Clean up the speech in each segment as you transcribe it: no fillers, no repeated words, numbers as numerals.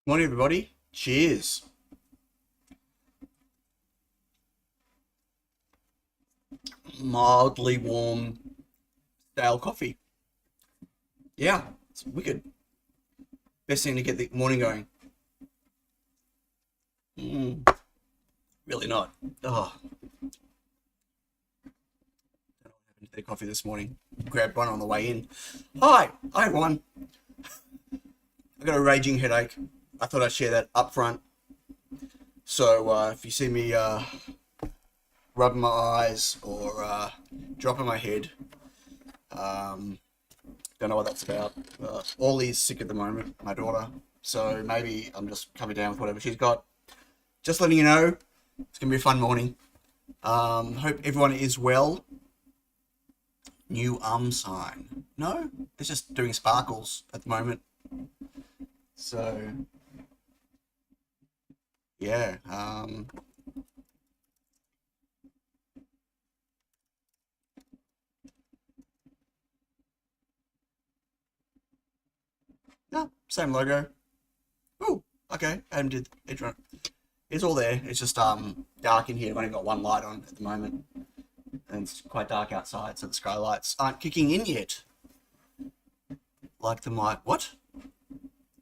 Morning, everybody. Cheers. Mildly warm stale coffee. Yeah, it's wicked. Best thing to get the morning going. Really not. Oh. I haven't had coffee this morning. Grabbed one on the way in. Hi everyone. I got a raging headache. I thought I'd share that up front. So if you see me rubbing my eyes or dropping my head, don't know what that's about. Ollie's sick at the moment, my daughter. So maybe I'm just coming down with whatever she's got. Just letting you know, it's going to be a fun morning. Hope everyone is well. New sign. No, it's just doing sparkles at the moment. So, yeah. No, same logo. Oh, okay. Adam did edge run. It's all there. It's just dark in here. I've only got one light on at the moment. And it's quite dark outside, so the skylights aren't kicking in yet. Like the mic. What?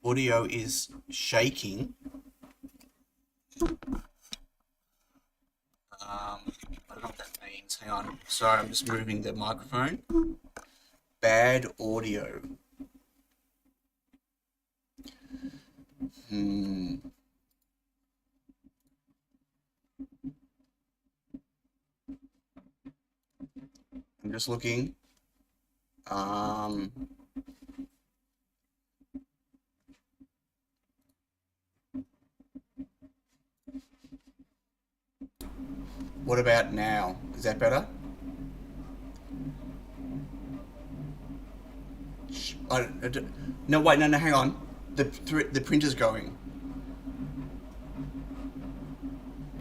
Audio is shaking. I don't know what that means. Hang on. Sorry, I'm just moving the microphone. Bad audio. I'm just looking. What about now? Is that better? No, wait, no, hang on. The printer's going.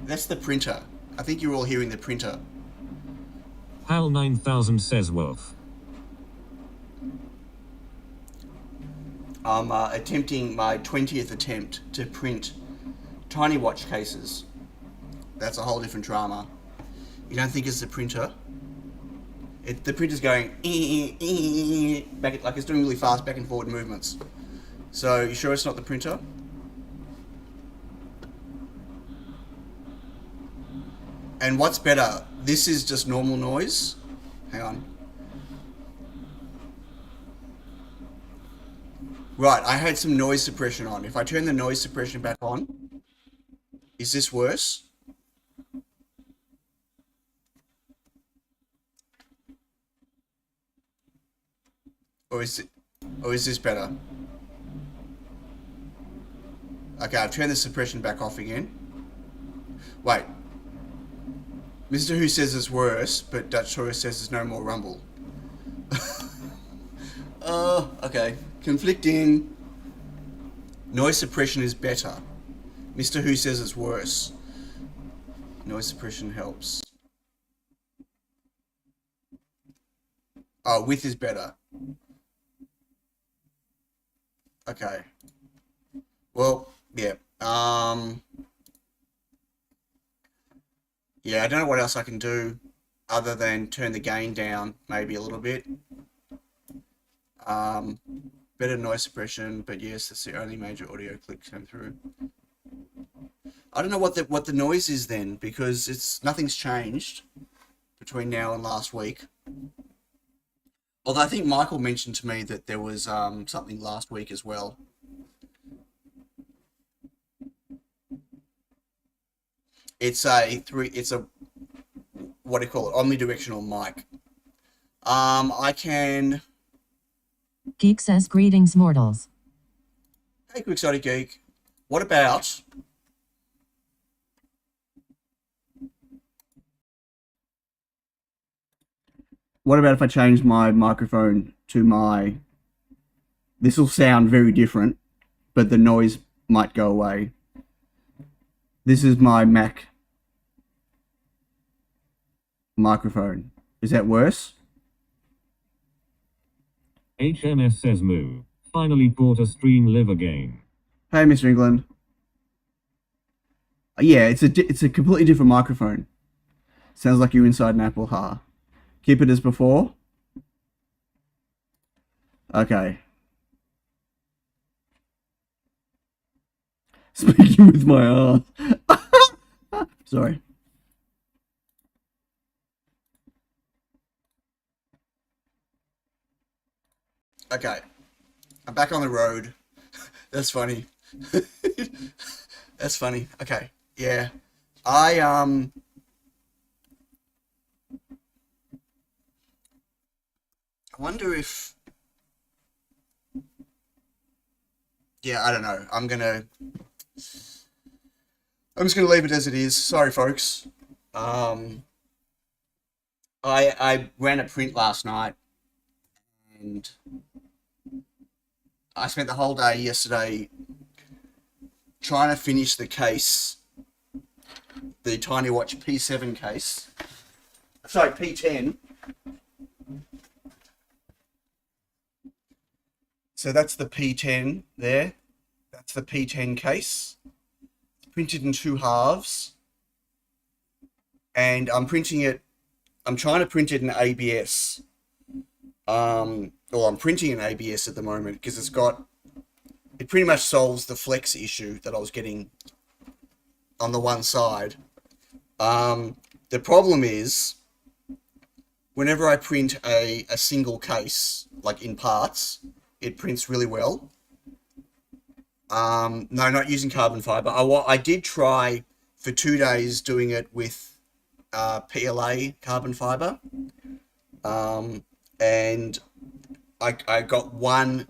That's the printer. I think you're all hearing the printer. HAL 9000 says Wolf. I'm attempting my 20th attempt to print tiny watch cases. That's a whole different drama. You don't think it's the printer? The printer's going back, like it's doing really fast back and forward movements. So you sure it's not the printer? And what's better? This is just normal noise. Hang on. Right, I had some noise suppression on. If I turn the noise suppression back on, is this worse? Or is this better? Okay, I've turned the suppression back off again. Wait. Mr. Who says it's worse, but Dutch Tourist says there's no more rumble. Okay. Conflicting. Noise suppression is better. Mr. Who says it's worse. Noise suppression helps. Oh, width is better. Okay. Well, yeah. Yeah, I don't know what else I can do other than turn the gain down maybe a little bit. Better noise suppression, but yes, that's the only major audio click came through. I don't know what the noise is then, because nothing's changed between now and last week. Although I think Michael mentioned to me that there was something last week as well. It's a what do you call it? Omnidirectional mic. I can. Geek says greetings, mortals. Hey, Quixotic Geek. What about? What about if I change my microphone to my... This will sound very different, but the noise might go away. This is my Mac microphone. Is that worse? HMS says moo. Finally bought a stream live again. Hey, Mr. England. Yeah, it's a completely different microphone. Sounds like you're inside an Apple. Ha. Keep it as before. Okay. Speaking with my ass. Sorry. Okay. I'm back on the road. That's funny. That's funny. Okay. Yeah. I wonder if, yeah, I don't know. I'm just gonna leave it as it is. Sorry, folks. Um, I ran a print last night, and I spent the whole day yesterday trying to finish the case, the Tiny Watch P7 case. Sorry, P10. So that's the P10 there. That's the P10 case. It's printed in 2 halves. And I'm trying to print it in ABS. Well, I'm printing in ABS at the moment because it pretty much solves the flex issue that I was getting on the one side. The problem is, whenever I print a single case, like in parts, it prints really well. No, not using carbon fiber. I did try for 2 days doing it with PLA carbon fiber. And I got 1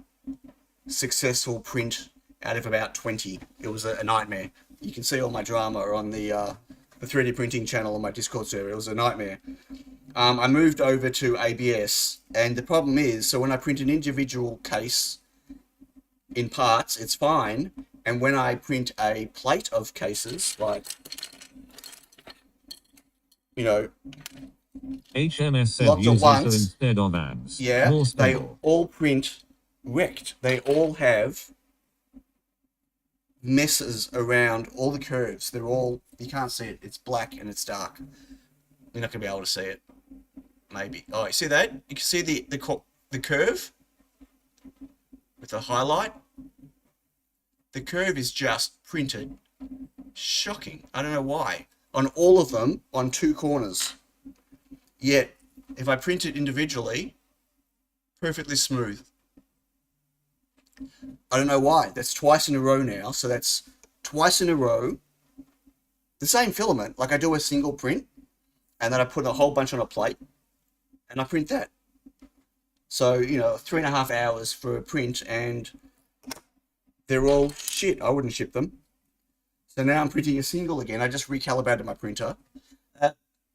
successful print out of about 20. It was a nightmare. You can see all my drama on the 3D printing channel on my Discord server. It was a nightmare. I moved over to ABS, and the problem is, so when I print an individual case in parts, it's fine. And when I print a plate of cases, like, you know, HMS said lots at use once, ISO instead of ABS. yeah, More they stable. all print wrecked. They all have messes around all the curves. They're all, you can't see it. It's black and it's dark. You're not going to be able to see it. Maybe. Oh, you see that? You can see the curve with the highlight. The curve is just printed. Shocking. I don't know why. On all of them, on 2 corners. Yet, if I print it individually, perfectly smooth. I don't know why. That's twice in a row now. So that's twice in a row. The same filament. Like I do a single print, and then I put a whole bunch on a plate, and I print that. So, 3.5 hours for a print, and they're all shit. I wouldn't ship them. So now I'm printing a single again. I just recalibrated my printer.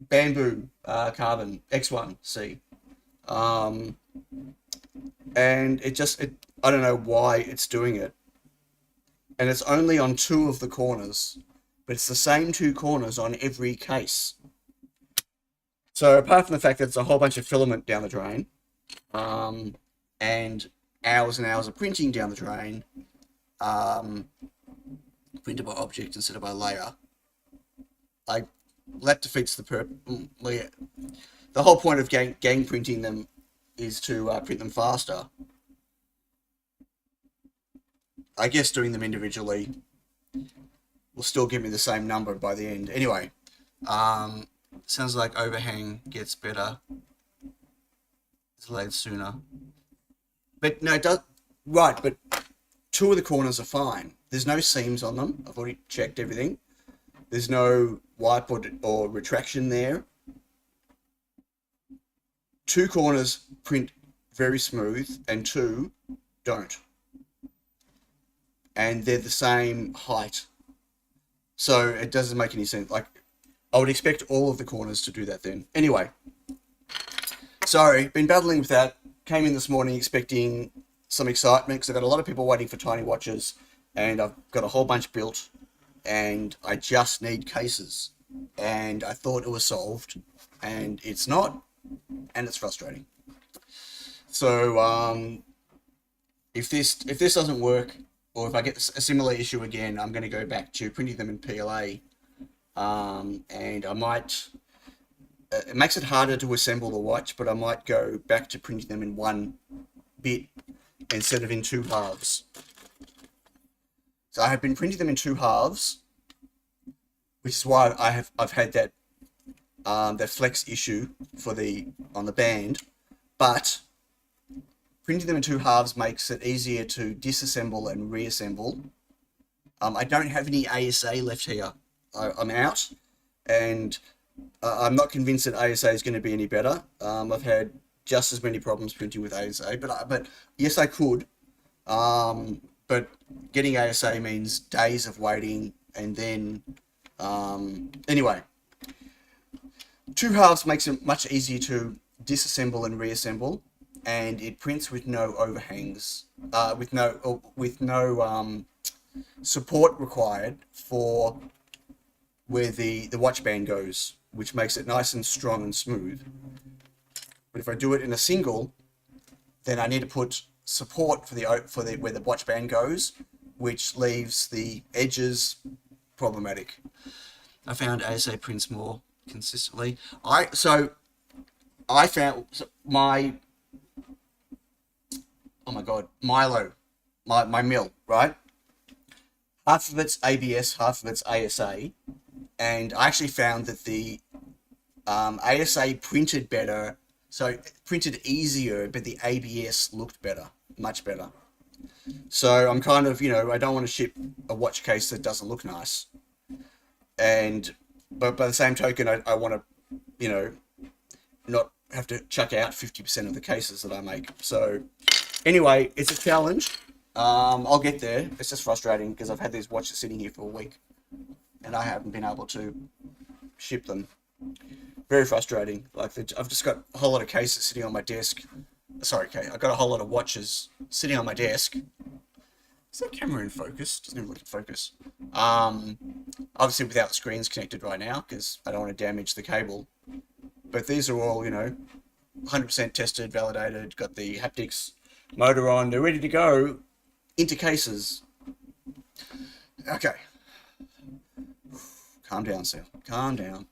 Bamboo Carbon X1C. And I don't know why it's doing it. And it's only on 2 of the corners, but it's the same 2 corners on every case. So apart from the fact that it's a whole bunch of filament down the drain, and hours and hours of printing down the drain, printed by object instead of by layer, that defeats the purpose. The whole point of gang printing them is to print them faster. I guess doing them individually will still give me the same number by the end. Anyway, sounds like overhang gets better. It's laid sooner. But no, it does. Right, but 2 of the corners are fine. There's no seams on them. I've already checked everything. There's no wipe or retraction there. 2 corners print very smooth, and 2 don't. And they're the same height. So it doesn't make any sense. Like, I would expect all of the corners to do that then. Anyway, sorry, been battling with that. Came in this morning expecting some excitement because I've got a lot of people waiting for tiny watches, and I've got a whole bunch built, and I just need cases. And I thought it was solved, and it's not, and it's frustrating. So if this doesn't work, or if I get a similar issue again, I'm going to go back to printing them in PLA. And I might, it makes it harder to assemble the watch, but I might go back to printing them in one bit instead of in two halves. So I have been printing them in two halves, which is why I've had that that flex issue for on the band, but printing them in two halves makes it easier to disassemble and reassemble. I don't have any ASA left here. I'm out, and I'm not convinced that ASA is going to be any better. I've had just as many problems printing with ASA, but yes, I could. But getting ASA means days of waiting, and then anyway, two halves makes it much easier to disassemble and reassemble, and it prints with no overhangs, with no support required for where the watch band goes, which makes it nice and strong and smooth. But if I do it in a single, then I need to put support for the where the watch band goes, which leaves the edges problematic. I found ASA prints more consistently. I found my, oh my god, Milo, my mill, right? Half of it's ABS, half of it's ASA, and I actually found that the ASA printed better, so it printed easier, but the ABS looked better, much better. So I'm kind of, I don't want to ship a watch case that doesn't look nice, but by the same token, I want to, not have to chuck out 50% of the cases that I make. So anyway, it's a challenge. I'll get there. It's just frustrating because I've had these watches sitting here for a week and I haven't been able to ship them. Very frustrating. Like, I've just got a whole lot of cases sitting on my desk. Sorry, Kate. I've got a whole lot of watches sitting on my desk. Is that camera in focus? Doesn't even look in focus. Obviously without the screens connected right now because I don't want to damage the cable. But these are all, 100% tested, validated, got the haptics motor on. They're ready to go into cases. Okay. Calm down, Sal. Calm down.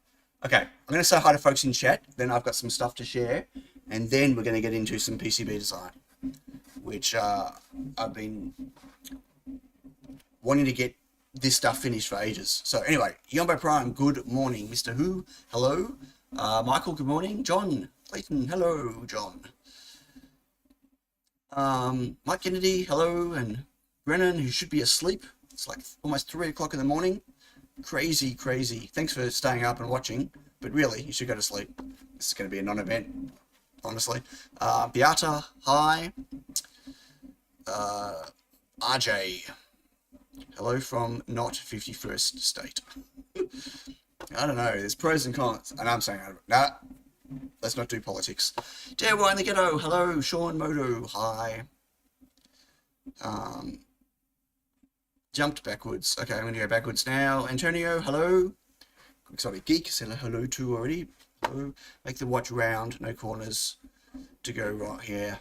Okay, I'm going to say hi to folks in chat. Then I've got some stuff to share. And then we're going to get into some PCB design, which I've been wanting to get this stuff finished for ages. So anyway, Yombo Prime, good morning. Mr. Who, hello. Michael, good morning. John Clayton, hello, John. Mike Kennedy, hello. And Brennan, who should be asleep. It's like almost 3 o'clock in the morning. Crazy, crazy. Thanks for staying up and watching. But really, you should go to sleep. This is going to be a non-event, honestly. Beata, hi. RJ, hello from not 51st state. I don't know, there's pros and cons. And I'm saying, nah, let's not do politics. Dewa in the ghetto, hello. Sean Moto, hi. Jumped backwards. Okay, I'm going to go backwards now. Antonio, hello. Exotic Geek, said hello to already. Hello. Make the watch round, no corners to go right here.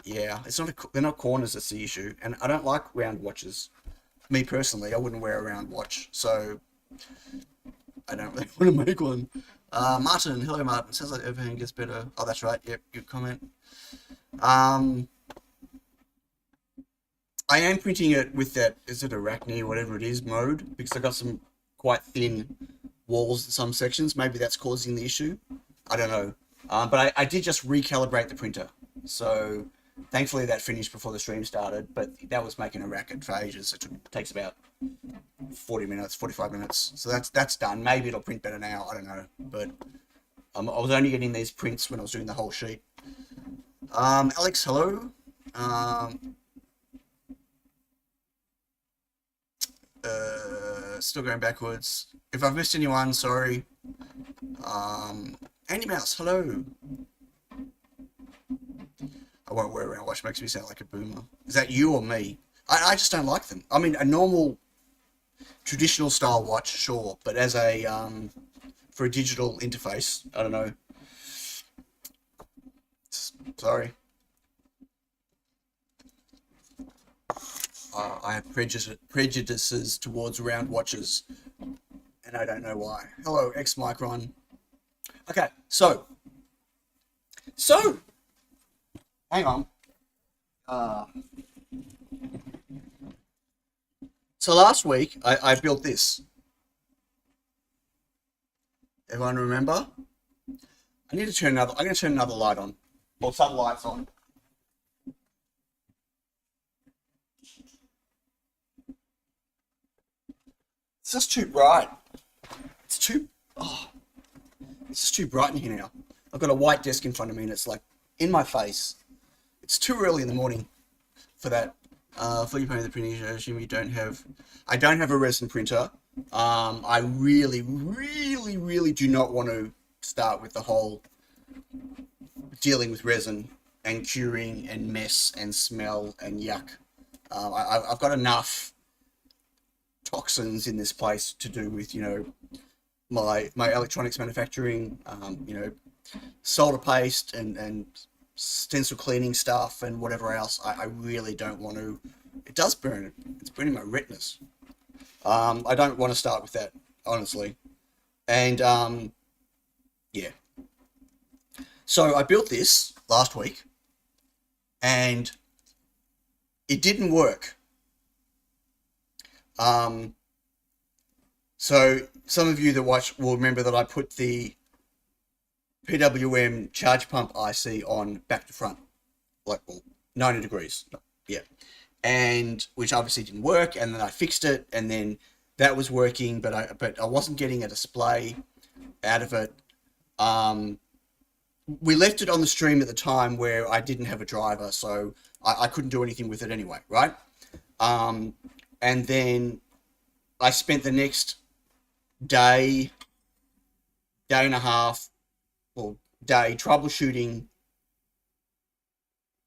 Yeah, it's not they're not corners that's the issue, and I don't like round watches. Me personally, I wouldn't wear a round watch, so I don't really want to make one. Martin, hello Martin. Sounds like everything gets better. Oh, that's right. Yep, good comment. I am printing it with that, is it Arachne or whatever it is, mode, because I got some quite thin walls in some sections. Maybe that's causing the issue. I don't know. But I did just recalibrate the printer. So thankfully that finished before the stream started, but that was making a racket for ages. It takes about 40 minutes, 45 minutes. So that's done. Maybe it'll print better now. I don't know. But I was only getting these prints when I was doing the whole sheet. Alex, hello. Still going backwards. If I've missed anyone, sorry. Andy Mouse, hello. I won't wear around watch, makes me sound like a boomer. Is that you or me? I just don't like them. I mean, a normal traditional style watch, sure, but as a for a digital interface, I don't know. Sorry. I have prejudices towards round watches, and I don't know why. Hello, X Micron. Okay, so, hang on. So last week I built this. Everyone remember? I need to turn another. I'm going to turn another light on, or some lights on. It's just too bright. It's just too bright in here now. I've got a white desk in front of me and it's like in my face. It's too early in the morning for that. Fully painted the printing, I assume you don't have... I don't have a resin printer. I really do not want to start with the whole dealing with resin and curing and mess and smell and yuck. I've got enough toxins in this place to do with, my electronics manufacturing, solder paste and stencil cleaning stuff and whatever else. I really don't want to. It does burn. It's burning my retinas. I don't want to start with that, honestly. And yeah. So I built this last week and it didn't work. So some of you that watch will remember that I put the PWM charge pump IC on back to front, like 90 degrees. Yeah. And which obviously didn't work, and then I fixed it, and then that was working, but I wasn't getting a display out of it. We left it on the stream at the time where I didn't have a driver, so I couldn't do anything with it anyway, right? And then I spent the next day and a half, day troubleshooting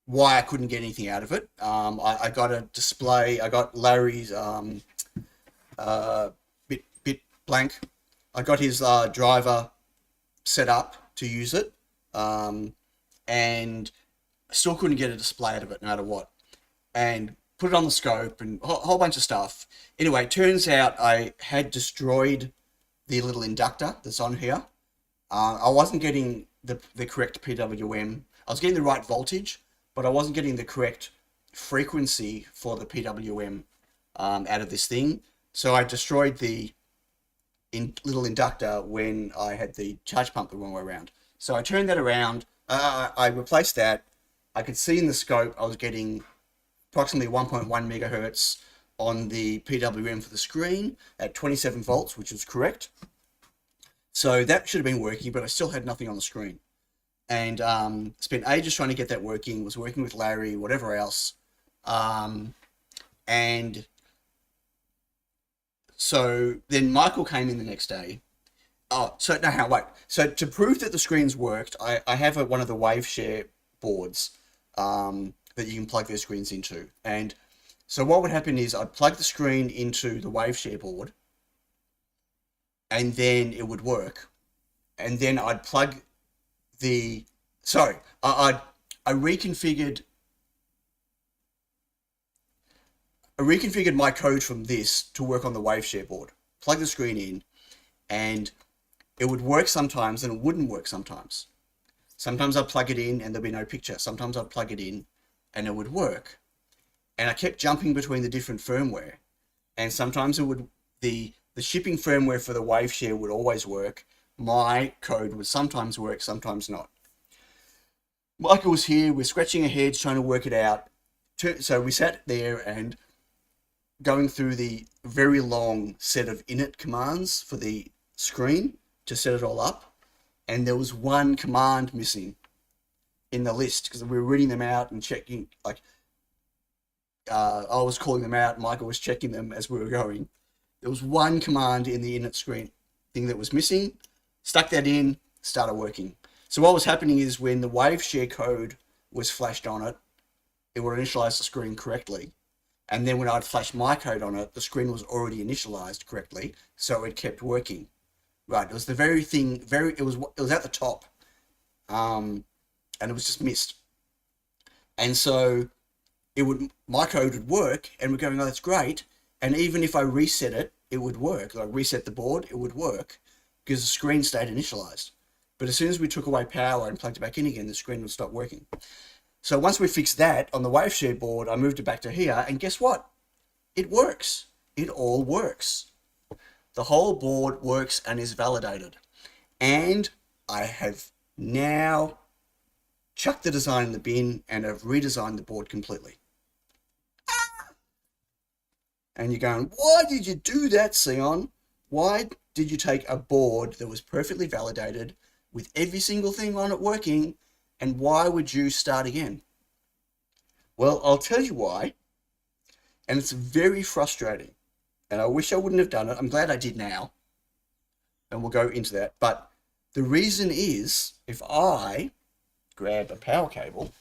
why I couldn't get anything out of it. I got a display. I got Larry's bit blank. I got his driver set up to use it, and I still couldn't get a display out of it no matter what. And put it on the scope and a whole bunch of stuff. Anyway, it turns out I had destroyed the little inductor that's on here. I wasn't getting the correct PWM. I was getting the right voltage, but I wasn't getting the correct frequency for the PWM out of this thing. So I destroyed the little inductor when I had the charge pump the wrong way around. So I turned that around. I replaced that. I could see in the scope I was getting approximately 1.1 megahertz on the PWM for the screen at 27 volts, which was correct. So that should have been working, but I still had nothing on the screen. And spent ages trying to get that working, was working with Larry, whatever else. And so then Michael came in the next day. So to prove that the screens worked, I have one of the WaveShare boards that you can plug their screens into. And so what would happen is I'd plug the screen into the WaveShare board and then it would work. And then I'd plug I reconfigured my code from this to work on the WaveShare board. Plug the screen in and it would work sometimes and it wouldn't work sometimes. Sometimes I'd plug it in and there'd be no picture. Sometimes I'd plug it in and it would work. And I kept jumping between the different firmware. And sometimes it would, the shipping firmware for the WaveShare would always work. My code would sometimes work, sometimes not. Michael was here, we're scratching our heads trying to work it out. So we sat there and going through the very long set of init commands for the screen to set it all up. And there was one command missing in the list because we were reading them out and checking, like, I was calling them out, Michael was checking them as we were going. There was one command in the init screen thing that was missing, stuck that in, started working. So what was happening is when the WaveShare code was flashed on it, it would initialize the screen correctly. And then when I'd flash my code on it, the screen was already initialized correctly, so it kept working. Right, it was the very thing, it was at the top, and it was just missed. And so my code would work, and we're going, oh, that's great. And even if I reset it, it would work. Like reset the board, it would work because the screen stayed initialized. But as soon as we took away power and plugged it back in again, the screen would stop working. So once we fixed that on the WaveShare board, I moved it back to here, and guess what? It works. It all works. The whole board works and is validated. And I have now chucked the design in the bin and have redesigned the board completely. And you're going, why did you do that, Sion? Why did you take a board that was perfectly validated with every single thing on it working, and why would you start again? Well, I'll tell you why. And it's very frustrating. And I wish I wouldn't have done it. I'm glad I did now. And we'll go into that. But the reason is, if I grab a power cable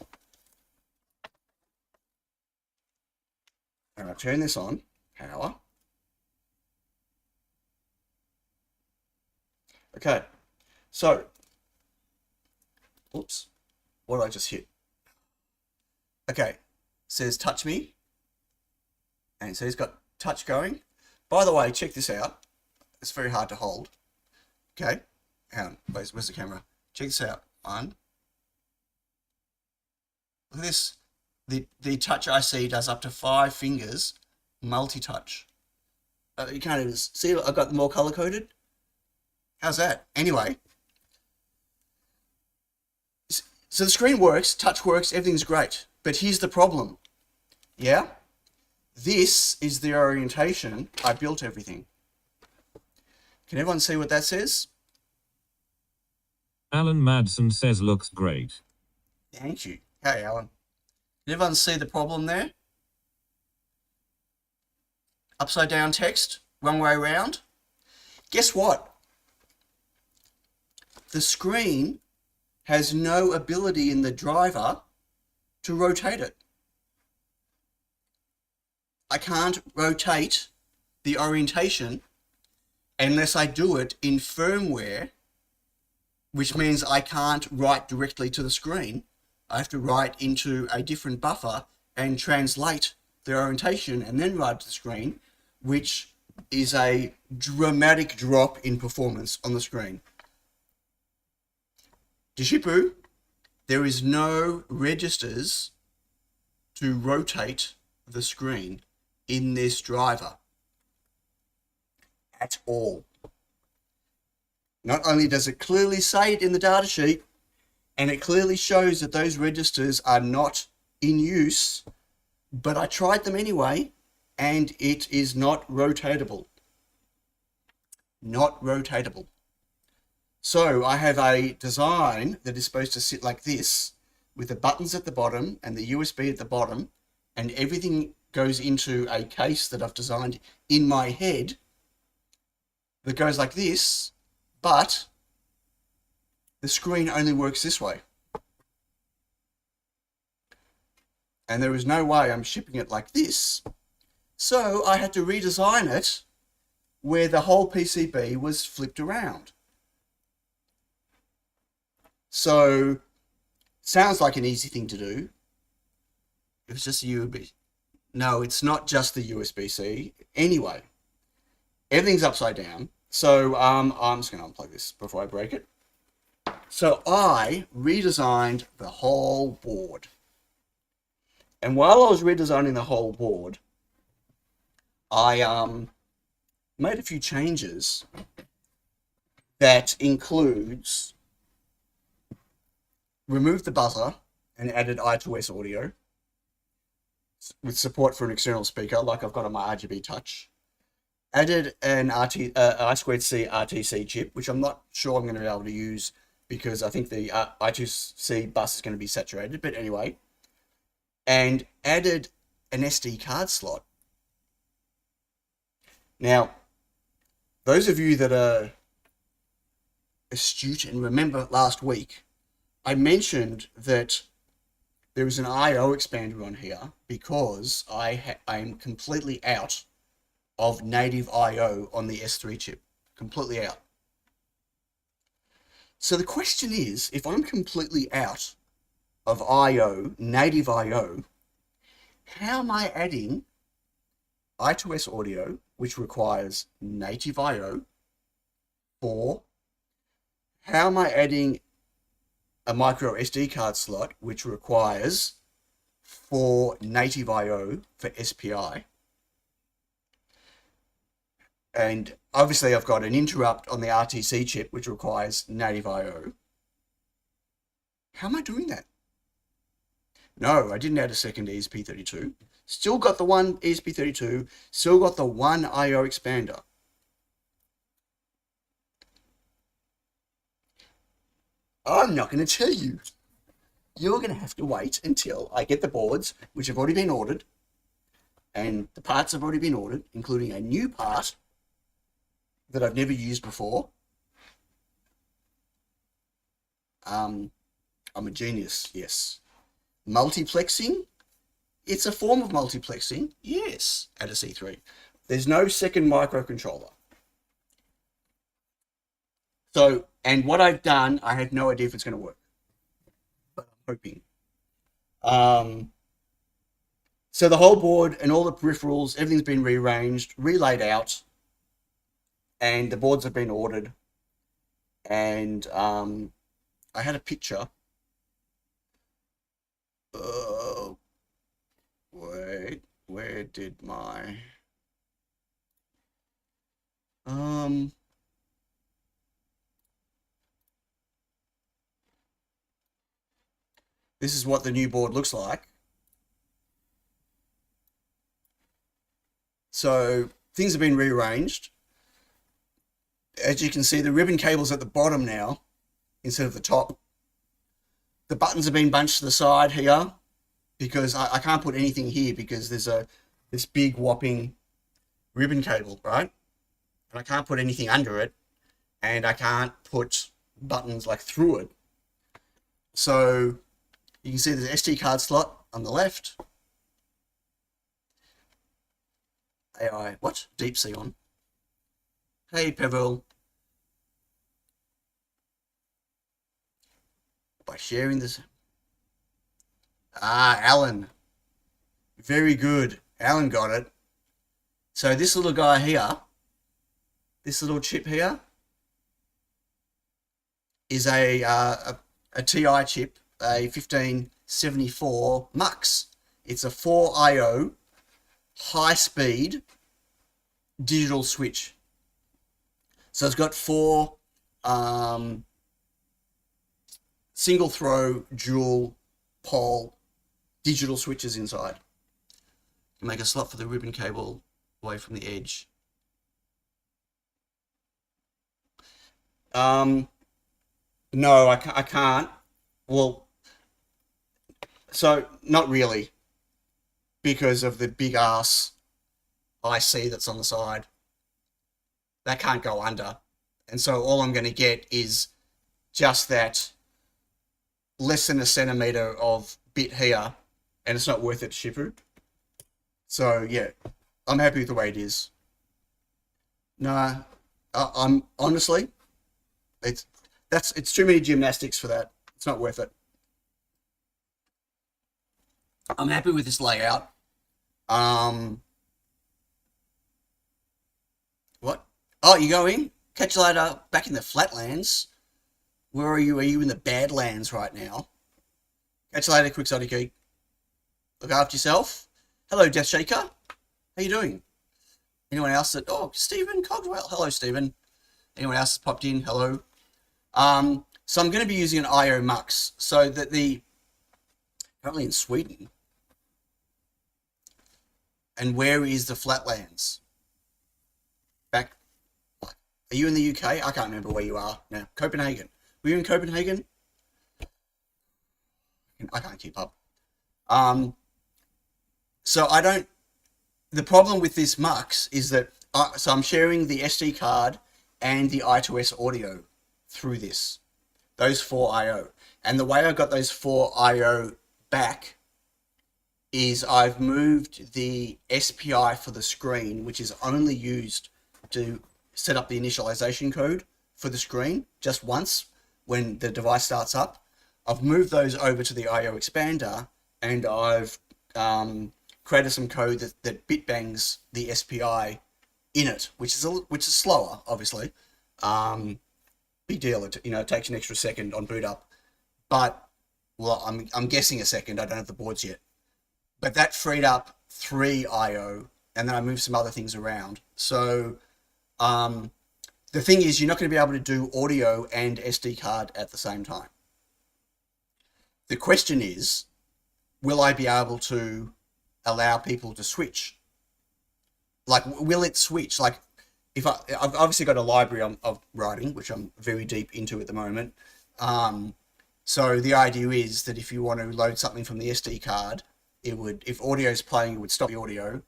and I turn this on, power. Okay, so, oops, what did I just hit? Okay, it says touch me, and so it's got touch going. By the way, check this out. It's very hard to hold. Okay, hang on, where's the camera? Check this out. One. Look at this. The touch IC does up to 5 fingers multi-touch. You can't even see it. I've got them all color-coded. How's that? Anyway, so the screen works, touch works, everything's great. But here's the problem. Yeah? This is the orientation I built everything. Can everyone see what that says? Alan Madsen says looks great. Thank you. Hey, Alan. Can everyone see the problem there? Upside down text, wrong way around. Guess what? The screen has no ability in the driver to rotate it. I can't rotate the orientation unless I do it in firmware, which means I can't write directly to the screen. I have to write into a different buffer and translate the orientation and then write to the screen, which is a dramatic drop in performance on the screen. Dishipu, there is no registers to rotate the screen in this driver at all. Not only does it clearly say it in the data sheet, and it clearly shows that those registers are not in use, but I tried them anyway, and it is not rotatable. Not rotatable. So I have a design that is supposed to sit like this, with the buttons at the bottom and the USB at the bottom, and everything goes into a case that I've designed in my head that goes like this, but the screen only works this way. And there is no way I'm shipping it like this. So I had to redesign it where the whole PCB was flipped around. So, sounds like an easy thing to do. It was just a USB. No, it's not just the USB-C. Anyway, everything's upside down. So I'm just going to unplug this before I break it. So I redesigned the whole board. And while I was redesigning the whole board, I made a few changes that includes removed the buzzer and added I2S audio with support for an external speaker like I've got on my RGB Touch. Added an I2C RTC chip, which I'm not sure I'm going to be able to use because I think the I2C bus is going to be saturated, but anyway. And added an SD card slot. Now, those of you that are astute and remember last week, I mentioned that there is an I/O expander on here because I'm completely out of native I/O on the S3 chip. Completely out. So the question is, if I'm completely out of I/O, native I/O, how am I adding I2S audio, which requires native I/O, for how am I adding a micro SD card slot, which requires 4 native I/O for SPI. And obviously I've got an interrupt on the RTC chip, which requires native I/O. How am I doing that? No, I didn't add a second ESP32. Still got the one ESP32, still got the one I/O expander. I'm not going to tell you. You're going to have to wait until I get the boards, which have already been ordered, and the parts have already been ordered, including a new part that I've never used before. I'm a genius, yes. Multiplexing, it's a form of multiplexing, yes, at a C3. There's no second microcontroller. So, and what I've done, I have no idea if it's going to work, but I'm hoping. So the whole board and all the peripherals, everything's been rearranged, relaid out, and the boards have been ordered. And I had a picture. Wait, where did my... This is what the new board looks like. So things have been rearranged. As you can see, the ribbon cable's at the bottom now instead of the top. The buttons have been bunched to the side here because I can't put anything here because there's this big whopping ribbon cable, right? And I can't put anything under it, and I can't put buttons like through it. So you can see there's an SD card slot on the left. AI, what? Deep sea on. Hey, Pavel. By sharing this. Ah, Alan. Very good. Alan got it. So this little guy here, this little chip here, is a TI chip, a 1574 MUX. It's a 4 I/O high-speed digital switch. So it's got 4 single throw dual pole digital switches inside. You make a slot for the ribbon cable away from the edge. No, I can't. Well, so not really, because of the big ass IC that's on the side. That can't go under. And so all I'm going to get is just that less than a centimeter of bit here, and it's not worth it to Shifu. So yeah, I'm happy with the way it is. Nah, I'm honestly, it's too many gymnastics for that. It's not worth it. I'm happy with this layout. What? Oh, you going? Catch you later. Back in the flatlands. Where are you? Are you in the Badlands right now? Catch you later, Quixotic Geek. Look after yourself. Hello, Death Shaker. How you doing? Anyone else that... Oh, Stephen Cogswell. Hello, Stephen. Anyone else that's popped in? Hello. So I'm going to be using an IO MUX. So that currently in Sweden. And where is the flatlands? Back... Are you in the UK? I can't remember where you are now. Copenhagen. Were you in Copenhagen? I can't keep up. So I don't... The problem with this MUX is that... so I'm sharing the SD card and the I2S audio through this. Those 4 I/O. And the way I got those 4 I/O back is I've moved the SPI for the screen, which is only used to set up the initialization code for the screen just once when the device starts up. I've moved those over to the I/O expander, and I've created some code that bit bangs the SPI in it, which is slower, obviously. Big deal. It takes an extra second on boot up, but well, I'm guessing a second. I don't have the boards yet, but that freed up 3 IO, and then I moved some other things around. So the thing is, you're not going to be able to do audio and SD card at the same time. The question is, will I be able to allow people to switch? Like, will it switch? Like, if I've obviously got a library of writing, which I'm very deep into at the moment. So the idea is that if you want to load something from the SD card, if audio is playing, it would stop the audio.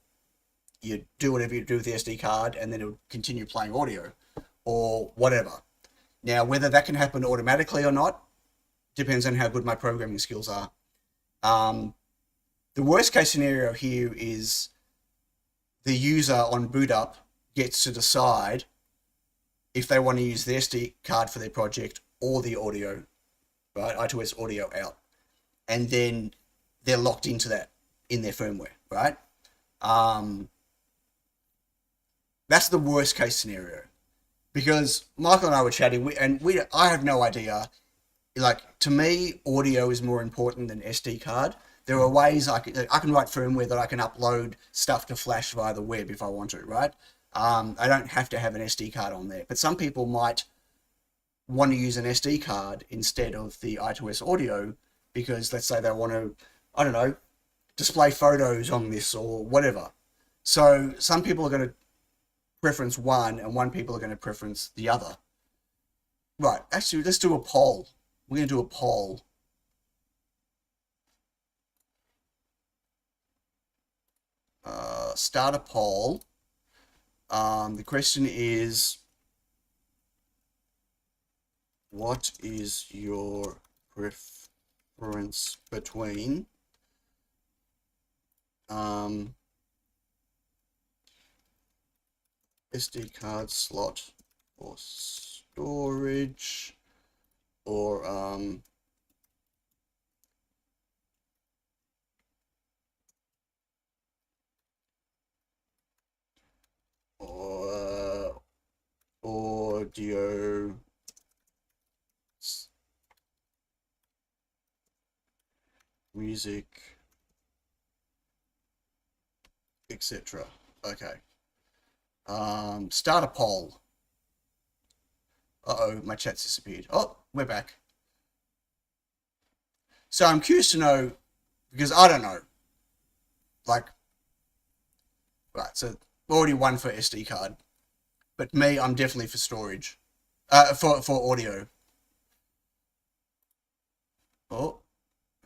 You'd do whatever you do with the SD card, and then it would continue playing audio or whatever. Now, whether that can happen automatically or not depends on how good my programming skills are. The worst case scenario here is the user on boot up gets to decide if they want to use the SD card for their project or the audio, right? I2S audio out. And then they're locked into that in their firmware, right? That's the worst case scenario, because Michael and I were chatting, I have no idea. Like, to me, audio is more important than SD card. There are ways I can write firmware that I can upload stuff to Flash via the web if I want to, right? I don't have to have an SD card on there, but some people might want to use an SD card instead of the I2S audio because, let's say, they want to, I don't know, display photos on this or whatever. So some people are going to preference one, and one people are going to preference the other. Right, actually, let's do a poll. We're going to do a poll. Start a poll. The question is, what is your preference between SD card slot or storage, or audio music, etc. Okay. Start a poll. Uh-oh, my chat's disappeared. Oh, we're back. So I'm curious to know, because I don't know. Like, right, so already one for SD card. But me, I'm definitely for storage. For audio. Oh,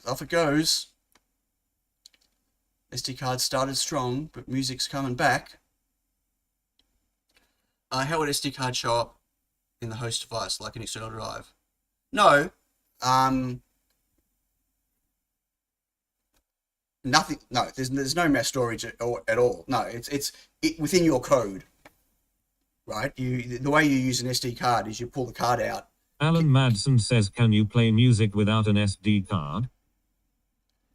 off it goes. SD card started strong, but music's coming back. How would SD card show up in the host device, like an external drive? No. Nothing. No, there's no mass storage at all. No, it's within your code, right? The way you use an SD card is you pull the card out. Alan Madsen says, can you play music without an SD card?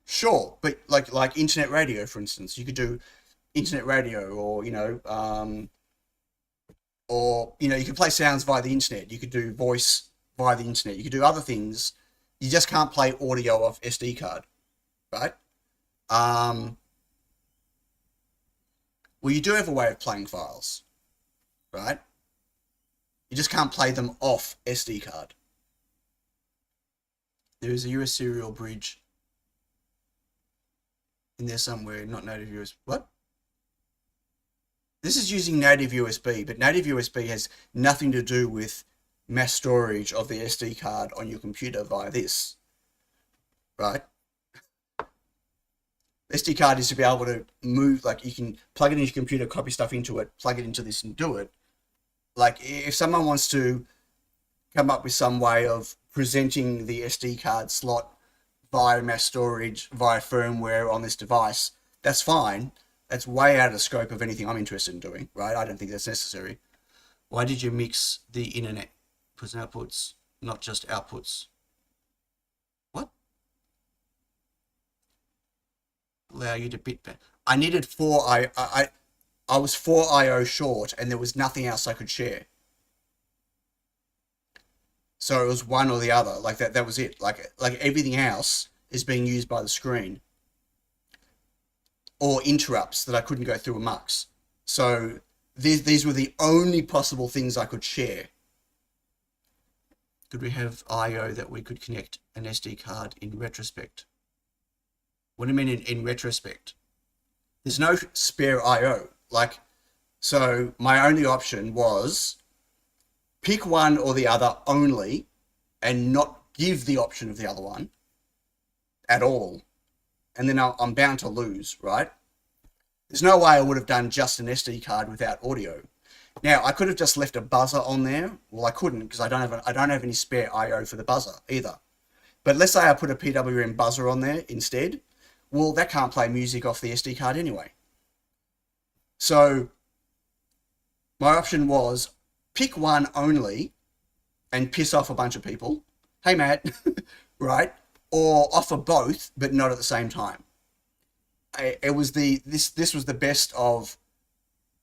Sure, but like internet radio, for instance, you could do internet radio, or you could play sounds via the internet. You could do voice via the internet. You could do other things. You just can't play audio off SD card, right? Well, you do have a way of playing files, right? You just can't play them off SD card. There is a US serial bridge in there somewhere, not native USB. What? This is using native USB, but native USB has nothing to do with mass storage of the SD card on your computer via this, right? SD card is to be able to move, like you can plug it into your computer, copy stuff into it, plug it into this and do it. Like if someone wants to come up with some way of presenting the SD card slot via mass storage, via firmware on this device, that's fine. That's way out of the scope of anything I'm interested in doing, right? I don't think that's necessary. Why did you mix the internet inputs and outputs, not just outputs? What? Allow you to bit bang. I needed I was 4 IO short, and there was nothing else I could share. So it was one or the other. Like that was it. Like everything else is being used by the screen, or interrupts that I couldn't go through a mux. So these were the only possible things I could share. Could we have IO that we could connect an SD card in retrospect? What do you mean in retrospect? There's no spare IO. Like, so my only option was pick one or the other only, and not give the option of the other one at all. And then I'm bound to lose, right? There's no way I would have done just an SD card without audio. Now, I could have just left a buzzer on there. Well, I couldn't, because I don't have any spare IO for the buzzer either. But let's say I put a PWM buzzer on there instead. Well, that can't play music off the SD card anyway. So my option was pick one only and piss off a bunch of people. Hey, Matt, right? Or offer both, but not at the same time. It was this was the best of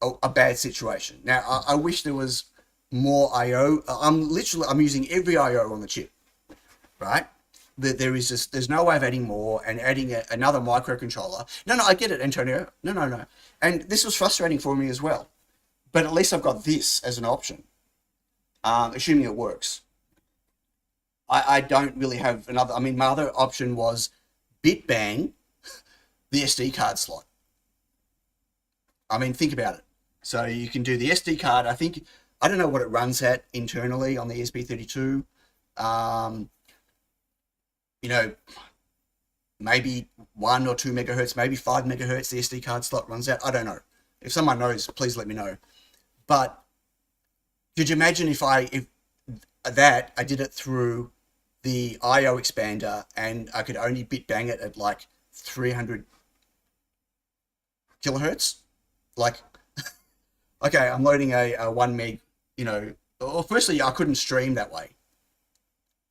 a bad situation. Now, I wish there was more IO. I'm using every IO on the chip, right? There's no way of adding more and adding another microcontroller. No, I get it, Antonio. No. And this was frustrating for me as well. But at least I've got this as an option, assuming it works. I don't really have another. I mean, my other option was bit bang the SD card slot. I mean, think about it. So you can do the SD card. I don't know what it runs at internally on the ESP32. You know, maybe 1 or 2 megahertz, maybe 5 megahertz the SD card slot runs out. I don't know. If someone knows, please let me know. But could you imagine if I did it through the IO expander and I could only bit bang it at like 300 kilohertz? Like, okay, I'm loading a 1 meg, you know, well, firstly, I couldn't stream that way,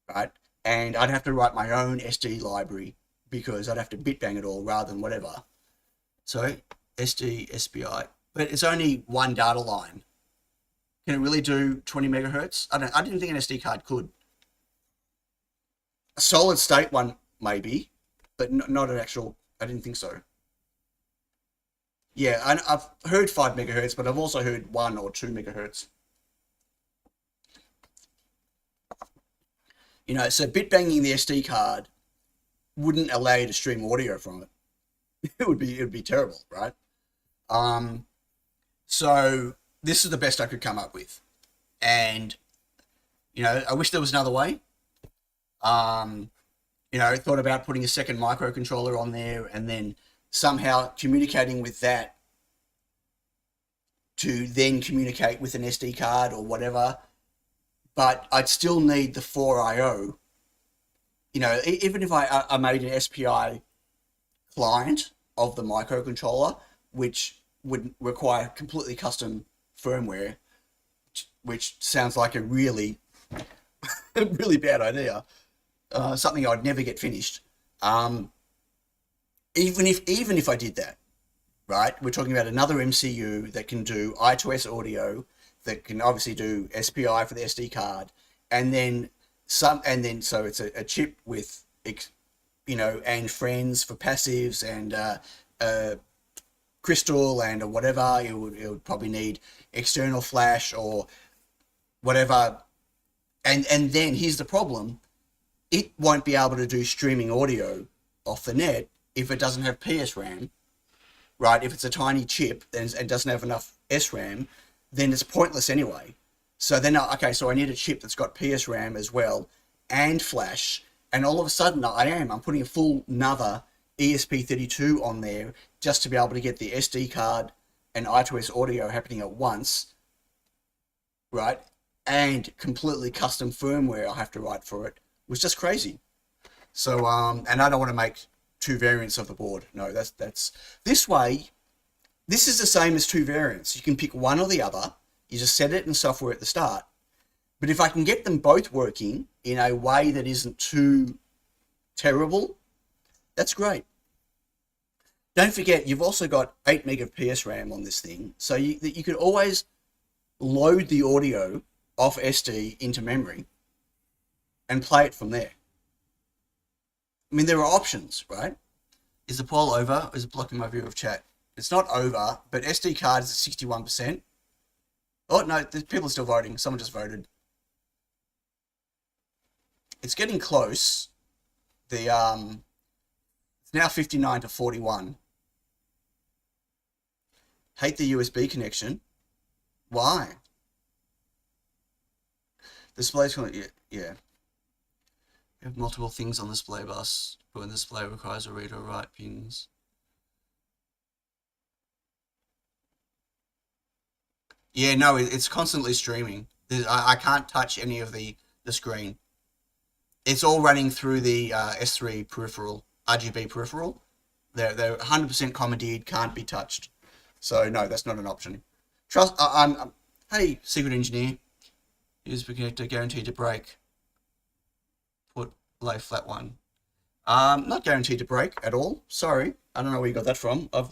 right? And I'd have to write my own SD library because I'd have to bit bang it all rather than whatever. So SD SPI, but it's only one data line. Can it really do 20 megahertz? I didn't think an SD card could. A solid state one maybe, but not an actual. I didn't think so. Yeah, I've heard 5 megahertz, but I've also heard 1 or 2 megahertz. You know, so bit banging the SD card wouldn't allow you to stream audio from it. It would be terrible, right? So this is the best I could come up with, and you know, I wish there was another way. You know, thought about putting a second microcontroller on there and then somehow communicating with that to then communicate with an SD card or whatever. But I'd still need the 4 IO. You know, even if I made an SPI client of the microcontroller, which would require completely custom firmware, which sounds like a really, really bad idea. Something I'd never get finished. Even if I did that, right? We're talking about another MCU that can do I2S audio, that can obviously do SPI for the SD card, and then so it's a chip with, you know, and friends for passives and crystal and whatever. It would probably need external flash or whatever, and then here's the problem: it won't be able to do streaming audio off the net if it doesn't have PSRAM, right? If it's a tiny chip and doesn't have enough SRAM, then it's pointless anyway. So then, okay, so I need a chip that's got PSRAM as well and flash, and all of a sudden I'm putting a full another ESP32 on there just to be able to get the SD card and I2S audio happening at once, right? And completely custom firmware I have to write for it. It was just crazy. So, and I don't want to make 2 variants of the board. No, that's this way. This is the same as 2 variants. You can pick one or the other. You just set it in software at the start. But if I can get them both working in a way that isn't too terrible, that's great. Don't forget, you've also got 8 meg of PS RAM on this thing, so you could always load the audio off SD into memory and play it from there. I mean, there are options, right? Is the poll over? Or is it blocking my view of chat? It's not over, but SD card is at 61%. Oh, no, people are still voting. Someone just voted. It's getting close. It's now 59 to 41. Hate the USB connection. Why? Display's going to, yeah. You have multiple things on the display bus, but when the display requires a read or write pins. Yeah, no, it's constantly streaming. I can't touch any of the screen. It's all running through the S3 peripheral, RGB peripheral. They're 100% commandeered, can't be touched. So no, that's not an option. Trust. Hey, secret engineer. USB connector guaranteed to break. Put lay flat one. Not guaranteed to break at all. Sorry, I don't know where you got that from. I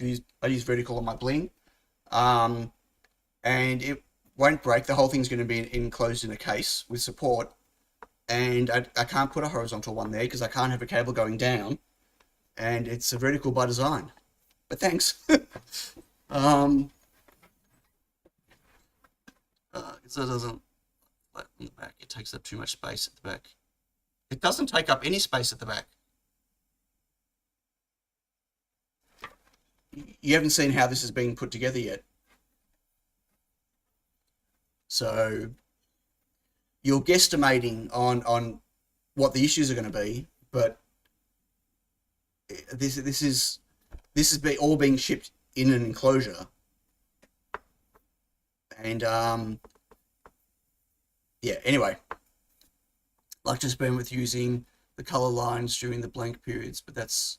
use vertical on my bling. And it won't break. The whole thing's going to be enclosed in a case with support. And I can't put a horizontal one there because I can't have a cable going down. And it's a vertical by design. But thanks. So it doesn't flatten the back. It takes up too much space at the back. It doesn't take up any space at the back. You haven't seen how this is being put together yet. So you're guesstimating on what the issues are going to be, but this is all being shipped in an enclosure, and yeah. Anyway, like to experiment with using the color lines during the blank periods, but that's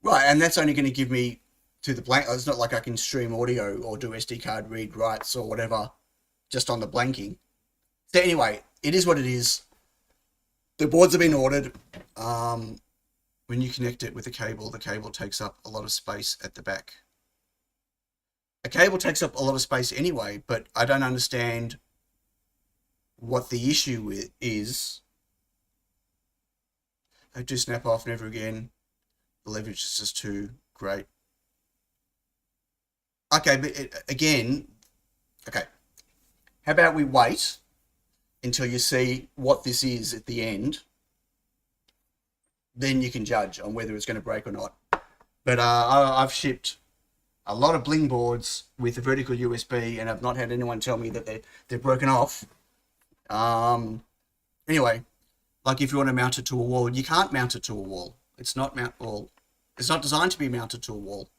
right, and that's only going to give me to the blank. It's not like I can stream audio or do SD card read writes or whatever just on the blanking. So anyway, it is what it is. The boards have been ordered. When you connect it with the cable takes up a lot of space at the back. A cable takes up a lot of space anyway, but I don't understand what the issue is. I do snap off, never again. The leverage is just too great. Okay, but again, okay. How about we wait until you see what this is at the end? Then you can judge on whether it's going to break or not. But I've shipped a lot of bling boards with a vertical USB, and I've not had anyone tell me that they're broken off. Anyway, like if you want to mount it to a wall, you can't mount it to a wall. It's not it's not designed to be mounted to a wall.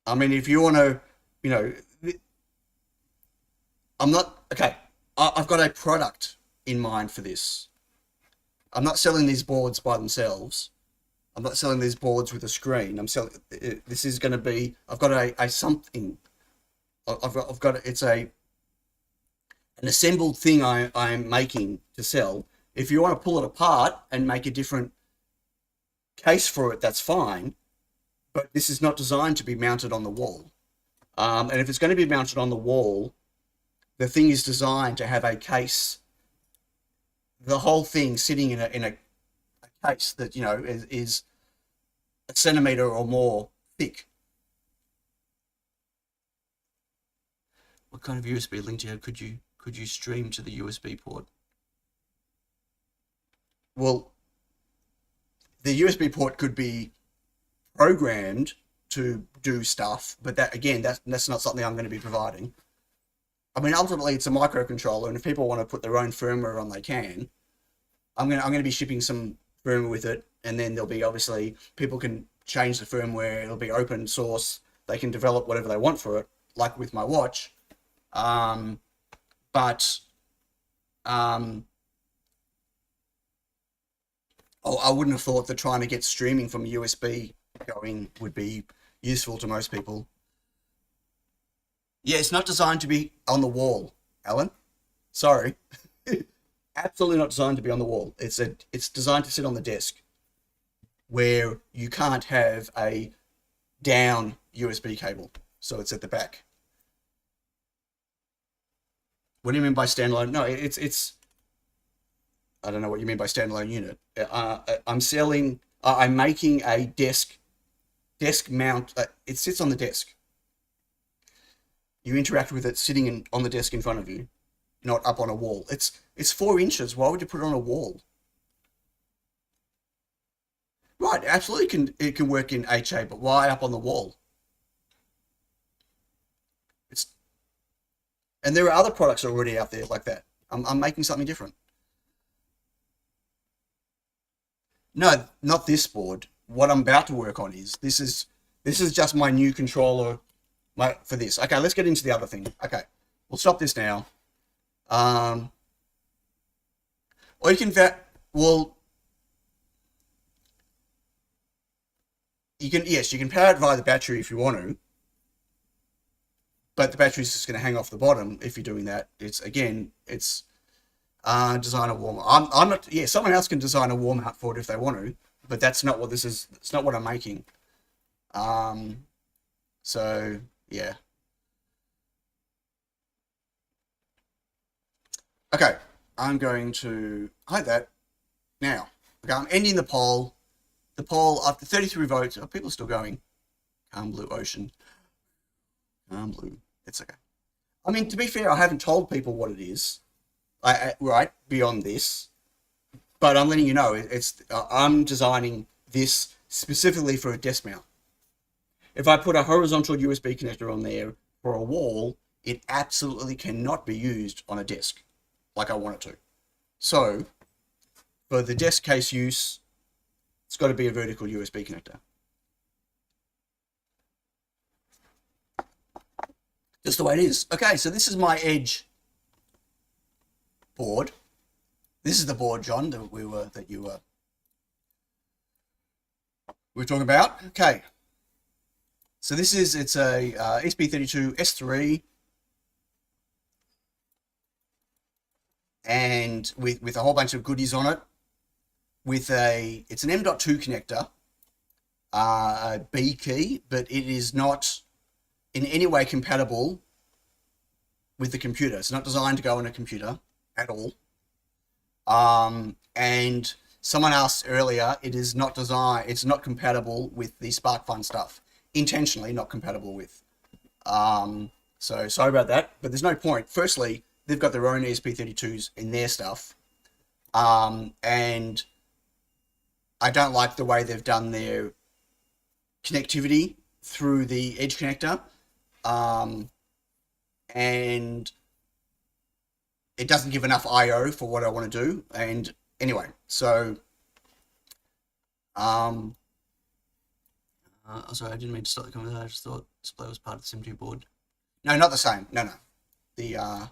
I mean, if you want to, you know, I'm not, okay, I've got a product in mind for this. I'm not selling these boards by themselves. I'm not selling these boards with a screen. I'm selling, this is going to be, I've got a something, I've got, it's an assembled thing I'm making to sell. If you want to pull it apart and make a different case for it, that's fine. But this is not designed to be mounted on the wall. And if it's going to be mounted on the wall, the thing is designed to have a case, the whole thing sitting in a case that, you know, is a centimeter or more thick. What kind of USB link do you have? Could you stream to the USB port? Well, the USB port could be programmed to do stuff, but that again, that's not something I'm going to be providing. I mean, ultimately, it's a microcontroller, and if people want to put their own firmware on, they can. I'm going to be shipping some firmware with it, and then there'll be, obviously, people can change the firmware. It'll be open source. They can develop whatever they want for it, like with my watch. I wouldn't have thought that trying to get streaming from USB going would be useful to most people. Yeah, it's not designed to be on the wall, Alan. Sorry. absolutely not designed to be on the wall. It's designed to sit on the desk, where you can't have a down USB cable, so it's at the back. What do you mean by standalone? No, it's. I don't know what you mean by standalone unit. I'm making a desk mount. It sits on the desk. You interact with it sitting on the desk in front of you, not up on a wall. It's 4 inches. Why would you put it on a wall? Right, absolutely it can work in HA, but why up on the wall? And there are other products already out there like that. I'm making something different. No, not this board. What I'm about to work on is this is just my new controller for this. Okay, let's get into the other thing. Okay, we'll stop this now. Or you can you can power it via the battery if you want to, but the battery's just going to hang off the bottom if you're doing that. Design a warm. I'm not. Yeah, someone else can design a warm out for it if they want to, but that's not what this is. It's not what I'm making. So yeah. Okay, I'm going to hide that now. Okay, I'm ending the poll. The poll after 33 votes. Oh, people are still going. Calm blue ocean. Calm blue. It's okay. I mean, to be fair, I haven't told people what it is. Right beyond this, but I'm letting you know I'm designing this specifically for a desk mount. If I put a horizontal USB connector on there for a wall, it absolutely cannot be used on a desk like I want it to. So for the desk case use, it's got to be a vertical USB connector. Just the way it is. Okay, so this is my Edge board. This is the board, John, that we were talking about. Okay, so it's a ESP32 S3, and with a whole bunch of goodies on it. It's an M.2 connector, a B key, but it is not in any way compatible with the computer. It's not designed to go on a computer at all. And someone asked earlier, it's not compatible with the SparkFun stuff. Intentionally not compatible with. So sorry about that, but there's no point. Firstly, they've got their own ESP32s in their stuff. And I don't like the way they've done their connectivity through the Edge connector. And it doesn't give enough I/O for what I want to do. And anyway, so sorry, I didn't mean to start the comment. I just thought display was part of the SIM2 board. No, not the same. No. The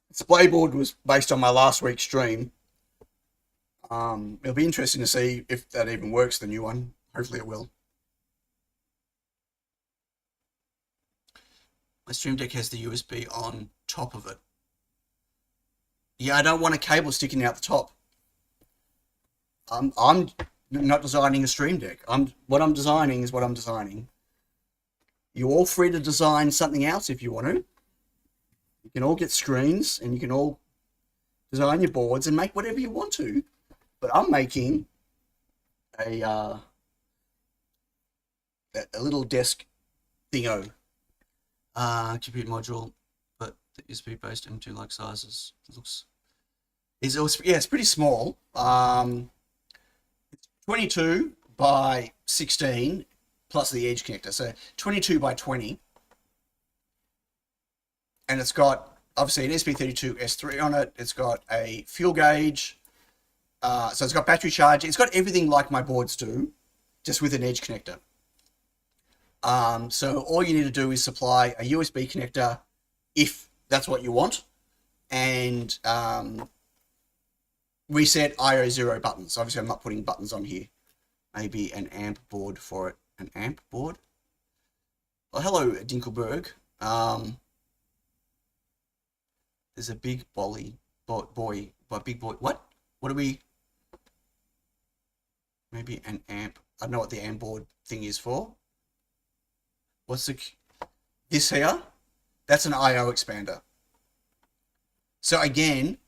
display board was based on my last week's stream. It'll be interesting to see if that even works, the new one. Hopefully it will. My Stream Deck has the USB on top of it. Yeah, I don't want a cable sticking out the top. I'm not designing a Stream Deck. What I'm designing is what I'm designing. You're all free to design something else if you want to. You can all get screens and you can all design your boards and make whatever you want to. But I'm making a little desk thingo. Compute module, but the USB based M.2 like sizes. It's pretty small. It's 22 by 16 plus the Edge connector, so 22 by 20, and it's got obviously an ESP32 S3 on it. It's got a fuel gauge, so it's got battery charge. It's got everything like my boards do, just with an Edge connector. So all you need to do is supply a USB connector if that's what you want, and reset IO0 buttons. Obviously, I'm not putting buttons on here. Maybe an amp board for it. An amp board? Well, hello, Dinkelberg. There's a big boy by big boy. What? What are we? Maybe an amp. I don't know what the amp board thing is for. What's this here? That's an I/O expander. So again,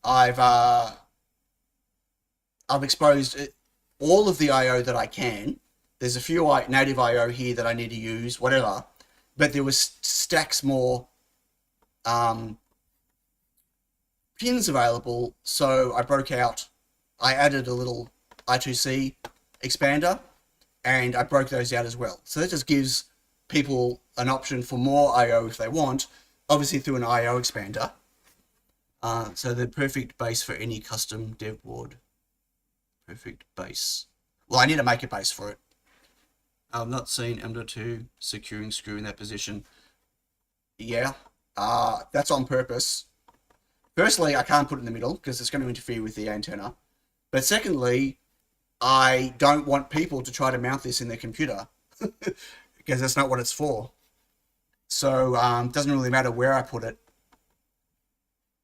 I've exposed all of the I/O that I can. There's a few native I/O here that I need to use, whatever. But there was stacks more pins available, so I added a little I2C expander, and I broke those out as well. So that just gives people an option for more I/O if they want, obviously through an I/O expander. So the perfect base for any custom dev board. Perfect base. Well, I need to make a base for it. I've not seen M.2 securing screw in that position. Yeah, that's on purpose. Firstly, I can't put it in the middle because it's going to interfere with the antenna. But secondly, I don't want people to try to mount this in their computer because that's not what it's for. So it doesn't really matter where I put it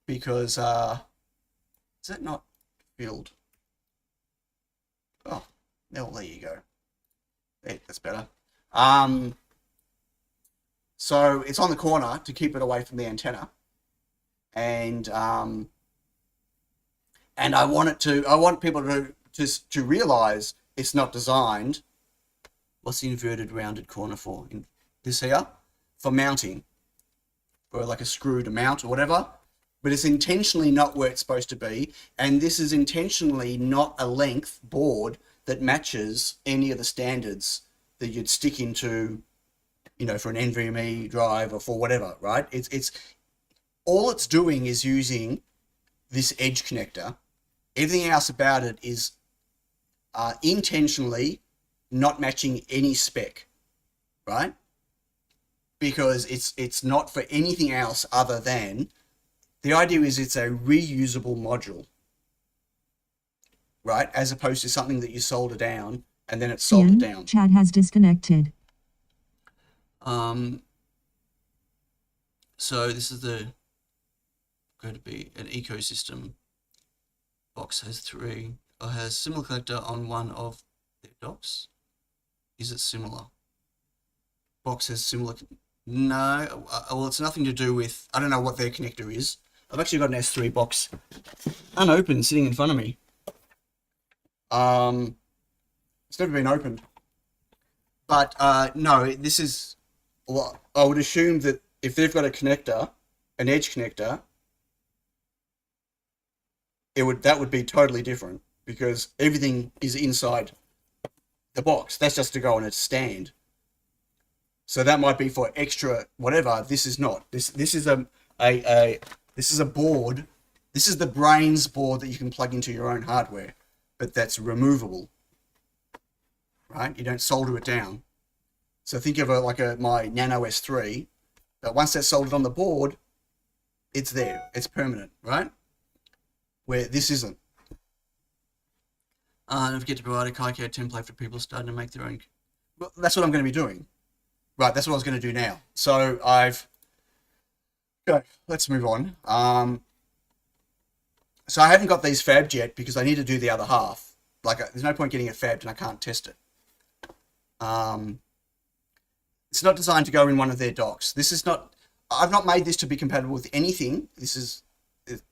because is that not filled? Oh, well, there you go. There, that's better. So it's on the corner to keep it away from the antenna, and I want people to realize it's not designed. What's the inverted rounded corner for? In this here, for mounting, or like a screw to mount or whatever. But it's intentionally not where it's supposed to be, and this is intentionally not a length board that matches any of the standards that you'd stick into, you know, for an NVMe drive or for whatever, right? It's all it's doing is using this edge connector. Everything else about it is intentionally not matching any spec, right? Because it's not for anything else other than, the idea is it's a reusable module, right? As opposed to something that you solder down and then it's soldered down. Chat has disconnected. So this is going to be an ecosystem. Box has similar connector on one of their docks. Is it similar? Box has similar. No, well, it's nothing to do with. I don't know what their connector is. I've actually got an S3 box unopened sitting in front of me. It's never been opened. But no, this is. Well, I would assume that if they've got a connector, an edge connector, that would be totally different because everything is inside the box. That's just to go on its stand. So that might be for extra whatever. This is not. This is this is a board. This is the brains board that you can plug into your own hardware, but that's removable, right? You don't solder it down. So think of my Nano S3, but once that's soldered on the board, it's there. It's permanent, right? Where this isn't. Don't forget to provide a KiCad template for people starting to make their own. Well, that's what I'm going to be doing. Right, that's what I was going to do now. So okay, let's move on. So I haven't got these fabbed yet because I need to do the other half. There's no point getting it fabbed and I can't test it. It's not designed to go in one of their docks. I've not made this to be compatible with anything. This is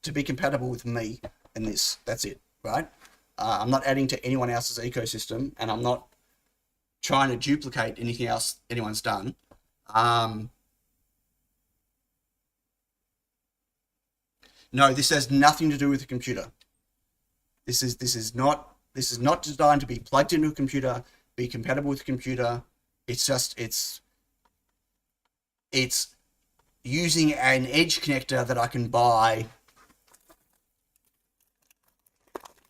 to be compatible with me and this. That's it, right? I'm not adding to anyone else's ecosystem, and I'm not trying to duplicate anything else anyone's done. No, this has nothing to do with the computer. This is not designed to be plugged into a computer, be compatible with the computer. It's using an edge connector that I can buy.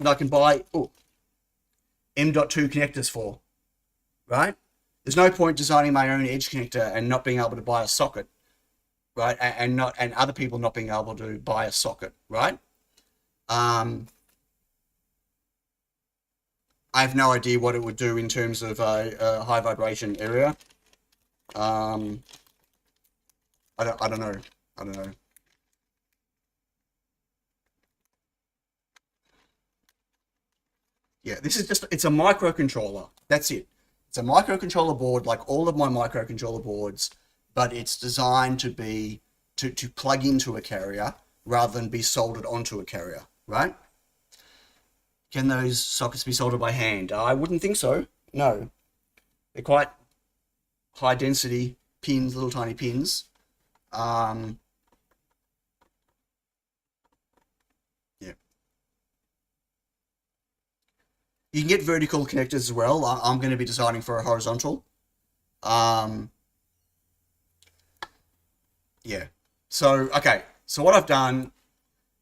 M.2 connectors for, right? There's no point designing my own edge connector and not being able to buy a socket, right? And other people not being able to buy a socket, right? I have no idea what it would do in terms of a high vibration area. I don't know. Yeah, this is just, it's a microcontroller. That's it. It's a microcontroller board like all of my microcontroller boards, but it's designed to be, to plug into a carrier rather than be soldered onto a carrier, right? Can those sockets be soldered by hand? I wouldn't think so. No. They're quite high density pins, little tiny pins. Yeah. You can get vertical connectors as well. I'm going to be designing for a horizontal. Yeah. So, okay. So what I've done,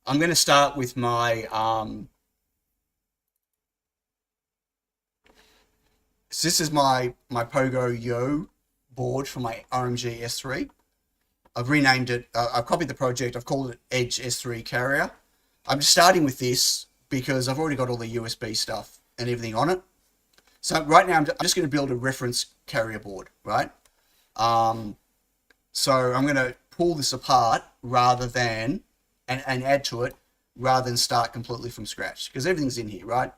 I'm going to start with my, so this is my Pogo Yo board for my OMG S3. I've renamed it, I've copied the project, I've called it EdgeS3 Carrier. I'm just starting with this because I've already got all the USB stuff and everything on it. So right now I'm just going to build a reference carrier board, right? So I'm going to pull this apart rather than, and add to it rather than start completely from scratch because everything's in here, right?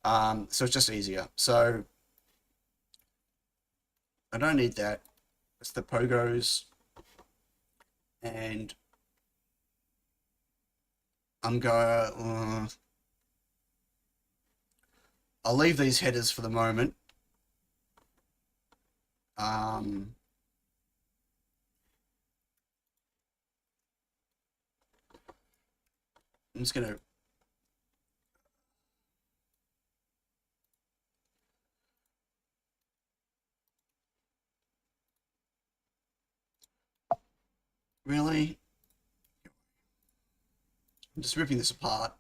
So it's just easier. So I don't need that. It's the Pogos. And I'm going, I'll leave these headers for the moment. I'm just going to really, I'm just ripping this apart.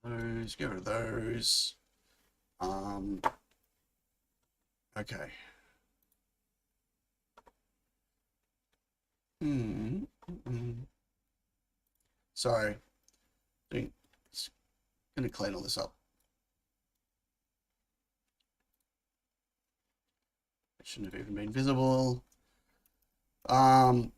Those, get rid of those. Okay. Sorry. Just gonna clean all this up. It shouldn't have even been visible. Grab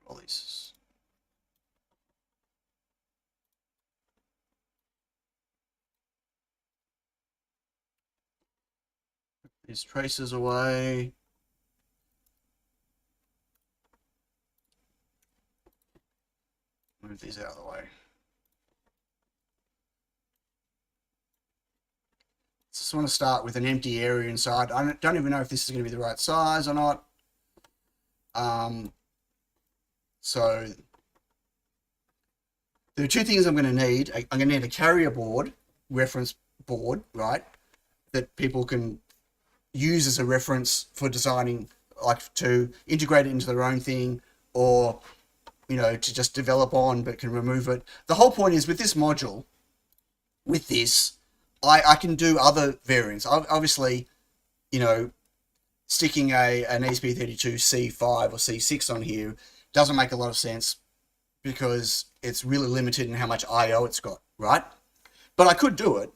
all these. These traces away. Move these out of the way. Just want to start with an empty area inside. I don't even know if this is going to be the right size or not. So there are two things I'm going to need. I'm going to need a carrier board, reference board, right? That people can use as a reference for designing, like to integrate it into their own thing, or, you know, to just develop on, but can remove it. The whole point is with this module, with this, I can do other variants. Obviously, you know, sticking an ESP32 C5 or C6 on here doesn't make a lot of sense because it's really limited in how much I/O it's got, right? But I could do it,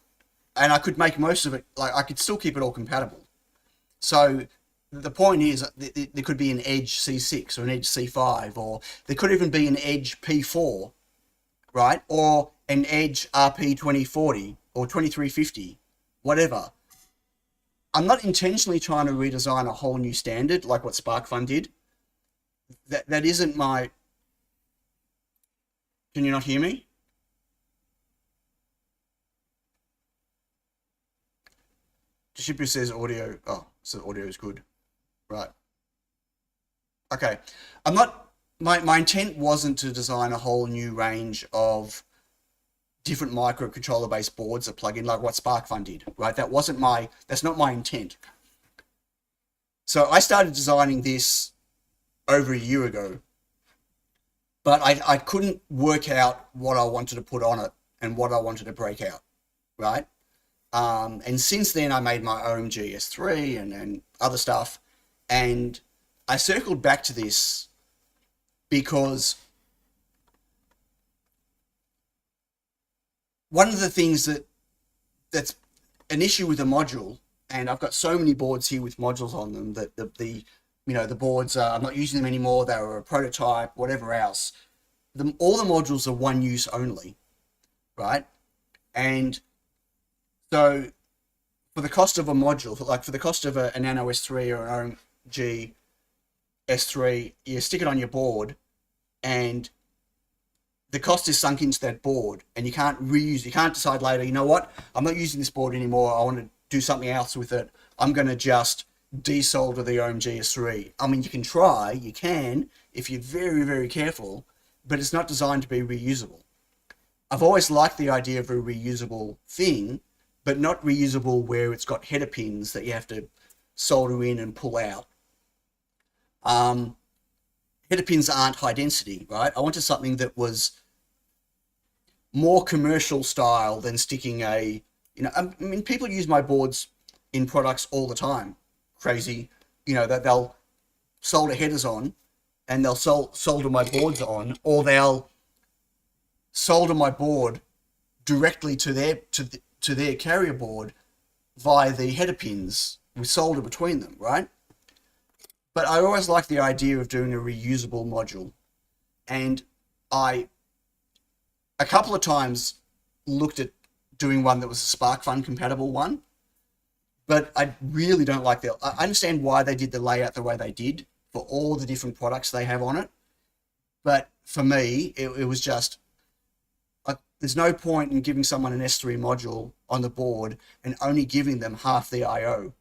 and I could make most of it, like I could still keep it all compatible. So the point is there could be an Edge C6 or an Edge C5, or there could even be an Edge P4, right? Or an Edge RP2040 or 2350, whatever. I'm not intentionally trying to redesign a whole new standard like what SparkFun did. That isn't my... Can you not hear me? Shipper says audio. Oh, so audio is good. Right. Okay. I'm not... My intent wasn't to design a whole new range of different microcontroller based boards that plug in like what SparkFun did, right? That's not my intent. So I started designing this over a year ago, but I couldn't work out what I wanted to put on it and what I wanted to break out, right? And since then I made my own GS3 and other stuff, and I circled back to this because one of the things that that's an issue with the module, and I've got so many boards here with modules on them that the boards I'm not using them anymore. They were a prototype, whatever else. All the modules are one use only, right? And so for the cost of a module, like for the cost of a Nano S3 or an OMG S3, you stick it on your board, and the cost is sunk into that board, and you can't reuse. You can't decide later, you know what, I'm not using this board anymore. I want to do something else with it. I'm going to just desolder the OMG S3. I mean, you can try, you can, if you're very, very careful, but it's not designed to be reusable. I've always liked the idea of a reusable thing, but not reusable where it's got header pins that you have to solder in and pull out. Header pins aren't high density, right? I wanted something that was more commercial style than sticking I mean, people use my boards in products all the time. Crazy, that they'll solder headers on, and they'll solder my boards on, or they'll solder my board directly to their carrier board via the header pins with solder between them, right? But I always like the idea of doing a reusable module, and I a couple of times looked at doing one that was a SparkFun compatible one, but I really don't like that. I understand why they did the layout the way they did for all the different products they have on it, but for me, it was just like, there's no point in giving someone an S3 module on the board and only giving them half the I/O,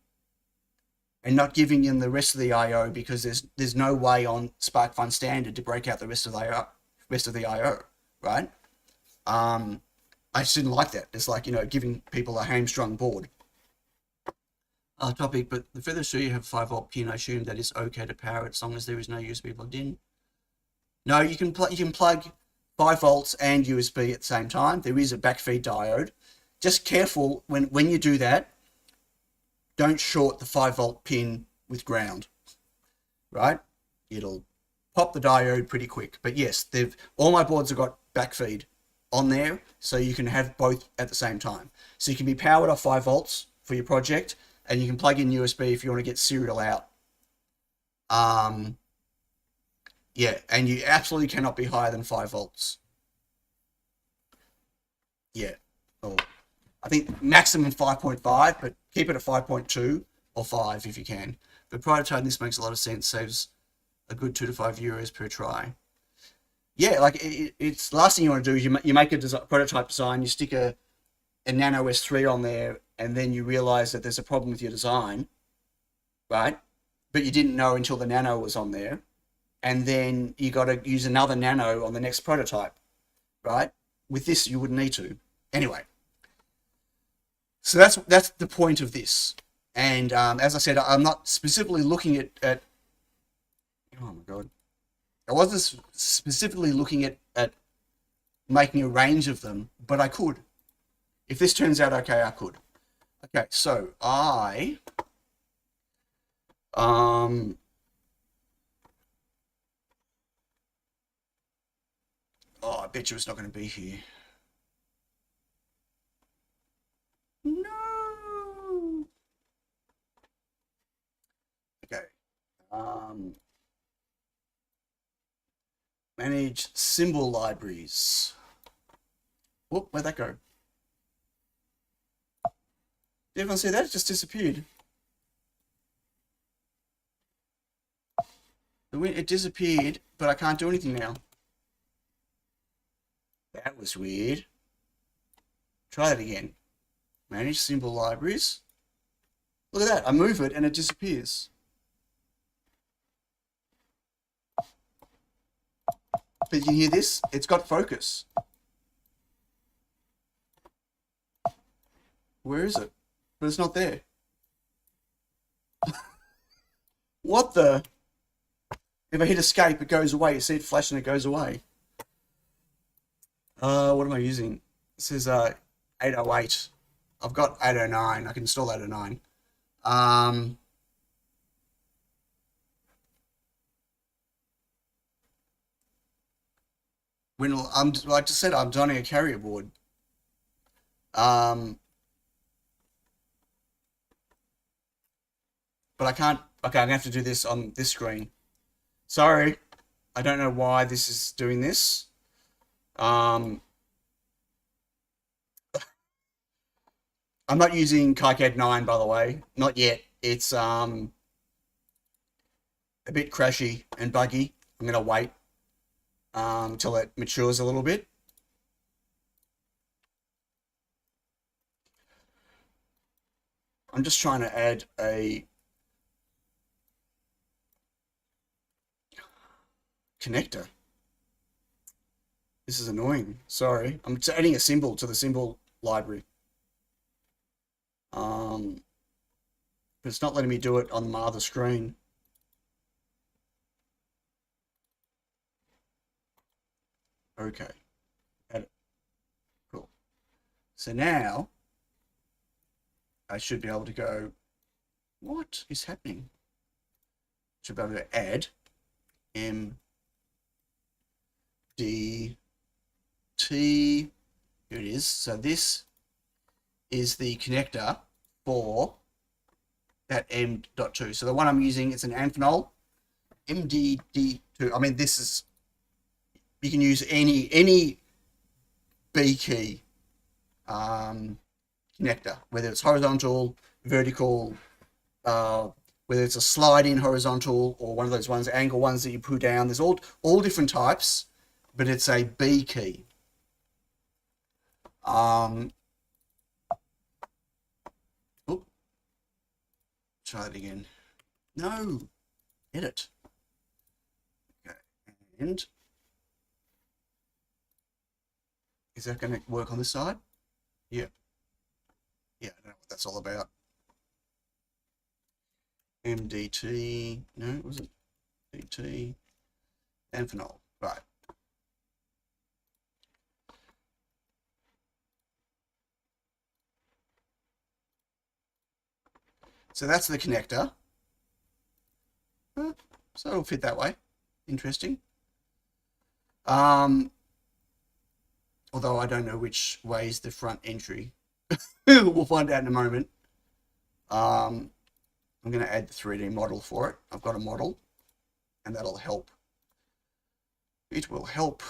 and not giving them the rest of the I/O, because there's no way on SparkFun standard to break out the rest of the I/O, right? I just didn't like that. It's like, giving people a hamstrung board. Topic, but the further sure you have a 5-volt pin, I assume that is okay to power it as long as there is no USB plugged in. No, you can plug 5 volts and USB at the same time. There is a backfeed diode. Just careful when you do that. Don't short the 5-volt pin with ground, right? It'll pop the diode pretty quick. But yes, all my boards have got backfeed on there, so you can have both at the same time. So you can be powered off 5 volts for your project, and you can plug in USB if you want to get serial out. Yeah, and you absolutely cannot be higher than 5 volts. Yeah. Oh, I think maximum 5.5, but keep it at 5.2 or 5 if you can. But prototyping this makes a lot of sense, saves a good €2 to €5 per try. Yeah, like it's the last thing you want to do is you make a prototype design, you stick a Nano S3 on there, and then you realize that there's a problem with your design, right? But you didn't know until the Nano was on there, and then you got to use another Nano on the next prototype, right? With this, you wouldn't need to. Anyway, so that's the point of this. And as I said, I'm not specifically looking at oh my god. I wasn't specifically looking at making a range of them, but I could. If this turns out okay, I could. Okay, so I bet you it's not going to be here. No. Okay. Manage symbol libraries. Whoop, where'd that go? Did everyone see that? It just disappeared. It disappeared, but I can't do anything now. That was weird. Try that again. Manage symbol libraries. Look at that. I move it and it disappears. But you can hear this? It's got focus. Where is it? But it's not there. What the? If I hit escape, it goes away. You see it flash and it goes away. What am I using? It says 808. I've got 809. I can install 809. When like I said, I'm designing a carrier board. but I can't. Okay, I'm gonna have to do this on this screen. Sorry, I don't know why this is doing this. I'm not using KiCad 9, by the way. Not yet. It's a bit crashy and buggy. I'm gonna wait until it matures a little bit. I'm just trying to add a connector. This is annoying. Sorry. I'm adding a symbol to the symbol library. But it's not letting me do it on my other screen. Okay. Add it. Cool. So now I should be able to go, what is happening? Should be able to add M.2. Here it is. So this is the connector for that M.2. So the one I'm using, it's an Amphenol MDD2. I mean, this is, you can use any B key connector, whether it's horizontal, vertical, whether it's a slide-in horizontal or one of those ones, angle ones that you put down. There's all different types, but it's a B key. Try it again. No, edit. Okay, and is that going to work on this side? Yeah. Yeah, I don't know what that's all about. MDT, no, was it DT? Amphenol, right. So that's the connector. So it'll fit that way. Interesting. Although I don't know which way is the front entry. We'll find out in a moment. I'm going to add the 3D model for it. I've got a model, and that'll help. It will help.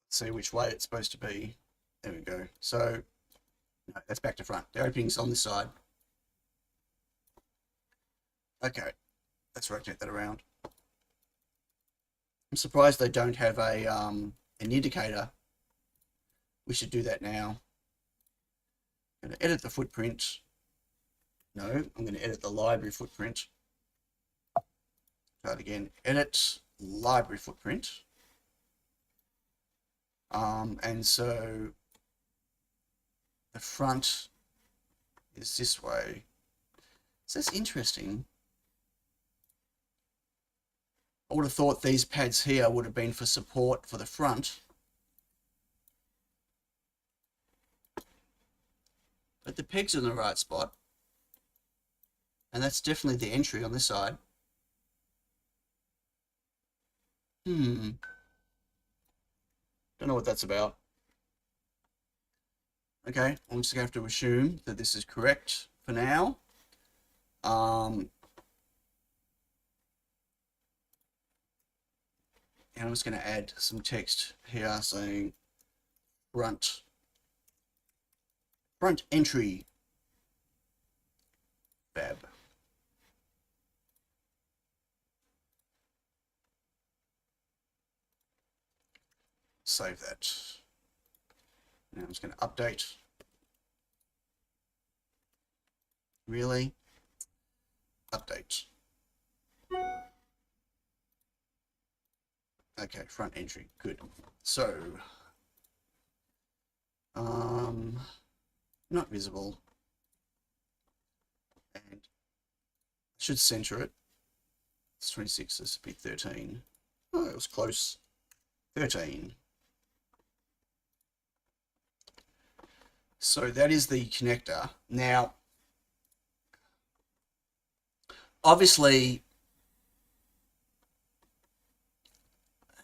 See which way it's supposed to be. There we go. So no, that's back to front. The opening's on this side. Okay, let's rotate that around. I'm surprised they don't have an indicator. We should do that now. I'm going to edit the footprint. No, I'm going to edit the library footprint. Try it again. Edit library footprint. And so the front is this way. So that's interesting. I would have thought these pads here would have been for support for the front. But the pegs are in the right spot. And that's definitely the entry on this side. Don't know what that's about. Okay, I'm just going to have to assume that this is correct for now. And I'm just going to add some text here saying front entry fab. Save that. Now I'm just going to update. Really? Update. Okay, front entry. Good. So, not visible. And should center it. It's 26, this would be 13. Oh, it was close. 13. So that is the connector. Now, obviously,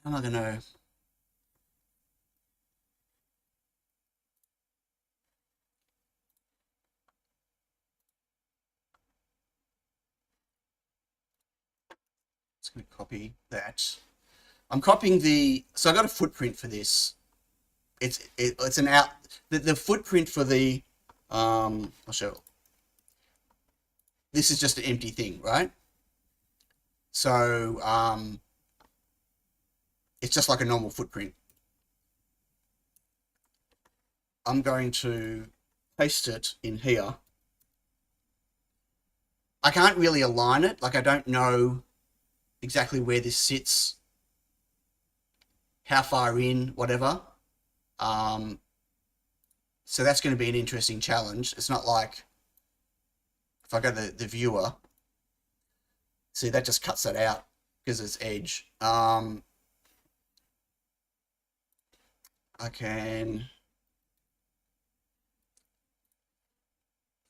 am I going to... Just going to copy that. I'm copying the... So I got a footprint for this. It's an out... The footprint for the... I'll show... This is just an empty thing, right? So, it's just like a normal footprint. I'm going to paste it in here. I can't really align it. Like, I don't know exactly where this sits, how far in, whatever. So that's going to be an interesting challenge. It's not like if I go to the viewer, see, that just cuts that out because it's edge. I can,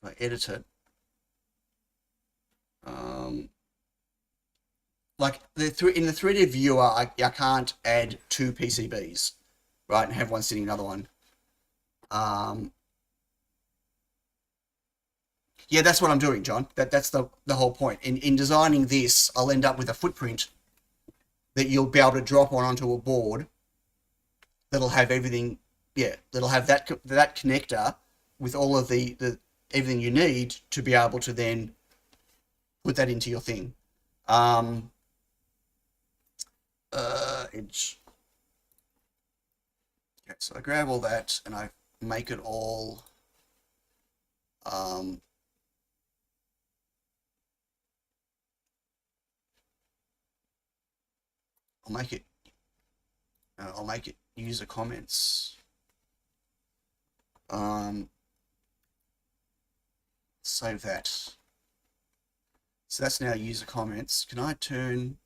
if I edit it, like in the 3D viewer, I can't add two PCBs, right, and have one sitting another one. Yeah, that's what I'm doing, John. That's the whole point. In designing this, I'll end up with a footprint that you'll be able to drop onto a board that'll have everything. Yeah, that'll have that connector with all of the everything you need to be able to then put that into your thing. Edge. Okay, so I grab all that and I make it all. I'll make it user comments. Save that. So that's now user comments. Can I turn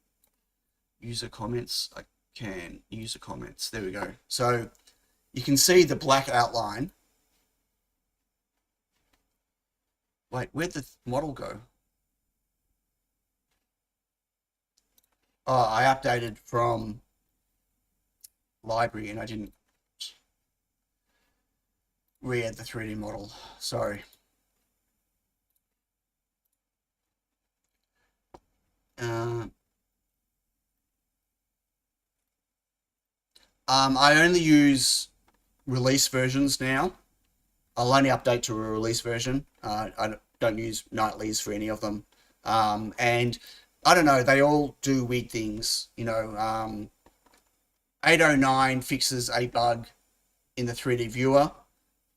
user comments? I can. User comments. There we go. So you can see the black outline. Wait, where'd the model go? Oh, I updated from library and I didn't re-add the 3D model. Sorry. I only use release versions now. I'll only update to a release version. I don't use nightlies for any of them. And I don't know, they all do weird things. You know, 809 fixes a bug in the 3D viewer.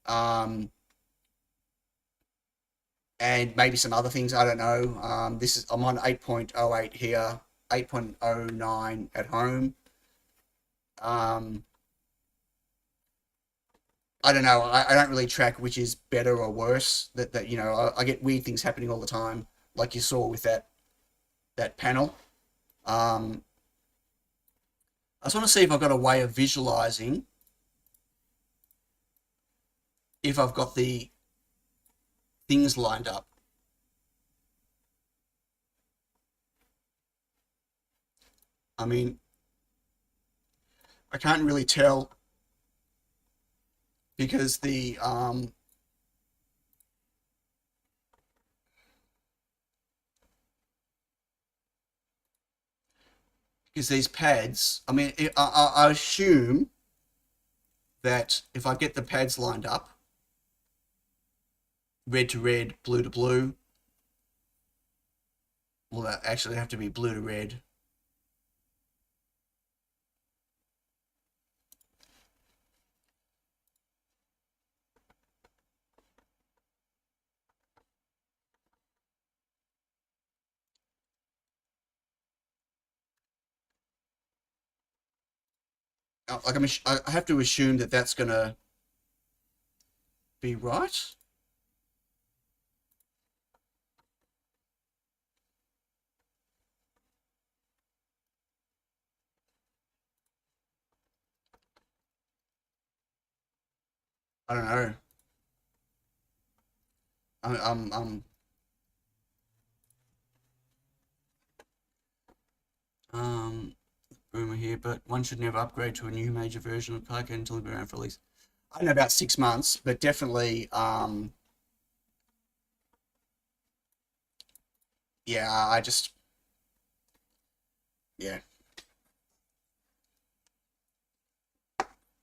And maybe some other things, I don't know. I'm on 8.08 here, 8.09 at home. I don't know. I don't really track which is better or worse. That you know, I get weird things happening all the time, like you saw with that panel. I just want to see if I've got a way of visualizing if I've got the things lined up. I mean, I can't really tell because the because these pads, I mean, I assume that if I get the pads lined up, red to red, blue to blue, well, that actually have to be blue to red. Like I have to assume that that's gonna be right. I don't know. I'm rumor here, but one should never upgrade to a new major version of KiCad until it's been around for at least, I don't know, about 6 months, but definitely, yeah, yeah.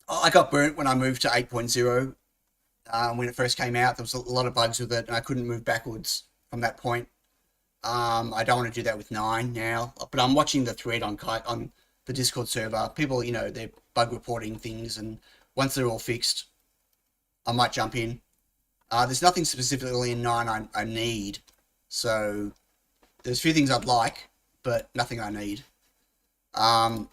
I got burnt when I moved to 8.0. When it first came out, there was a lot of bugs with it, and I couldn't move backwards from that point. I don't want to do that with 9 now, but I'm watching the thread on the Discord server. People, you know, they're bug reporting things, and once they're all fixed, I might jump in. There's nothing specifically in 9 I need, so there's a few things I'd like, but nothing I need. I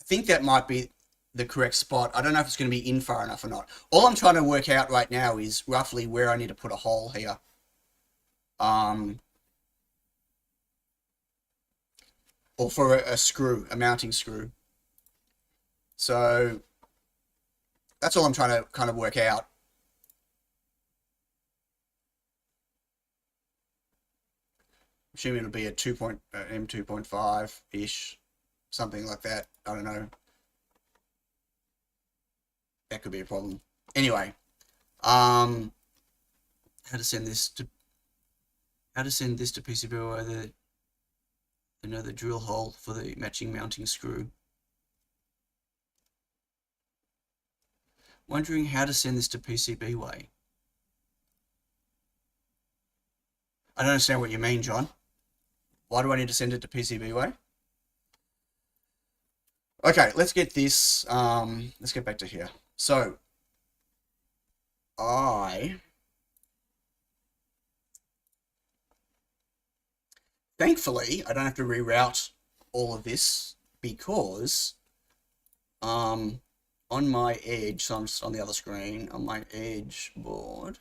think that might be the correct spot. I don't know if it's going to be in far enough or not. All I'm trying to work out right now is roughly where I need to put a hole here. Or for a screw, a mounting screw. So that's all I'm trying to kind of work out. I'm assuming it'll be a M2.5-ish, something like that. I don't know. That could be a problem. Anyway, how to send this to PCB over the drill hole for the matching mounting screw. Wondering how to send this to PCB way. I don't understand what you mean, John. Why do I need to send it to PCB way? Okay, let's get this. Let's get back to here. So, thankfully, I don't have to reroute all of this because on my Edge, so I'm just on the other screen, on my Edge board,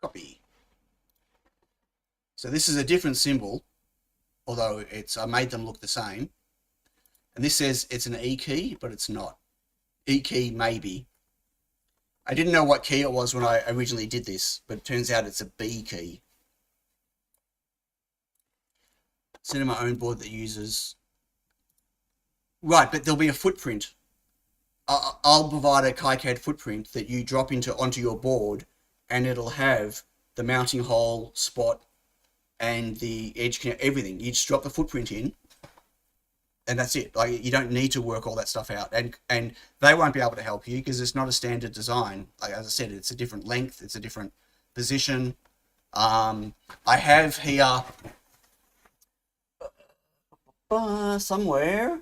copy. So this is a different symbol, although I made them look the same. And this says it's an E key, but it's not. E key, maybe. I didn't know what key it was when I originally did this, but it turns out it's a B key. Send my own board that uses... Right, but there'll be a footprint. I'll provide a KiCad footprint that you drop onto your board, and it'll have the mounting hole spot and the edge connect, everything. You just drop the footprint in, and that's it. Like, you don't need to work all that stuff out, and they won't be able to help you because it's not a standard design. Like, as I said, it's a different length, it's a different position. I have here somewhere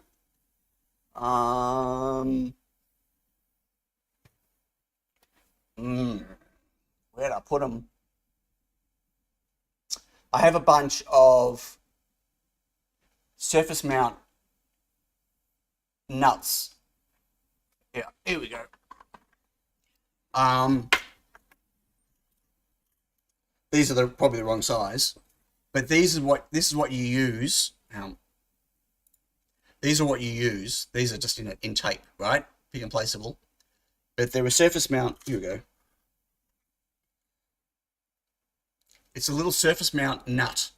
where'd I put them? I have a bunch of surface mount nuts. Yeah, here we go. These are probably the wrong size, but this is what you use. These are what you use. These are just in tape, right? Pick and placeable. But they're a surface mount. Here we go. It's a little surface mount nut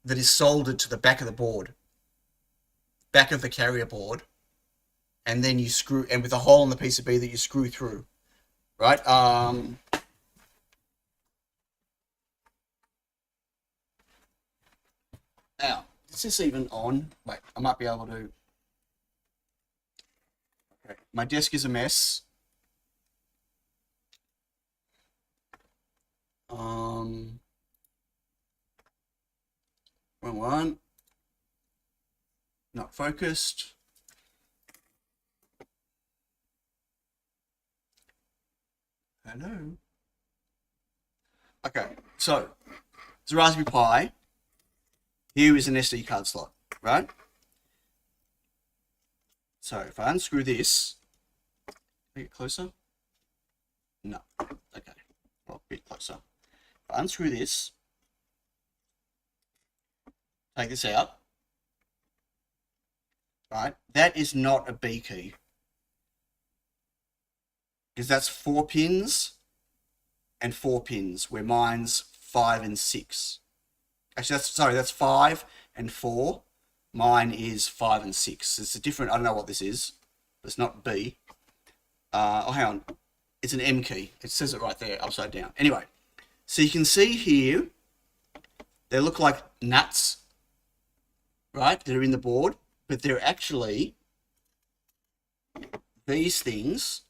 that is soldered to the back of the board, back of the carrier board, and then you screw, and with a hole in the PCB that you screw through, right? Now, is this even on? Wait, I might be able to. Okay, my desk is a mess. Wrong one. Not focused. Hello. Okay, so it's a Raspberry Pi. Here is an SD card slot, right? So if I unscrew this, can I get closer? No. Okay, well, a bit closer. If I unscrew this, take this out, right? That is not a B key, because that's 4 pins and 4 pins, where mine's 5 and 6. Actually, that's 5 and 4. Mine is 5 and 6. It's a different, I don't know what this is, but it's not B. Oh, hang on. It's an M key. It says it right there, upside down. Anyway, so you can see here, they look like nuts, right? That are in the board, but they're actually these things,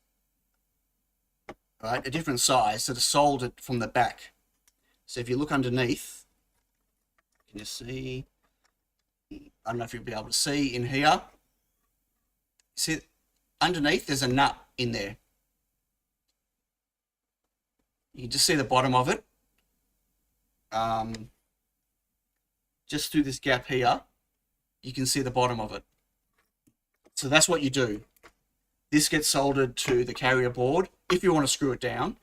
right? A different size, that are soldered from the back. So if you look underneath, can you see? I don't know if you'll be able to see in here. See, underneath there's a nut in there. You can just see the bottom of it. Just through this gap here, you can see the bottom of it. So that's what you do. This gets soldered to the carrier board if you want to screw it down,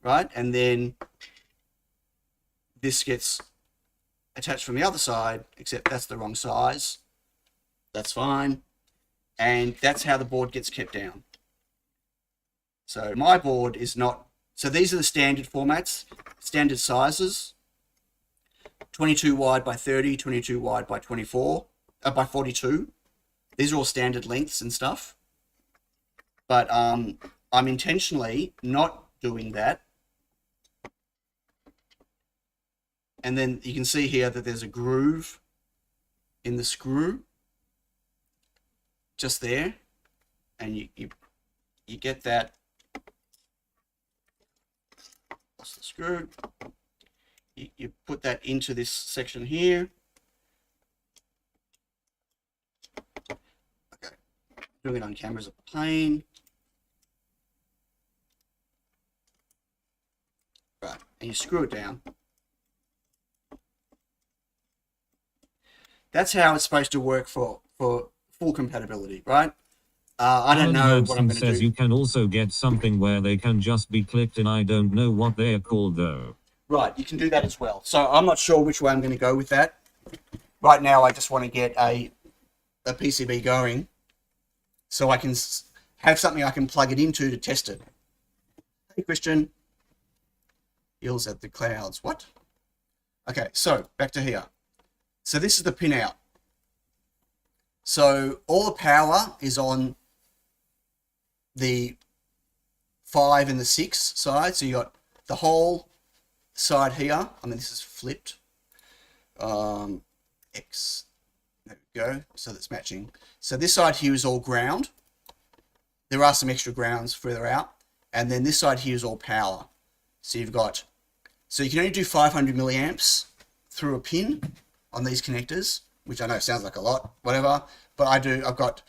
right? And then this gets attached from the other side, except that's the wrong size. That's fine. And that's how the board gets kept down. So my board is not, so these are the standard formats, standard sizes, 22 wide by 30, 22 wide by 24, by 42. These are all standard lengths and stuff. But I'm intentionally not doing that. And then you can see here that there's a groove in the screw, just there, and you get that. That's the screw. You put that into this section here. Okay, doing it on camera is a pain. Right, and you screw it down. That's how it's supposed to work for full compatibility, right? I don't know what I'm going to do. You can also get something where they can just be clicked in. I don't know what they are called though. Right, you can do that as well. So I'm not sure which way I'm going to go with that. Right now, I just want to get a PCB going so I can have something I can plug it into to test it. Hey, Christian. Hills at the clouds. What? Okay, so back to here. So this is the pin out. So all the power is on the 5 and the 6 side. So you got the whole side here. I mean, this is flipped. X. There we go. So that's matching. So this side here is all ground. There are some extra grounds further out. And then this side here is all power. So you've got, so you can only do 500 milliamps through a pin on these connectors, which I know sounds like a lot, whatever. But I've got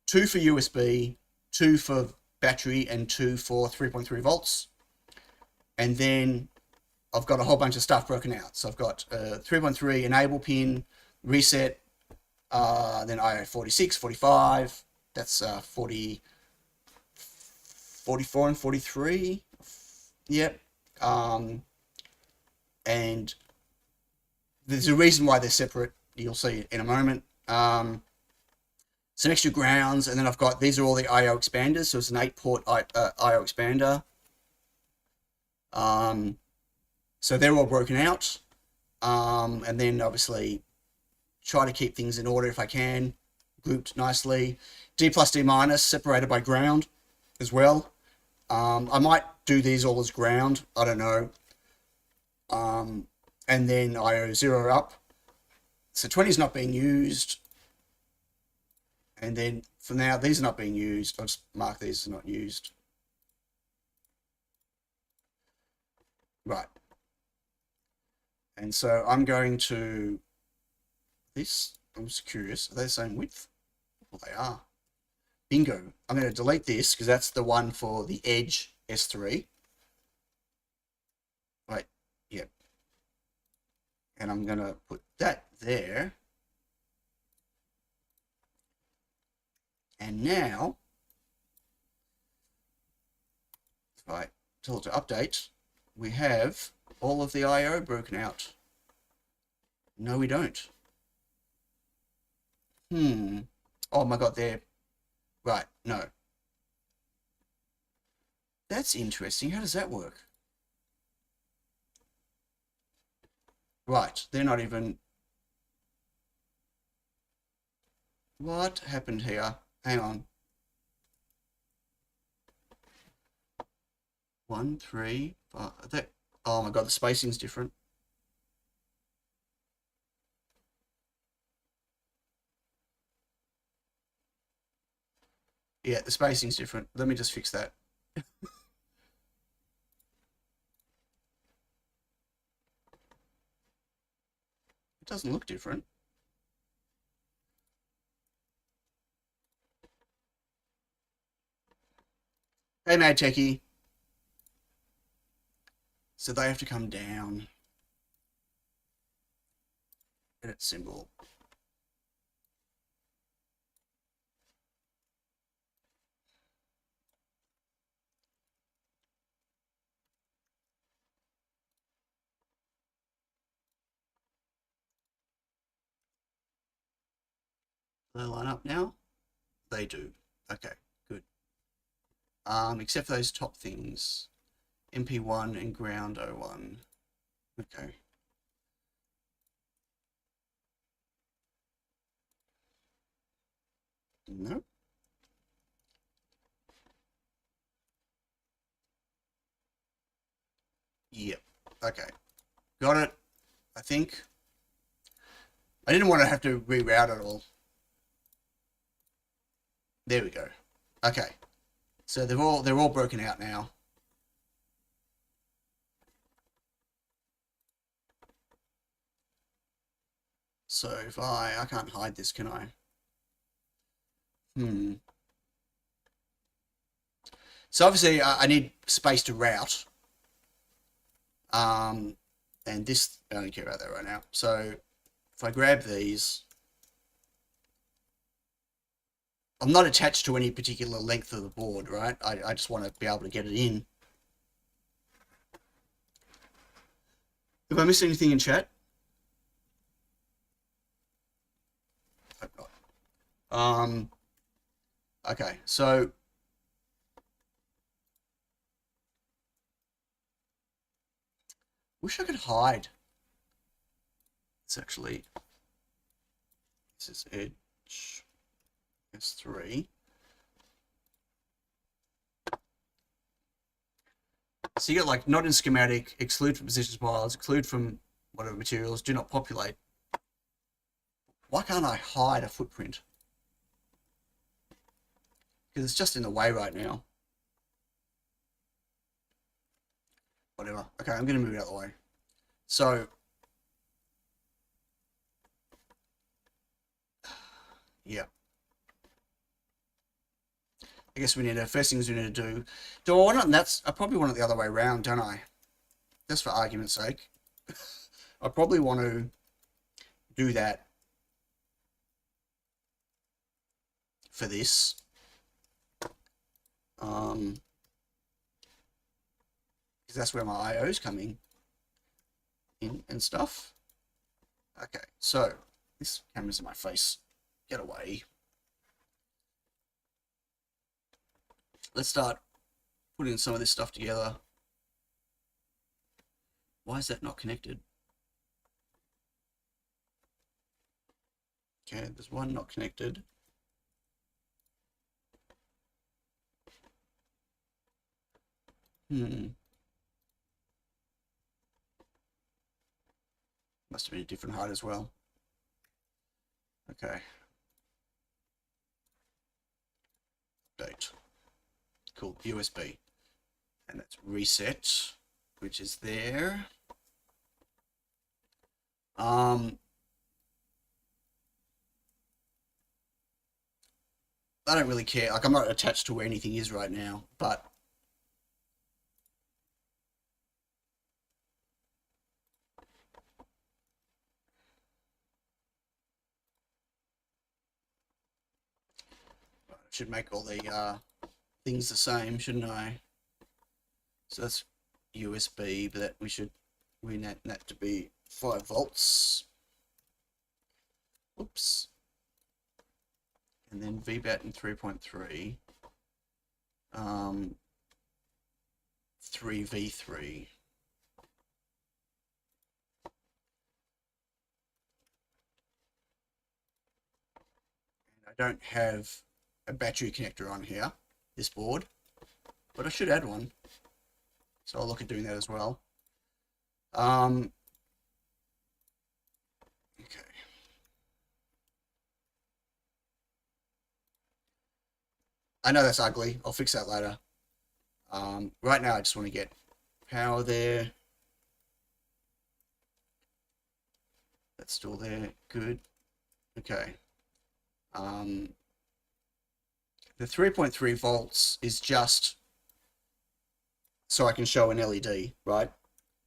2 for USB, 2 for battery, and 2 for 3.3 volts. And then I've got a whole bunch of stuff broken out. So I've got 3.3 enable pin, reset, then IO 46, 45, that's 40, 44 and 43. Yep. And there's a reason why they're separate. You'll see in a moment. Some extra grounds, and then I've got, these are all the IO expanders. So it's an 8-port IO expander. So they're all broken out. And then obviously try to keep things in order if I can, grouped nicely. D plus D minus separated by ground as well. I might do these all as ground. I don't know. And then IO 0 up. So 20 is not being used. And then for now, these are not being used. I'll just mark these as not used. Right. And so I'm going to this. I'm just curious. Are they the same width? Well, they are. Bingo. I'm going to delete this because that's the one for the EdgeS3. Right. Yep. And I'm going to put that there. And now, if I tell it to update, we have all of the IO broken out. No, we don't. Oh my God, there. Right, no. That's interesting. How does that work? Right, they're not even... What happened here? Hang on. 1, 3, 5... Oh my god, the spacing's different. Yeah, the spacing's different. Let me just fix that. It doesn't look different. Hey, Mad Techie. So they have to come down. Edit symbol. Do they line up now? They do. Okay, good. Except for those top things. MP1 and ground 01. Okay. No. Yep. Okay. Got it. I think. I didn't want to have to reroute it all. There we go. Okay. So they're all broken out now. So if I can't hide this, can I? So obviously I need space to route. And this, I don't care about that right now. So if I grab these, I'm not attached to any particular length of the board, right? I just want to be able to get it in. Have I missed anything in chat? Hope not. Okay, so wish I could hide. It's actually, this is EdgeS3. So you get like not in schematic, exclude from positions files, exclude from whatever materials, do not populate. Why can't I hide a footprint? Because it's just in the way right now. Whatever. Okay, I'm going to move it out of the way. So, yeah. I guess we need to, first things we need to do I want it, I probably want it the other way around, don't I? Just for argument's sake. I probably want to do that for this. Because that's where my IO's coming in and stuff. Okay, so this camera's in my face. Get away. Let's start putting some of this stuff together. Why is that not connected? Okay, there's one not connected. Must have been a different height as well. Okay. Update. Cool, USB. And that's reset, which is there. I don't really care. Like, I'm not attached to where anything is right now, but I should make all the things the same, shouldn't I? So that's USB, but that we should rename that to be 5 volts. Oops. And then VBAT in 3.3. 3v3. don't have a battery connector on here, this board, but I should add one. So I'll look at doing that as well. Okay. I know that's ugly. I'll fix that later. Right now I just want to get power there. That's still there. Good. Okay. The 3.3 volts is just so I can show an LED, right?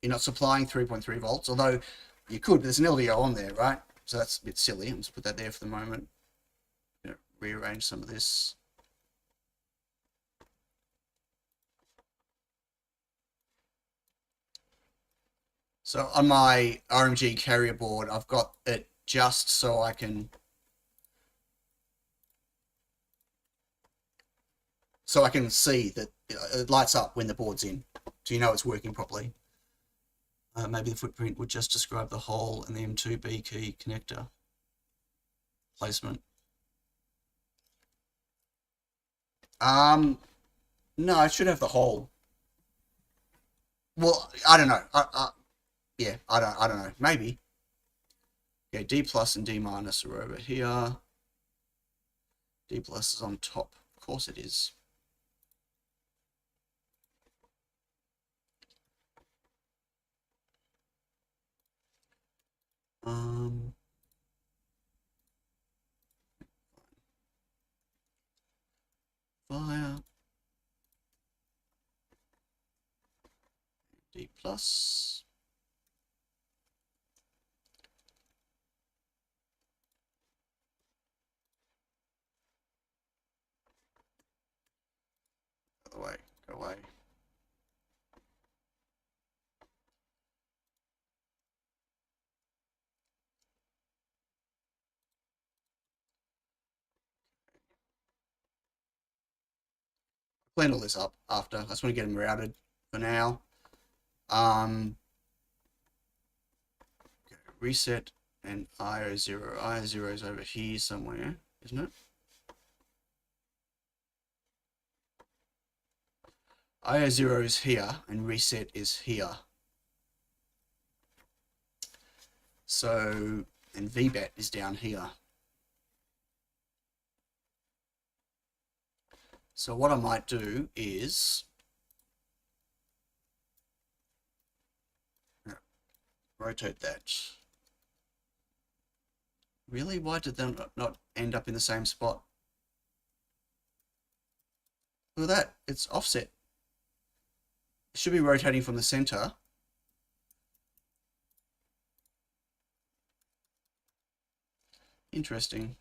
You're not supplying 3.3 volts, although you could, but there's an LDO on there, right? So that's a bit silly. I'll just put that there for the moment. Rearrange some of this. So on my RMG carrier board, I've got it just so I can see that it lights up when the board's in, so you know it's working properly. Maybe the footprint would just describe the hole in the M.2 B key connector placement. No, it should have the hole. Well, I don't know. Yeah, I don't know. Maybe. Yeah, D plus and D minus are over here. D plus is on top. Of course it is. Fire. D plus. Go away. Go away. Clean all this up after. I just want to get them routed for now. Okay, reset and IO0. IO0 is over here somewhere, isn't it? IO0 is here and reset is here. So, and VBAT is down here. So what I might do is rotate that. Really? Why did them not end up in the same spot? Look at that. It's offset. It should be rotating from the center. Interesting.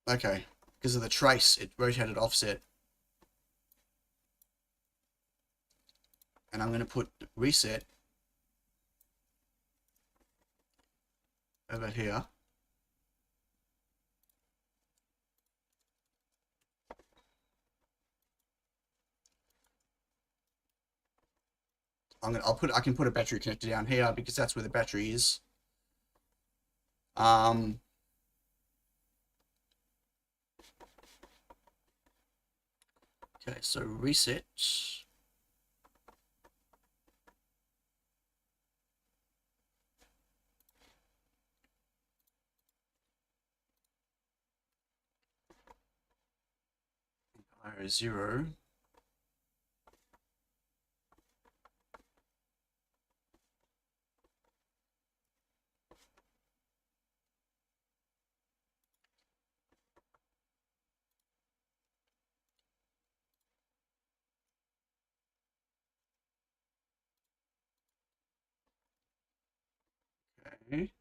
Okay. Because of the trace, it rotated offset. And I'm going to put reset over here. I can put a battery connector down here because that's where the battery is. Okay, so reset. IO0. Okay.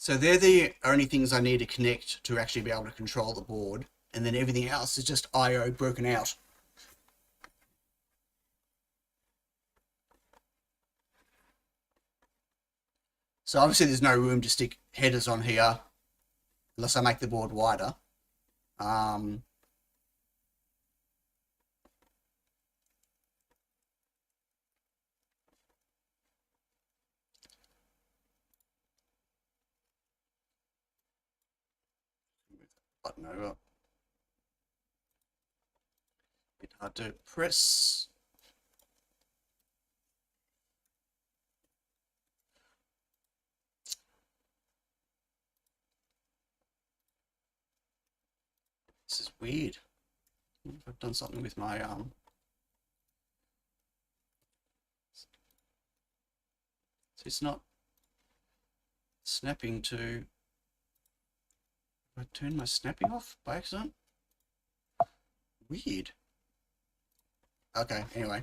So they're the only things I need to connect to actually be able to control the board. And then everything else is just I/O broken out. So obviously there's no room to stick headers on here unless I make the board wider. button over. Bit hard to press. This is weird. I've done something with my so it's not snapping to. I turn my snapping off by accident. Weird. Okay, anyway.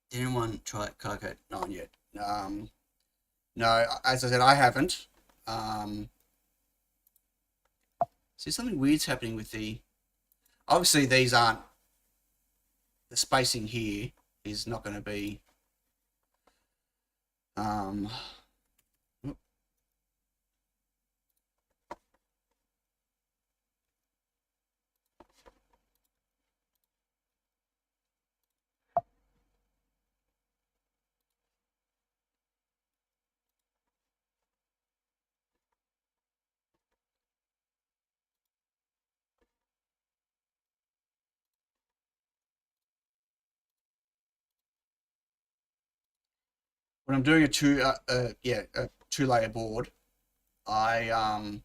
Did anyone try KiCad? Not yet. No, as I said, I haven't. See, something weird's happening with the. Obviously, these aren't. The spacing here is not going to be. When I'm doing a two-layer board, I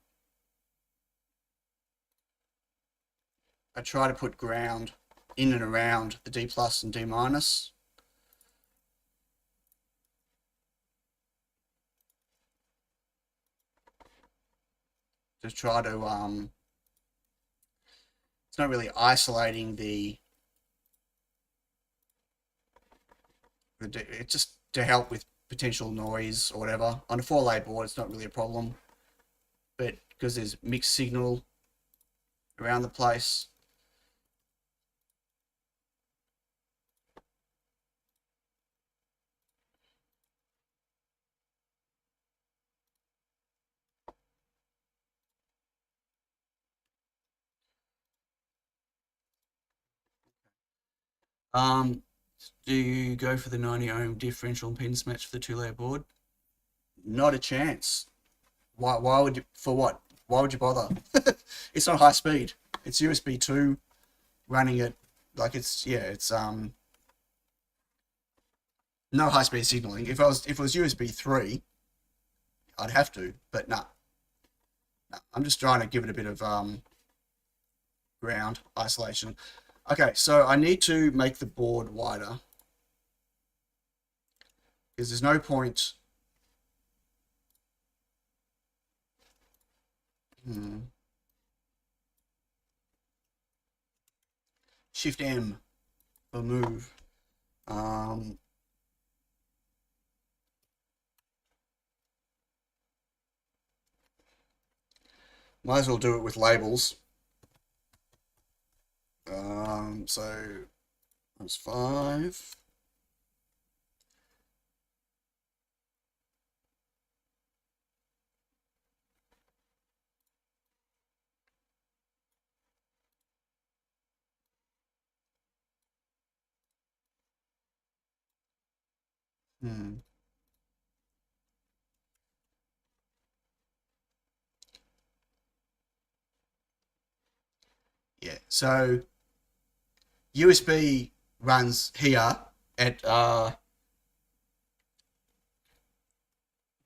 try to put ground in and around the D plus and D minus. To try to it's not really isolating it's just to help with potential noise or whatever. On a 4-layer board, it's not really a problem, but because there's mixed signal around the place. Do you go for the 90 ohm differential impedance match for the 2-layer board? Not a chance. Why would you, for what? Why would you bother? It's not high speed. It's USB 2 running it like it's no high speed signaling. If it was USB 3, I'd have to, but nah. I'm just trying to give it a bit of ground isolation. Okay, so I need to make the board wider because there's no point. Shift M for move. Might as well do it with labels. So that's 5. Yeah, so USB runs here at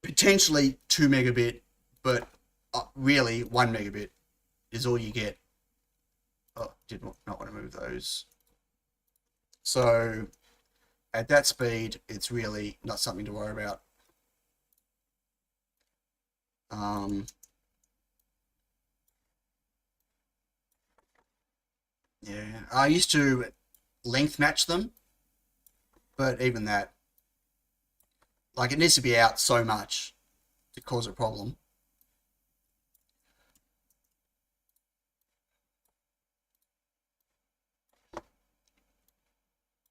potentially 2 megabit, but really 1 megabit is all you get. Oh, did not want to move those. So at that speed, it's really not something to worry about. Yeah, I used to length match them, but even that, like, it needs to be out so much to cause a problem.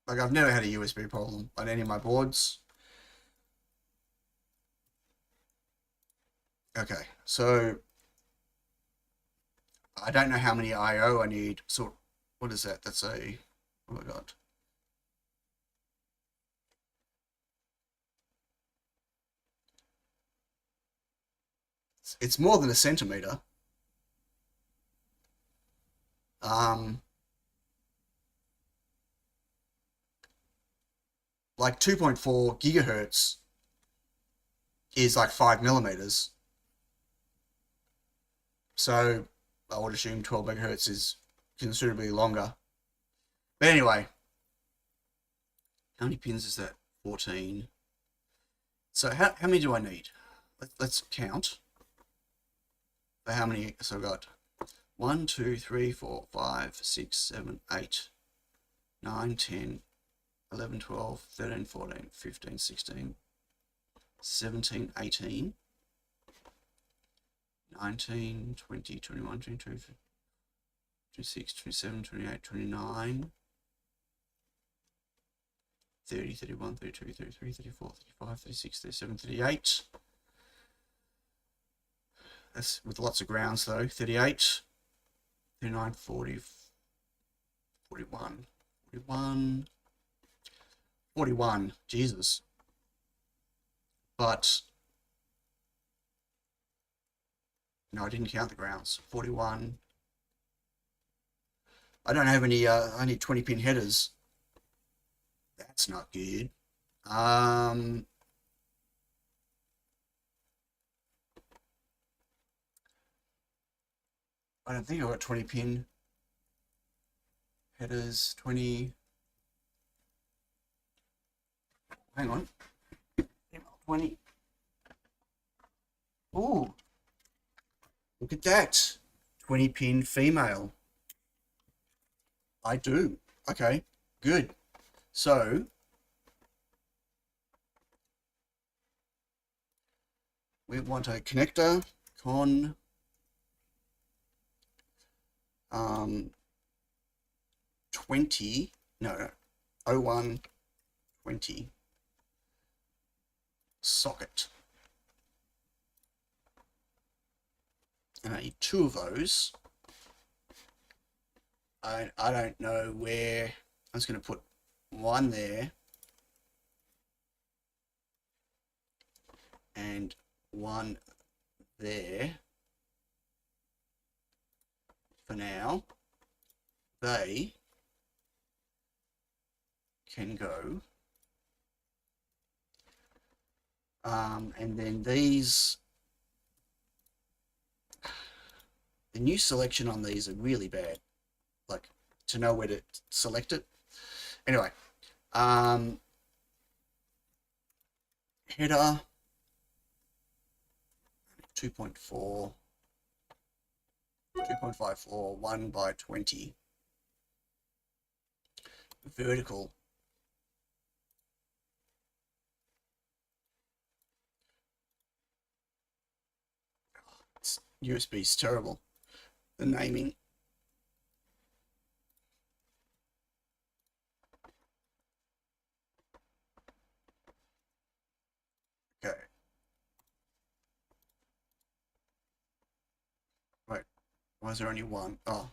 Like, I've never had a USB problem on any of my boards. Okay, so I don't know how many I/O I need. So what is that? That's a, oh my god. It's more than a centimeter. Like 2.4 gigahertz is like 5 millimeters. So I would assume 12 megahertz is considerably longer. But anyway, how many pins is that? 14. So how many do I need? Let's count. So how many? So I've got 1, 2, 3, 4, 5, 6, 7, 8, 9, 10, 11, 12, 13, 14, 15, 16, 17, 18, 19, 20, 21, 22, 26, 27, 28, 29, 30, 31, 32, 33, 34, 35, 36, 37, 38. That's with lots of grounds though. 38, 39, 40, 41, 41, 41. Jesus. But no, I didn't count the grounds. 41. I don't have any, I need 20 pin headers. That's not good. I don't think I've got 20 pin headers. 20. Hang on. 20. Ooh. Look at that. 20 pin female. I do. Okay. Good. So we want a connector con 20, no, 01 20 socket. And I need 2 of those. I don't know where. I'm just going to put 1 there and 1 there for now. They can go. And then these, the new selection on these are really bad. Like, to know where to select it. Anyway, header 2.4, 2.54, 1 by 20. Vertical. USB is terrible. The naming. Okay. Wait, why is there only 1? Oh,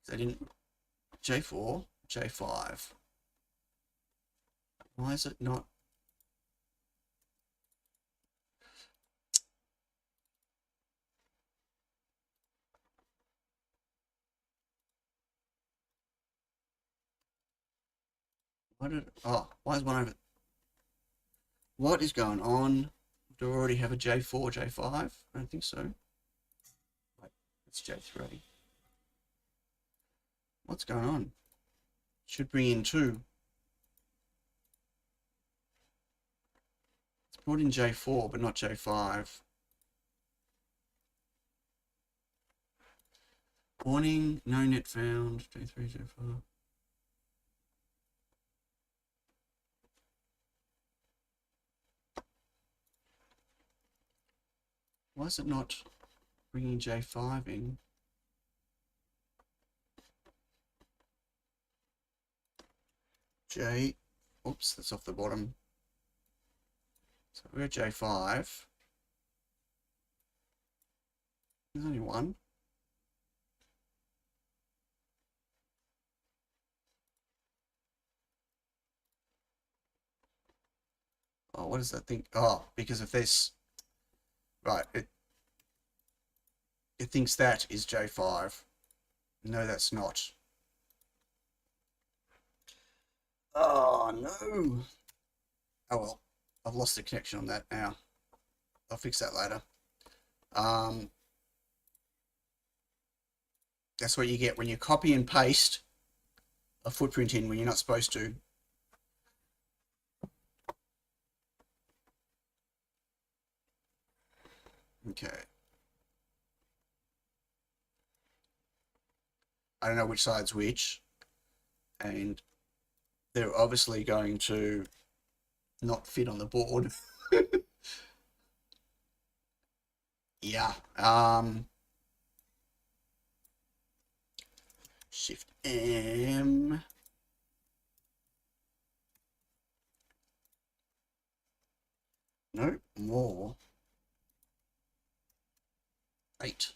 they didn't. J4, J5. Why is it not? Why is one over? What is going on? Do I already have a J4, J5? I don't think so. Wait, it's J3. What's going on? Should bring in 2. It's brought in J4, but not J5. Warning, no net found. J3, J4. Why is it not bringing J5 in? J, oops, that's off the bottom. So we're at J5. There's only 1. Oh, what does that think? Oh, because of this. Right, it thinks that is J5. No, that's not. Oh, no. Oh, well. I've lost the connection on that now. I'll fix that later. That's what you get when you copy and paste a footprint in when you're not supposed to. Okay. I don't know which side's which, and they're obviously going to not fit on the board. Yeah. Shift M. No, more. 8.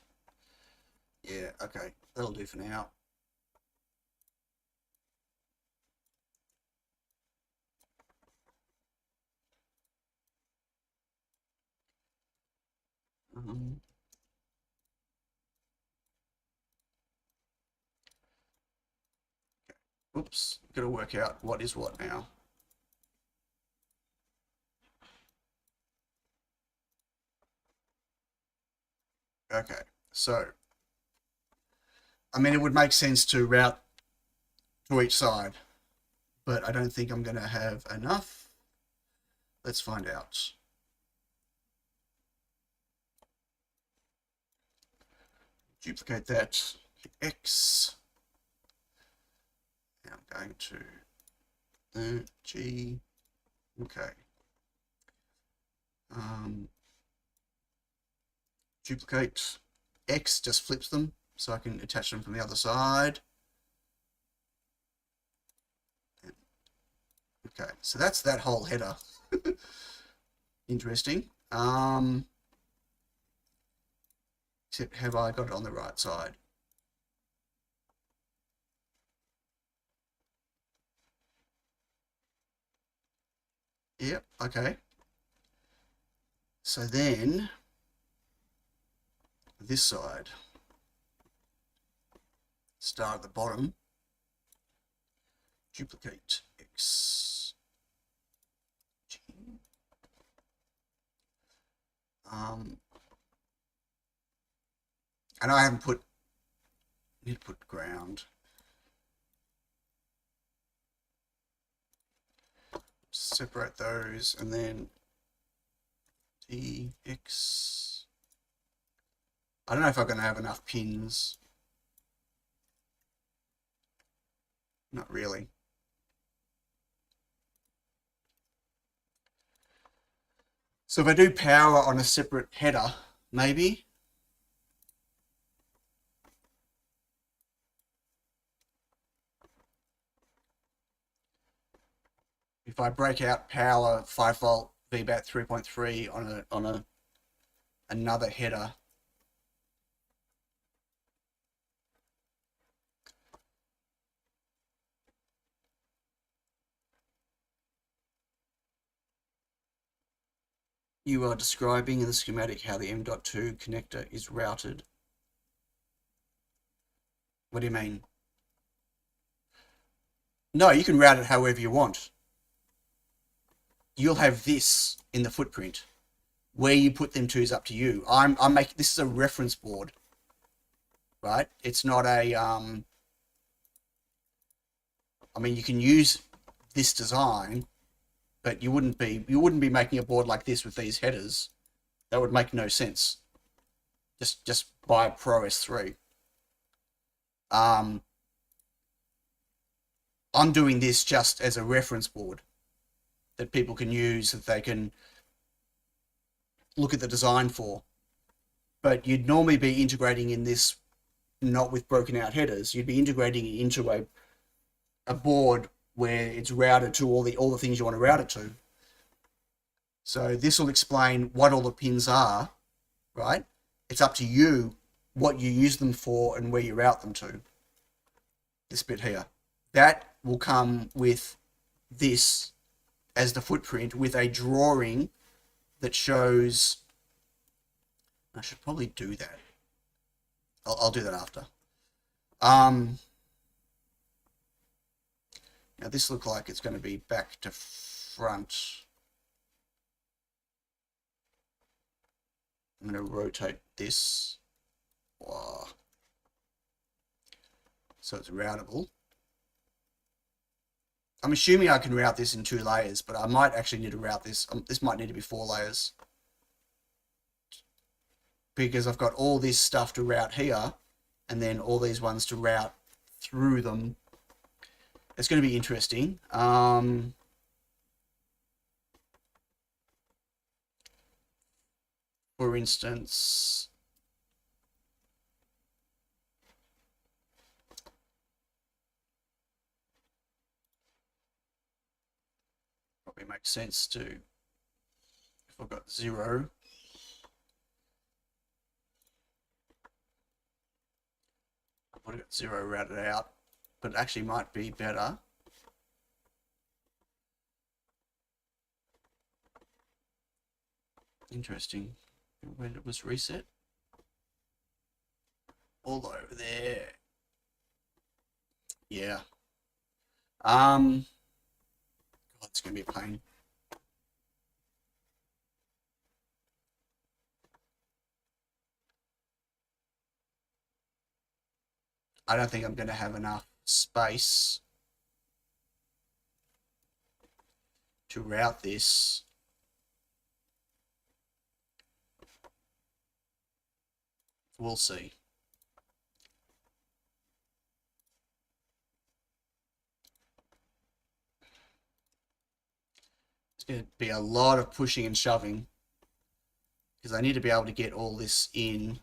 Yeah, okay. That'll do for now. Oops, gotta work out what is what now. Okay, so, I mean, it would make sense to route to each side, but I don't think I'm gonna have enough. Let's find out. Duplicate that, hit X. Now I'm going to G. Okay. Duplicate X, just flips them so I can attach them from the other side. Okay, so that's that whole header. Interesting. Except have I got it on the right side? Yep, okay. So then this side, start at the bottom, duplicate X, G. And I haven't put, need to put ground. Separate those and then DX. I don't know if I'm going to have enough pins. Not really. So if I do power on a separate header, maybe. If I break out power 5 volt VBAT 3.3 on another header, you are describing in the schematic how the M.2 connector is routed. What do you mean? No, you can route it however you want. You'll have this in the footprint. Where you put them to is up to you. I'm making this is a reference board, right? It's not a I mean, you can use this design, but you wouldn't be making a board like this with these headers. That would make no sense. Just buy a Pro S3. I'm doing this just as a reference board that people can use, that they can look at the design for. But you'd normally be integrating in this not with broken out headers. You'd be integrating it into a board where it's routed to all the things you want to route it to. So this will explain what all the pins are, right? It's up to you what you use them for and where you route them to. This bit here. That will come with this as the footprint with a drawing that shows I should probably do that. I'll do that after. Now this looks like it's going to be back to front. I'm going to rotate this. Wow. So it's routable. I'm assuming I can route this in 2 layers, but I might actually need to route this. This might need to be 4 layers. Because I've got all this stuff to route here, and then all these ones to route through them. It's going to be interesting. For instance, probably makes sense to, if I've got 0, I've got 0 routed out, but it actually might be better. Interesting. When it was reset, all over there. Yeah. God, it's gonna be a pain. I don't think I'm gonna have enough space to route this. We'll see. It's going to be a lot of pushing and shoving because I need to be able to get all this in.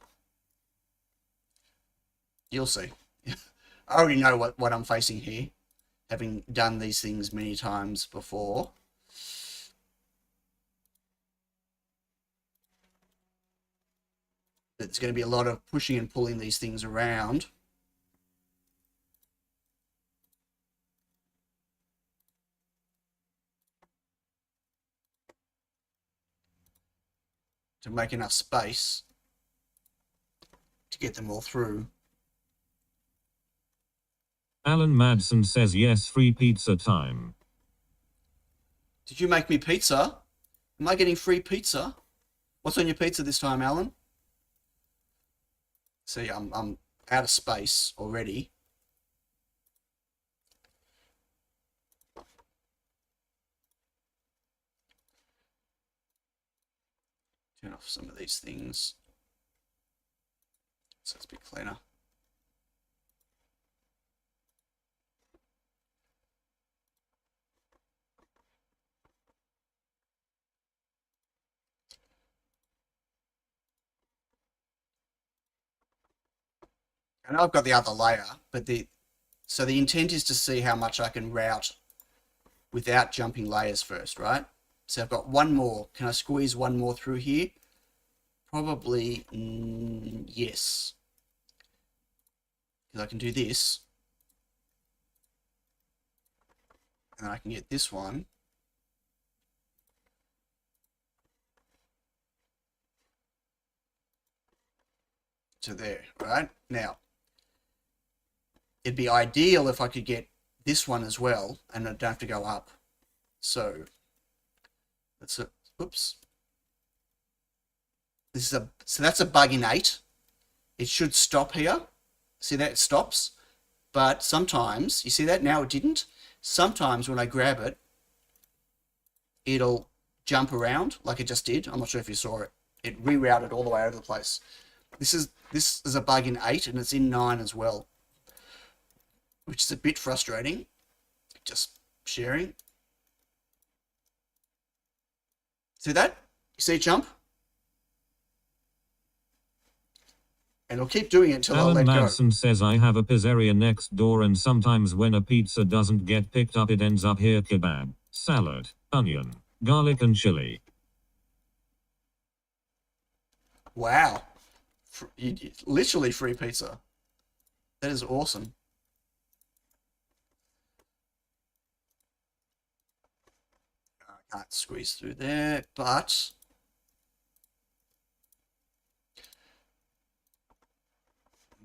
You'll see. I already know what I'm facing here, having done these things many times before. There's going to be a lot of pushing and pulling these things around. To make enough space to get them all through. Alan Madsen says yes, free pizza time. Did you make me pizza? Am I getting free pizza? What's on your pizza this time, Alan? See, I'm out of space already. Turn off some of these things so it's a bit cleaner. I know I've got the other layer, but so the intent is to see how much I can route without jumping layers first, right? So I've got one more. Can I squeeze one more through here? Probably yes. Because I can do this. And then I can get this one. To there, right? Now, it'd be ideal if I could get this one as well, and I don't have to go up. So, that's a, oops. So that's a bug in 8. It should stop here. See that? It stops. But sometimes, you see that? Now it didn't. Sometimes when I grab it, it'll jump around like it just did. I'm not sure if you saw it. It rerouted all the way over the place. This is a bug in 8 and it's in 9 as well, which is a bit frustrating. Just sharing. See that? You see it jump? And it'll keep doing it until I let Alan go. Madsen says I have a pizzeria next door and sometimes when a pizza doesn't get picked up it ends up here: kebab, salad, onion, garlic and chili. Wow. Literally free pizza. That is awesome. I can't squeeze through there, but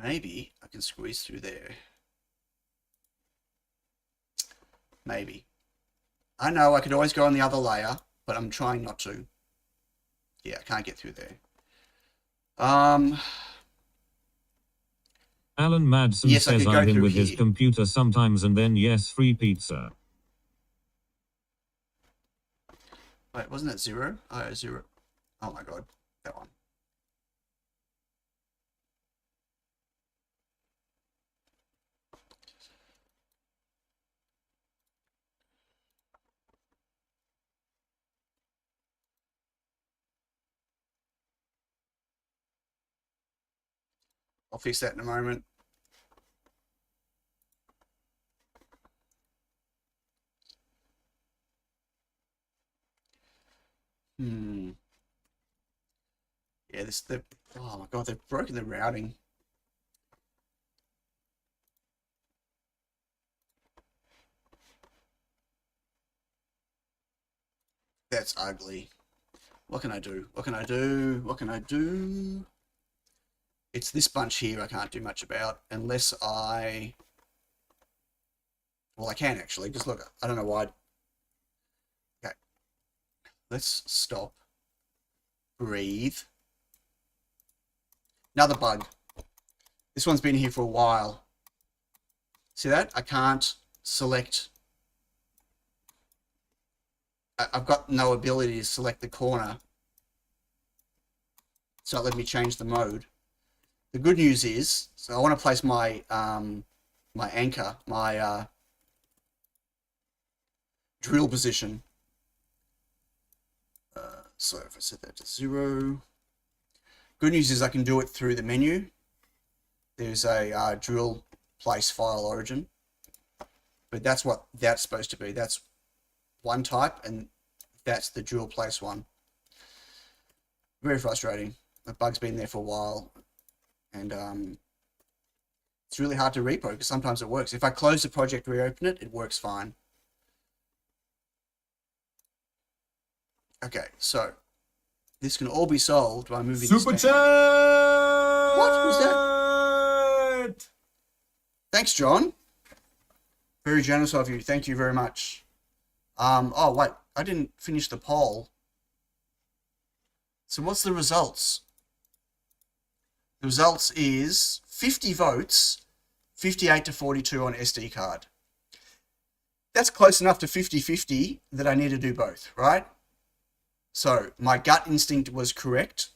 Maybe I can squeeze through there. Maybe. I know I could always go on the other layer, but I'm trying not to. Yeah, I can't get through there. Alan Madsen Yes, I says could go I've been through with his here. computer sometimes and then yes, free pizza. Wait, wasn't that 0? Oh, 0. Oh my god, that one. I'll fix that in a moment. Yeah, oh my god, they've broken the routing. That's ugly. What can I do? What can I do? What can I do? It's this bunch here I can't do much about unless I... Well, I can actually, because look, I don't know why. Okay. Let's stop. Breathe. Another bug. This one's been here for a while. See that? I can't select... I've got no ability to select the corner. So it let me change the mode. The good news is, so I want to place my my anchor, my drill position. So if I set that to 0, good news is I can do it through the menu. There's a drill place file origin, but that's what that's supposed to be. That's one type, and that's the drill place one. Very frustrating. The bug's been there for a while, and it's really hard to repo because sometimes it works. If I close the project, reopen it, it works fine. Okay, so this can all be solved by moving Super this chat! down. What was that? Thanks, John. Very generous of you. Thank you very much. Oh, wait. I didn't finish the poll. So what's the results? The results is 50 votes, 58 to 42 on SD card. That's close enough to 50-50 that I need to do both, right? So my gut instinct was correct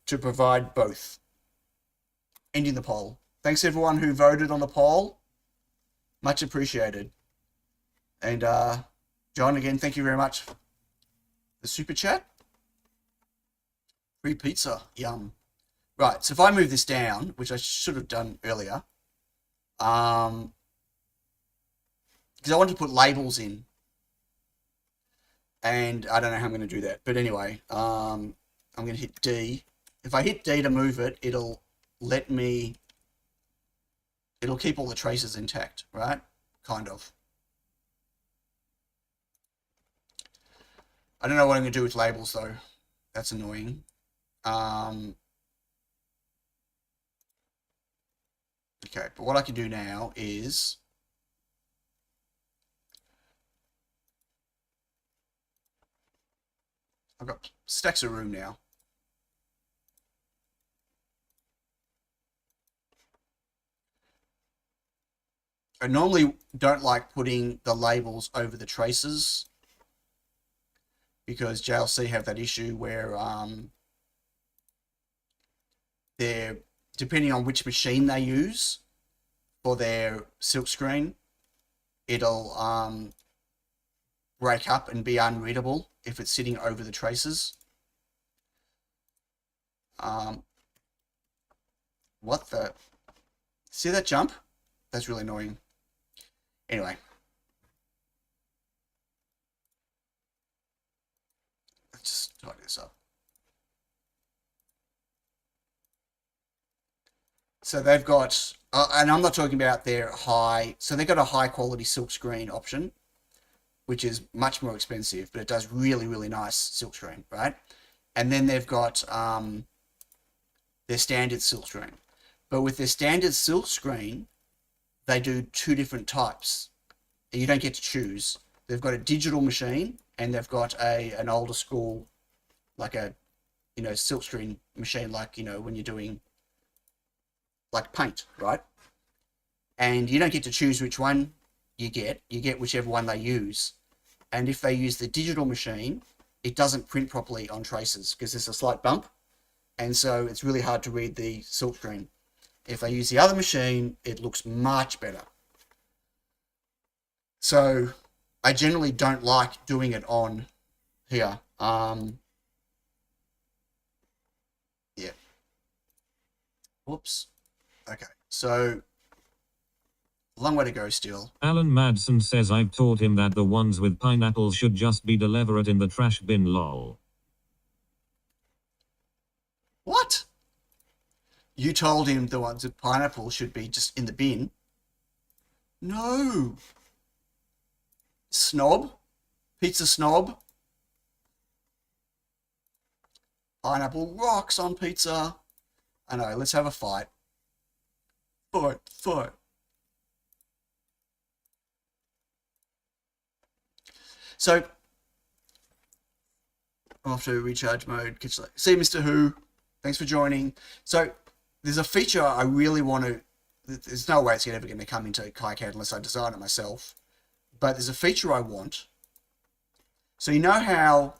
to provide both. Ending the poll. Thanks everyone who voted on the poll. Much appreciated. And John, again, thank you very much for the super chat. Free pizza, yum. Right, so if I move this down, which I should have done earlier, because I want to put labels in. And I don't know how I'm going to do that. But anyway, I'm going to hit D. If I hit D to move it, it'll let me... It'll keep all the traces intact, right? Kind of. I don't know what I'm going to do with labels, though. That's annoying. Okay, but what I can do now is... I've got stacks of room now. I normally don't like putting the labels over the traces because JLC have that issue where they're, depending on which machine they use for their silkscreen, it'll break up and be unreadable if it's sitting over the traces. What the? See that jump? That's really annoying. Anyway. Let's just tidy this up. So they've got, and I'm not talking about their high, so they've got a high quality silkscreen option, which is much more expensive, but it does really, really nice silkscreen, right? And then they've got their standard silkscreen. But with their standard silk screen, they do two different types. You don't get to choose. They've got a digital machine and they've got an older school, like a, silk screen machine, like, when you're doing like paint, right? And you don't get to choose which one you get whichever one they use. And if they use the digital machine, it doesn't print properly on traces because there's a slight bump. And so it's really hard to read the silk screen. If they use the other machine, it looks much better. So I generally don't like doing it on here. Yeah. Whoops. Okay. So long way to go still. Alan Madsen says I've taught him that the ones with pineapple should just be delivered in the trash bin, lol. What? You told him the ones with pineapple should be just in the bin? No. Snob? Pizza snob? Pineapple rocks on pizza. I know, let's have a fight. Fight. So, I'm off to recharge mode. See you, Mr. Who. Thanks for joining. So, there's a feature I really want to... There's no way it's ever going to come into KiCad unless I design it myself. But there's a feature I want. So, you know how...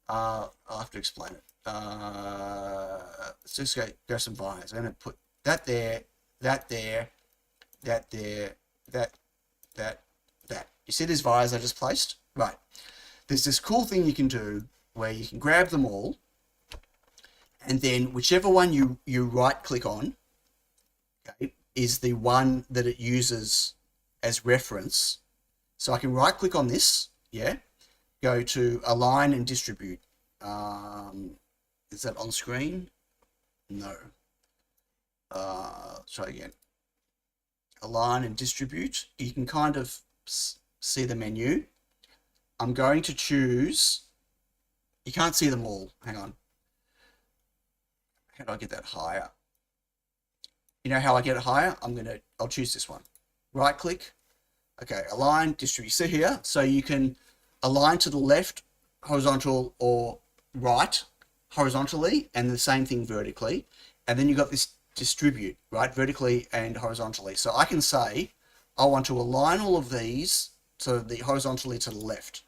I'll have to explain it. Let's just go some vires. I'm going to put that there, that there, that there, that. You see these vires I just placed? Right. There's this cool thing you can do where you can grab them all, and then whichever one you right click on, okay, is the one that it uses as reference. So I can right click on this, yeah, go to align and distribute. Is that on screen? No. Try again. Align and distribute. You can kind of see the menu. I'm going to choose, you can't see them all, hang on. How do I get that higher? You know how I get it higher? I'll choose this one. Right click, okay, align, distribute. See here, so you can align to the left, horizontal, or right, horizontally, and the same thing vertically. And then you've got this distribute, right, vertically and horizontally. So I can say, I want to align all of these to the horizontally to the left.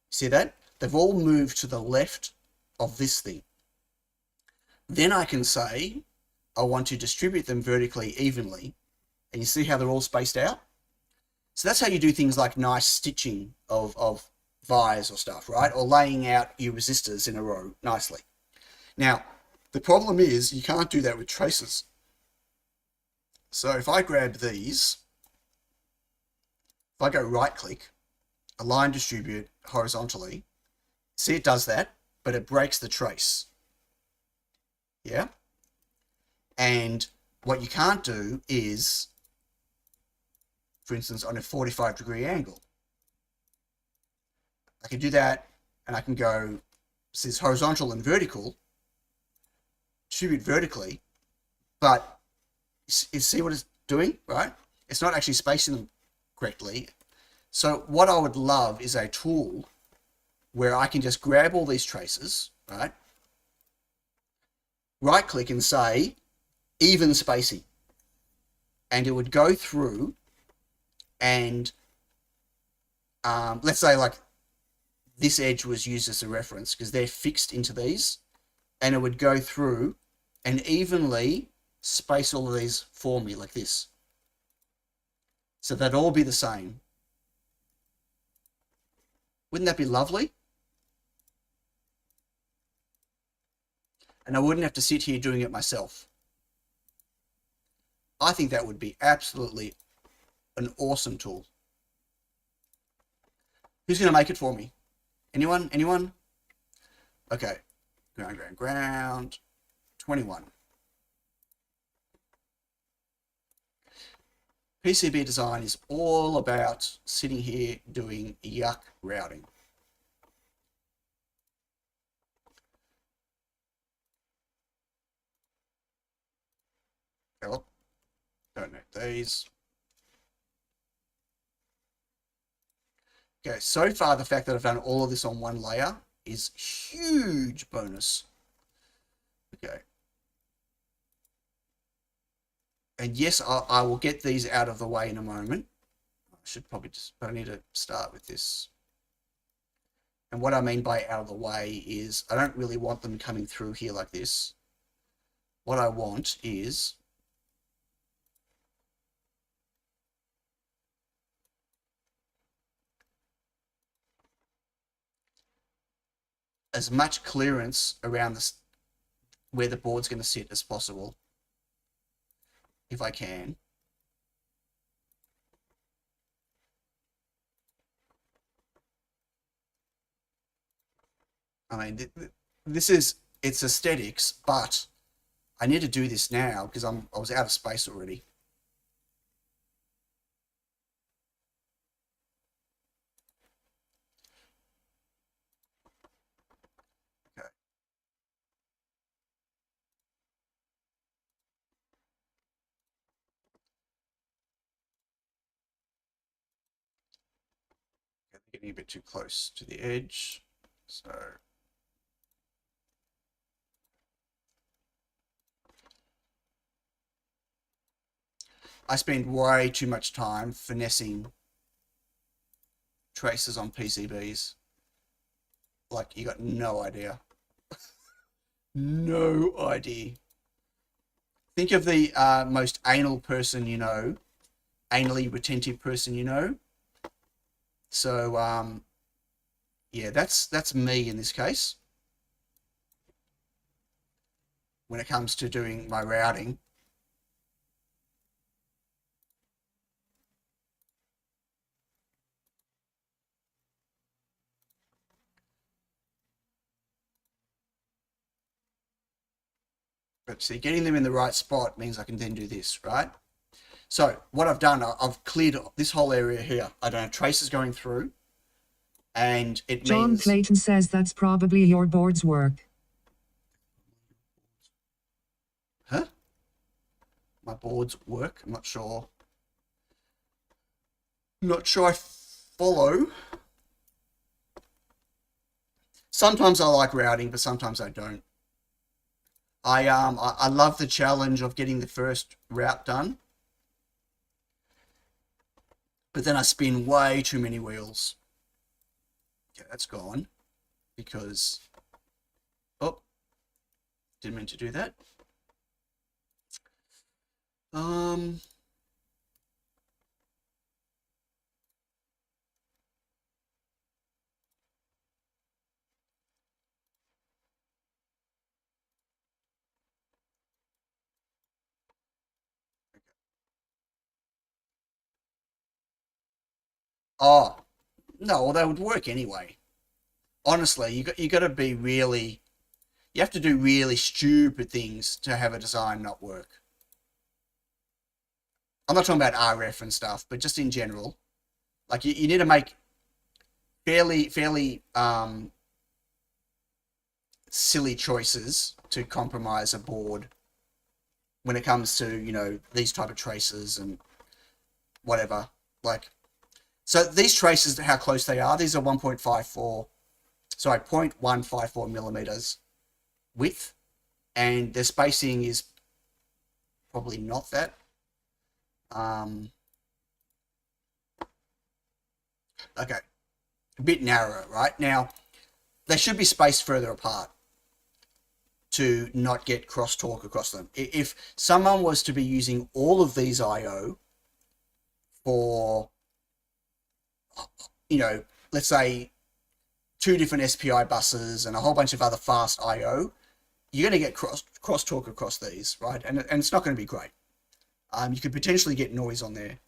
See that? They've all moved to the left of this thing. Then I can say, I want to distribute them vertically evenly. And you see how they're all spaced out? So that's how you do things like nice stitching of vires or stuff, right? Or laying out your resistors in a row nicely. Now, the problem is you can't do that with traces. So if I grab these, if I go right click, align, distribute horizontally, see it does that, but it breaks the trace. Yeah? And what you can't do is, for instance, on a 45-degree angle. I can do that, and I can go, this is horizontal and vertical, distribute vertically, but you see what it's doing, right? It's not actually spacing them correctly. So what I would love is a tool where I can just grab all these traces, right? Right click and say even spacing. And it would go through and let's say like this edge was used as a reference because they're fixed into these, and it would go through and evenly space all of these for me like this. So they'd all be the same. Wouldn't that be lovely? And I wouldn't have to sit here doing it myself. I think that would be absolutely an awesome tool. Who's going to make it for me? Anyone? Anyone? Okay. Ground. 21. PCB design is all about sitting here doing yuck routing. Oh, don't know these. Okay, so far the fact that I've done all of this on one layer is huge bonus. Okay. And yes, I will get these out of the way in a moment. I should probably just, but I need to start with this. And what I mean by out of the way is I don't really want them coming through here like this. What I want is as much clearance around this where the board's going to sit as possible, if I can. I mean, this is, it's aesthetics, but I need to do this now because I was out of space already. Okay. Getting a bit too close to the edge, so I spend way too much time finessing traces on PCBs. Like, you got no idea. No idea. Think of the most anal person you know, anally retentive person you know. So, yeah, that's me in this case. When it comes to doing my routing. But see, getting them in the right spot means I can then do this, right? So what I've done, I've cleared this whole area here. I don't have traces going through. And it John means... Clayton says that's probably your board's work. Huh? My board's work? I'm not sure. I'm not sure I follow. Sometimes I like routing, but sometimes I don't. I love the challenge of getting the first route done. But then I spin way too many wheels. Okay, that's gone. Because... Oh. Didn't mean to do that. Oh, no, well, that would work anyway. Honestly, you got to be really... You have to do really stupid things to have a design not work. I'm not talking about RF and stuff, but just in general. Like, you need to make fairly silly choices to compromise a board when it comes to, you know, these type of traces and whatever. Like, so these traces, how close they are, these are 0.154 millimeters width, and their spacing is probably not that. Okay, a bit narrower, right? Now, they should be spaced further apart to not get crosstalk across them. If someone was to be using all of these I/O for, you know, let's say 2 different SPI buses and a whole bunch of other fast I/O, you're going to get crosstalk across these, right? And it's not going to be great. You could potentially get noise on there,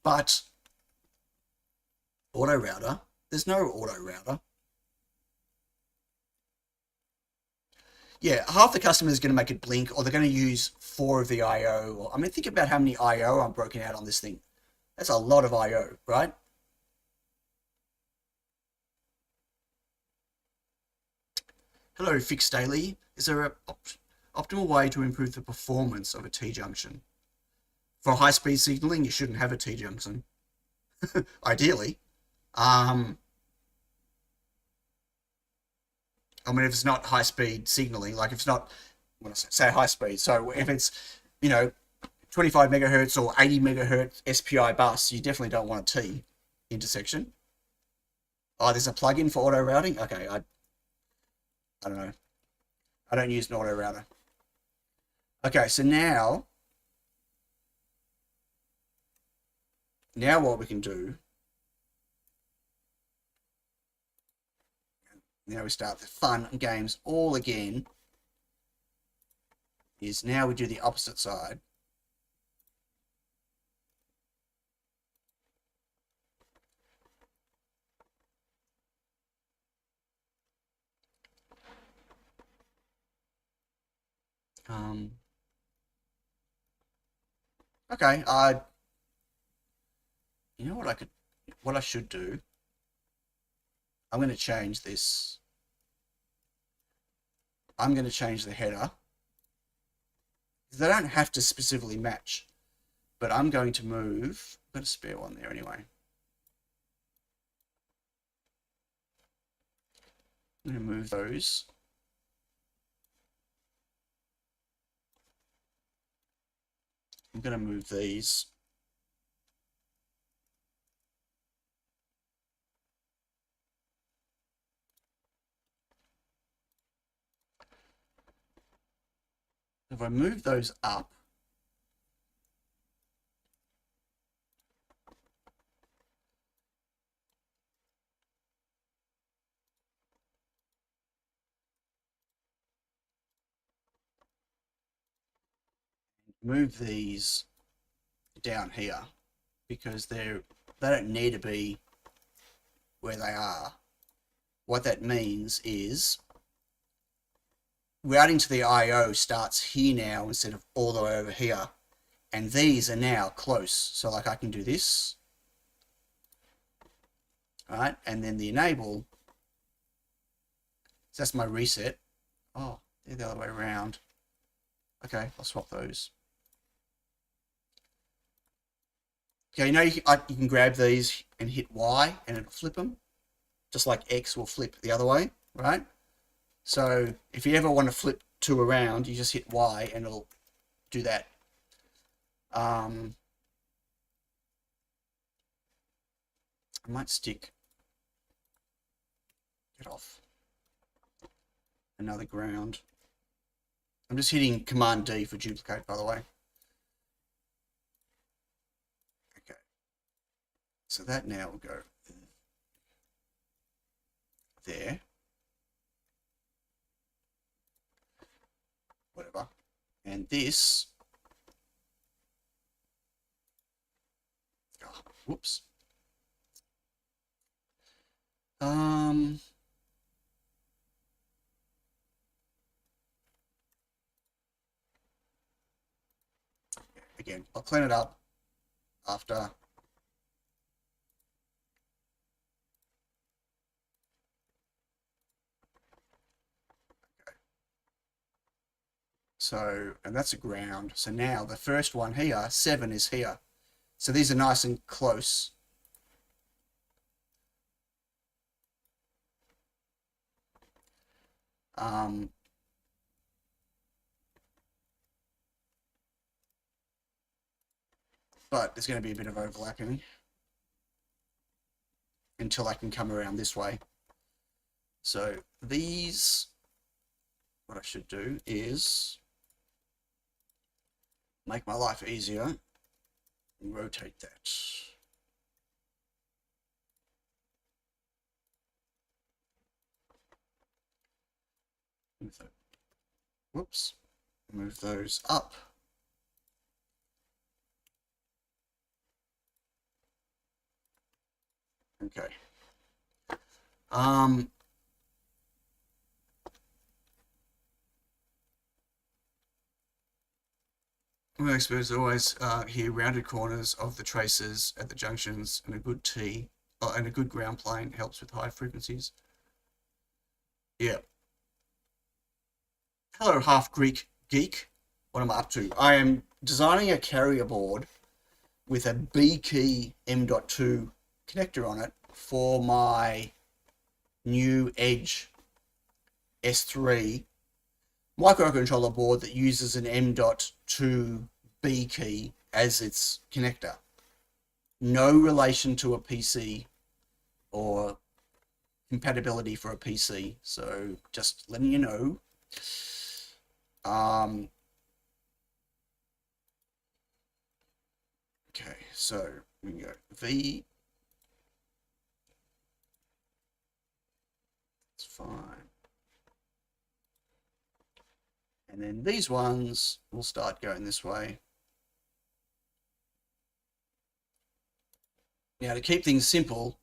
but auto router, there's no auto router. Yeah, half the customer is going to make it blink, or they're going to use 4 of the I/O. I mean, think about how many I/O I'm broken out on this thing. That's a lot of I/O, right? Hello, Fix Daily. Is there an optimal way to improve the performance of a T-junction? For high-speed signaling, you shouldn't have a T-junction, ideally. I mean, if it's not high-speed signaling, like if it's not, when I say high-speed, so if it's, 25 megahertz or 80 megahertz SPI bus, you definitely don't want a T intersection. Oh, there's a plugin for auto routing? Okay, I don't know. I don't use an auto router. Okay, so now what we can do, now we start the fun and games all again, is now we do the opposite side. Okay, you know what I should do? I'm going to change this. I'm going to change the header. They don't have to specifically match, but I'm going to move. I've got a spare one there anyway. I'm going to move those. I'm going to move these. If I move those up, move these down here, because they don't need to be where they are. What that means is routing to the I/O starts here now instead of all the way over here, and these are now close. So like I can do this, all right, and then the enable. So that's my reset. Oh, they're the other way around. Okay, I'll swap those. Okay, you can grab these and hit Y and it'll flip them, just like X will flip the other way, right? So if you ever want to flip two around, you just hit Y and it'll do that. I might get off another ground. I'm just hitting Command D for duplicate, by the way. Okay. So that now will go there. Whatever. And this, oh, whoops. Again, I'll clean it up after. So, and that's a ground. So now the first one here, 7 is here. So these are nice and close. But there's going to be a bit of overlapping until I can come around this way. So these, what I should do is make my life easier and rotate that. Whoops, move those up. Okay. I'm experts always hear rounded corners of the traces at the junctions, and a good T and a good ground plane helps with high frequencies. Yeah. Hello, half Greek geek. What am I up to? I am designing a carrier board with a B key M.2 connector on it for my new EdgeS3 microcontroller board that uses an M.2 B key as its connector. No relation to a PC or compatibility for a PC. So just letting you know. Okay, so we can go V. It's fine. And then these ones will start going this way. Now, to keep things simple,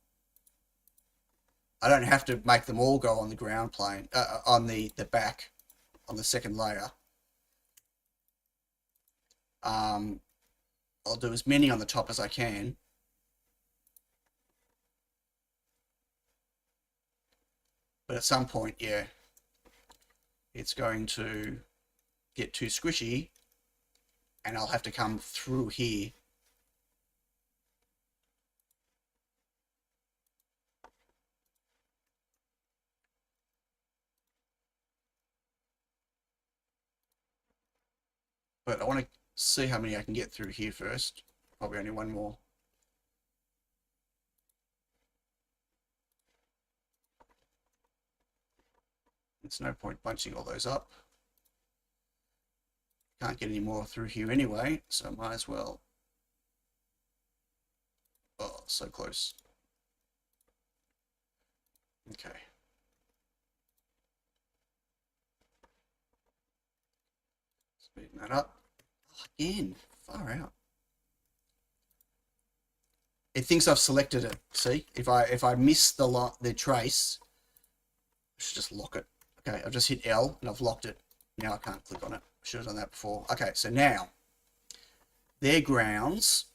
I don't have to make them all go on the ground plane, on the back, on the second layer. I'll do as many on the top as I can. But at some point, yeah, it's going to get too squishy and I'll have to come through here. But I want to see how many I can get through here first. Probably only one more. There's no point bunching all those up. Can't get any more through here anyway, so might as well. Oh, so close. Okay. Speeding that up. Oh, again, far out. It thinks I've selected it. See, if I miss the trace, I should just lock it. Okay, I've just hit L and I've locked it. Now I can't click on it. Should have done that before. Okay, so now they're grounds.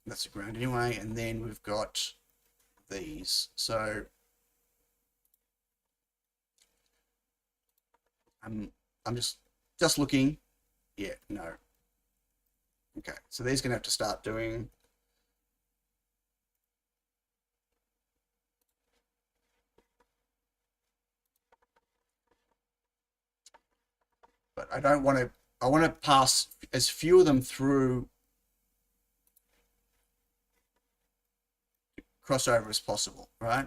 That's a ground anyway, and then we've got these. So I'm just looking. Yeah, no. Okay, so these gonna have to start doing. But I don't want to. I want to pass as few of them through crossover as possible, right?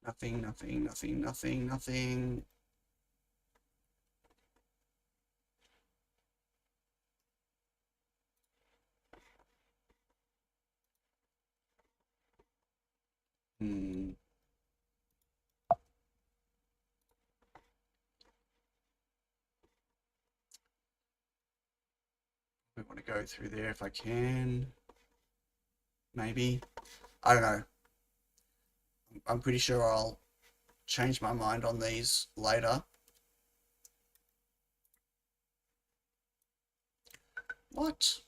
Nothing. I want to go through there if I can. Maybe. I don't know. I'm pretty sure I'll change my mind on these later. What?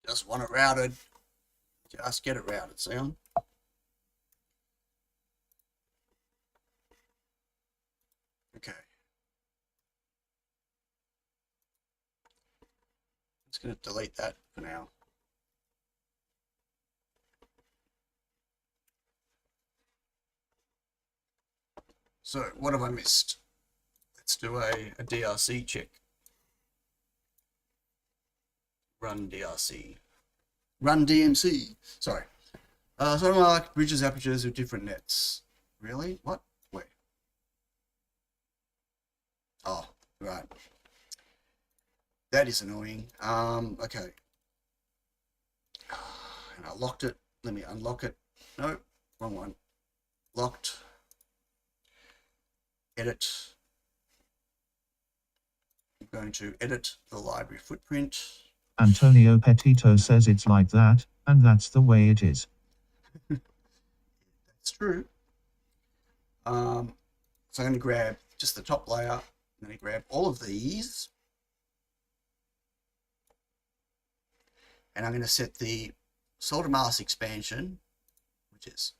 Just want it routed. Just get it routed, sound. Okay. Just going to delete that for now. So what have I missed? Let's do a DRC check. Run DRC. Run DMC. Sorry. So I like bridges apertures with different nets. Really? What? Wait. Oh, right. That is annoying. Okay. And I locked it. Let me unlock it. No, wrong one. Locked. Edit. I'm going to edit the library footprint. Antonio Petito says it's like that, and that's the way it is. That's true. So I'm going to grab just the top layer. I'm going to grab all of these. And I'm going to set the solder mask expansion, which is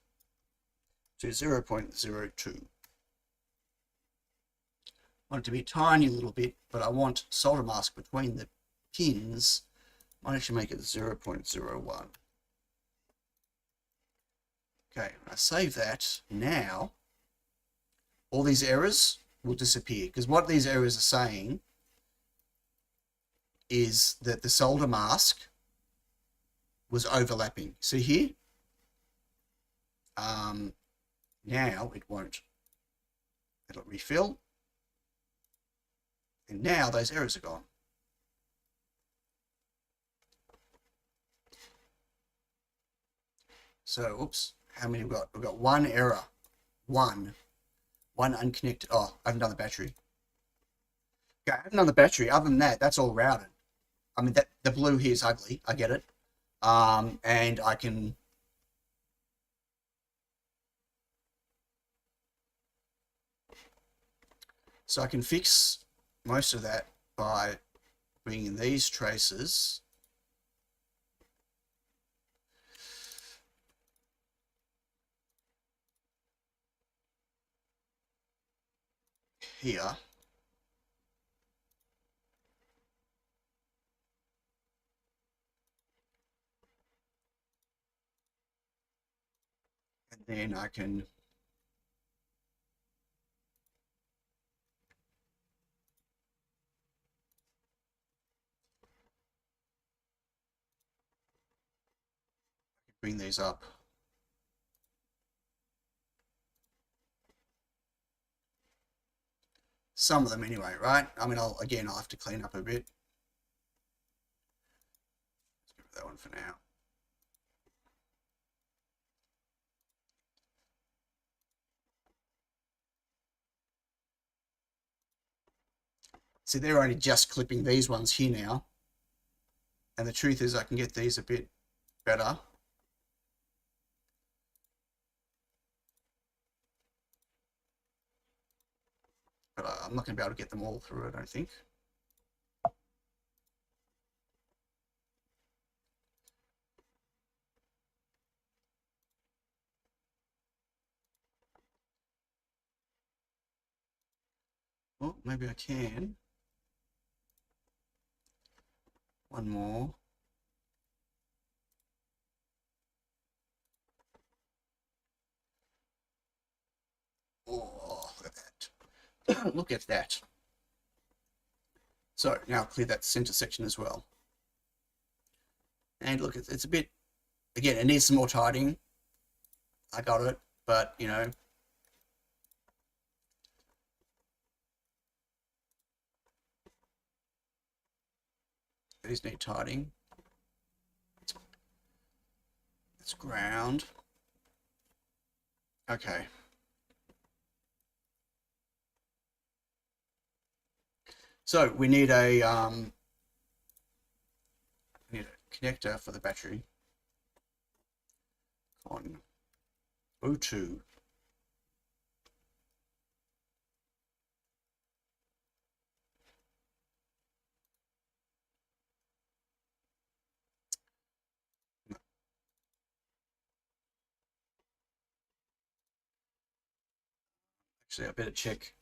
to 0.02. I want it to be a tiny little bit, but I want solder mask between the pins. I might actually make it 0.01. Okay, when I save that, now all these errors will disappear, because what these errors are saying is that the solder mask was overlapping. See here? Now it won't. It'll refill. And now those errors are gone. So, oops, how many we've got? We've got one error. One unconnected. Oh, I haven't done the battery. Okay, I haven't done the battery. Other than that, that's all routed. I mean, that the blue here is ugly. I get it. And I can fix most of that by bringing these traces here. And then I can bring these up. Some of them anyway, right? I mean, I'll have to clean up a bit. Let's give that one for now. See, they're only just clipping these ones here now. And the truth is I can get these a bit better. But I'm not going to be able to get them all through, I don't think. Well, maybe I can. One more. Oh, look at that. Look at that. So now clear that center section as well. And look, it's a bit, again, it needs some more tidying. I got it, but you know, these need tidying. It's ground. Okay. So we need a connector for the battery on M.2. Actually, I better check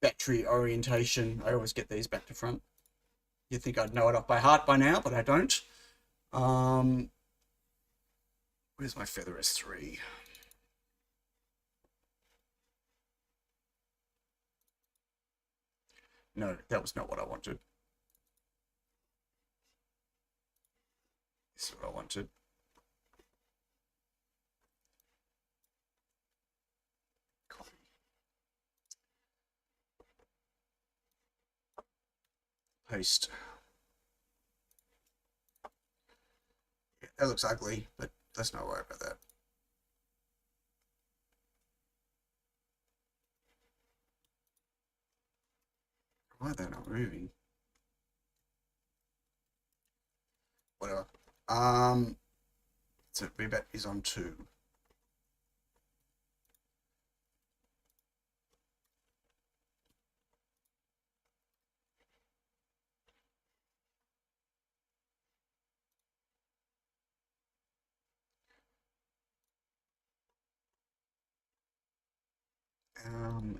battery orientation. I always get these back to front. You'd think I'd know it off by heart by now, but I don't. Where's my Feather S3? No, that was not what I wanted. This is what I wanted. Copy. Paste. That looks ugly, but let's not worry about that. Why are they not moving? Whatever. So rebate is on 2.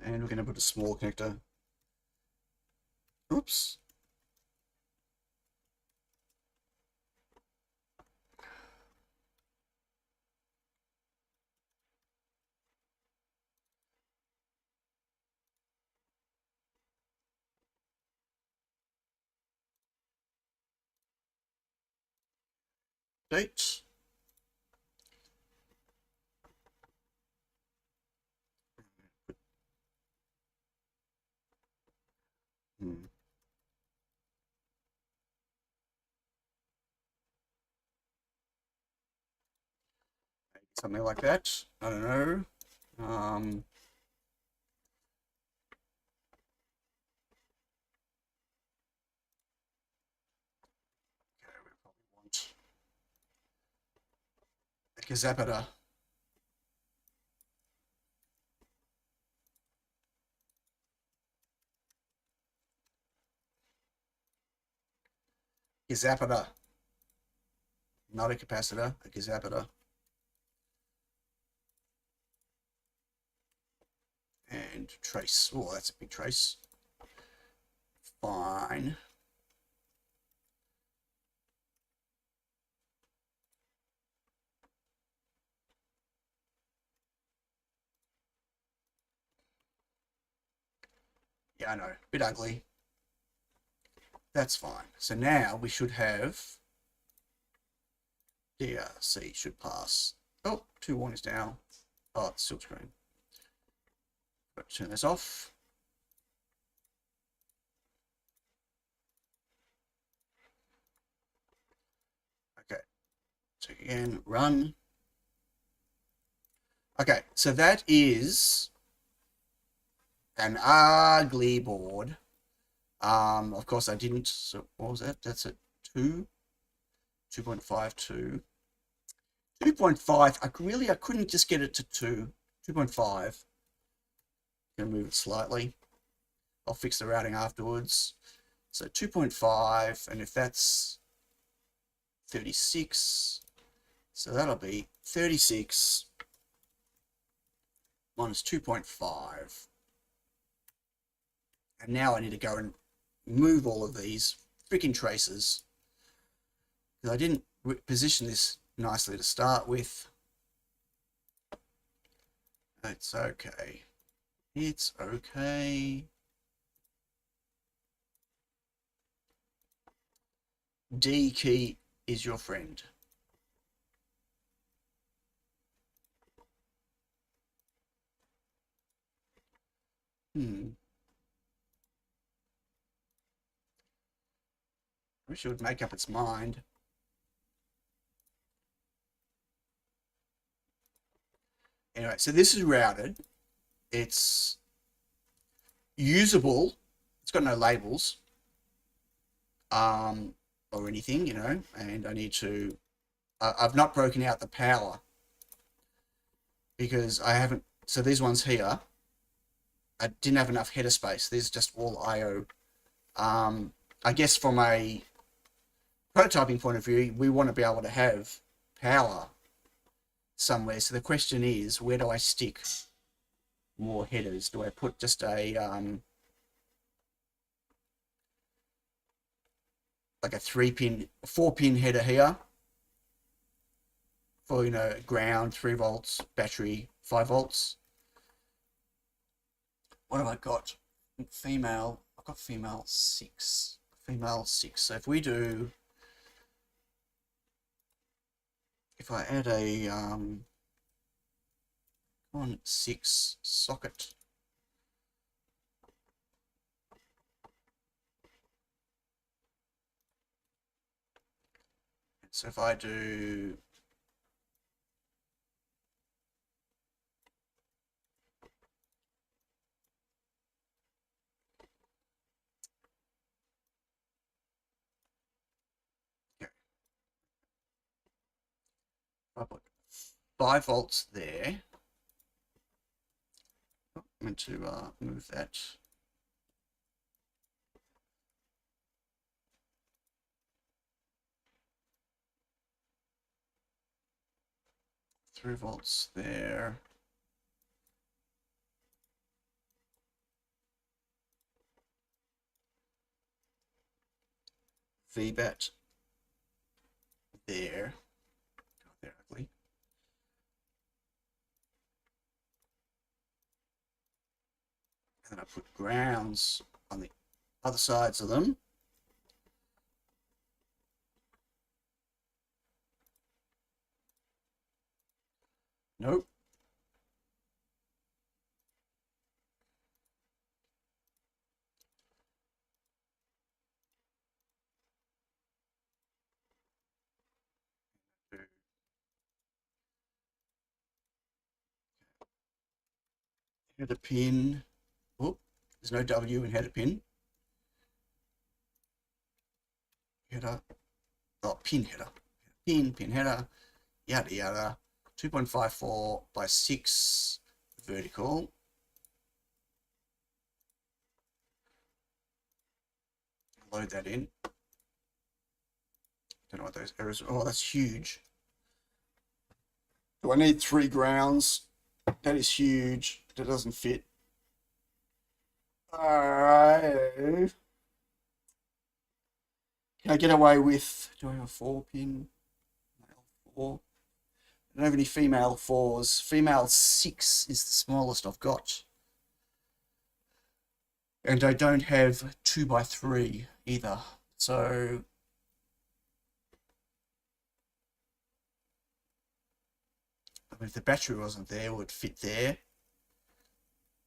And we're going to put a small connector. Oops. Date. Something like that. I don't know. Okay, we probably want a capacitor. Capacitor. Not a capacitor, a capacitor. And trace. Oh, that's a big trace. Fine. Yeah, I know. Bit ugly. That's fine. So now we should have DRC should pass. Oh, 2 warnings down. Oh, it's still screen. Turn this off. Okay. So again, run. Okay, so that is an ugly board. Of course I didn't. So what was that? That's a 2.52. 2.5. I couldn't just get it to 2. 2.5. Gonna move it slightly. I'll fix the routing afterwards. So 2.5, and if that's 36, so that'll be 36 minus 2.5. And now I need to go and move all of these freaking traces, because I didn't position this nicely to start with. It's okay. It's okay. D key is your friend. I wish it would make up its mind. Anyway, so this is routed. It's usable. It's got no labels or anything, you know, and I need to, I've not broken out the power because I haven't, so these ones here, I didn't have enough header space. These are just all IO. I guess from a prototyping point of view, we want to be able to have power somewhere. So the question is, where do I stick more headers? Do I put just a like a 4-pin header here for, you know, ground, 3 volts, battery, 5 volts? What have I got? Female. I've got female 6. Female 6. So if we do, if I add a 6 socket, So if I do I put 5 volts there. I'm going to move that. Three volts there. VBAT there. Theoretically. And then I put grounds on the other sides of them. Nope. Header pin. Oh, there's no W in header pin. Header. Oh, pin header. Pin header. Yada yada. 2.54 by 6 vertical. Load that in. Don't know what those errors are. Oh, that's huge. Do I need 3 grounds? That is huge. That doesn't fit. Alright. Can I get away with, do I have a 4-pin? Male 4. I don't have any female 4s. Female 6 is the smallest I've got. And I don't have 2x3 either. So I mean, if the battery wasn't there, it would fit there.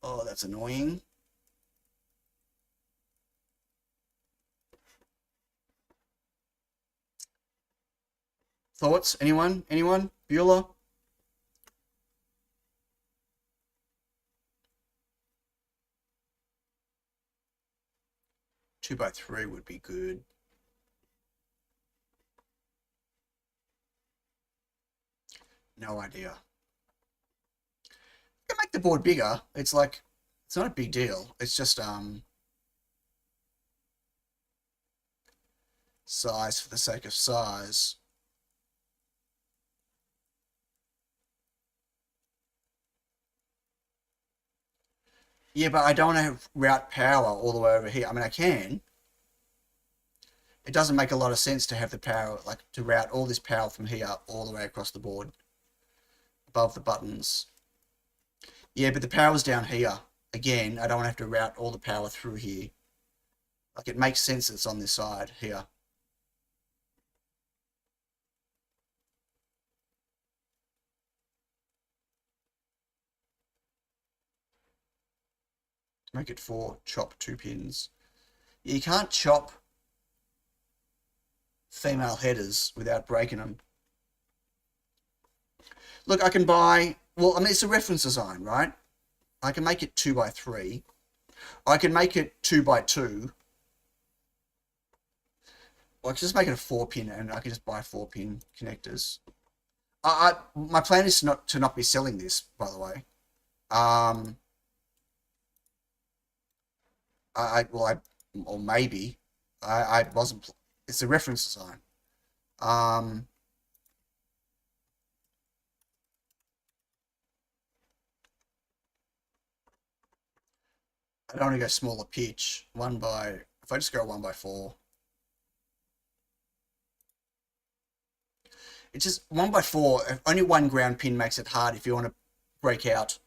Oh, that's annoying. Thoughts? Anyone? Anyone? Bueller? Two by 3 would be good. No idea. You can make the board bigger. It's like, it's not a big deal. It's just size for the sake of size. Yeah, but I don't want to route power all the way over here. I mean, I can. It doesn't make a lot of sense to have the power, like to route all this power from here all the way across the board above the buttons. Yeah, but the power's down here. Again, I don't want to have to route all the power through here. Like, it makes sense it's on this side here. Make it 4, chop 2 pins. Yeah, you can't chop female headers without breaking them. Look, I can buy, well, I mean, it's a reference design, right? I can make it 2 by 3. I can make it 2 by 2. Or I can just make it a 4-pin, and I can just buy 4-pin connectors. My plan is to not be selling this, by the way. Or maybe I wasn't. It's a reference design. I don't want to go smaller pitch. If I just go 1 by 4. It's just 1 by 4. Only 1 ground pin makes it hard if you want to break out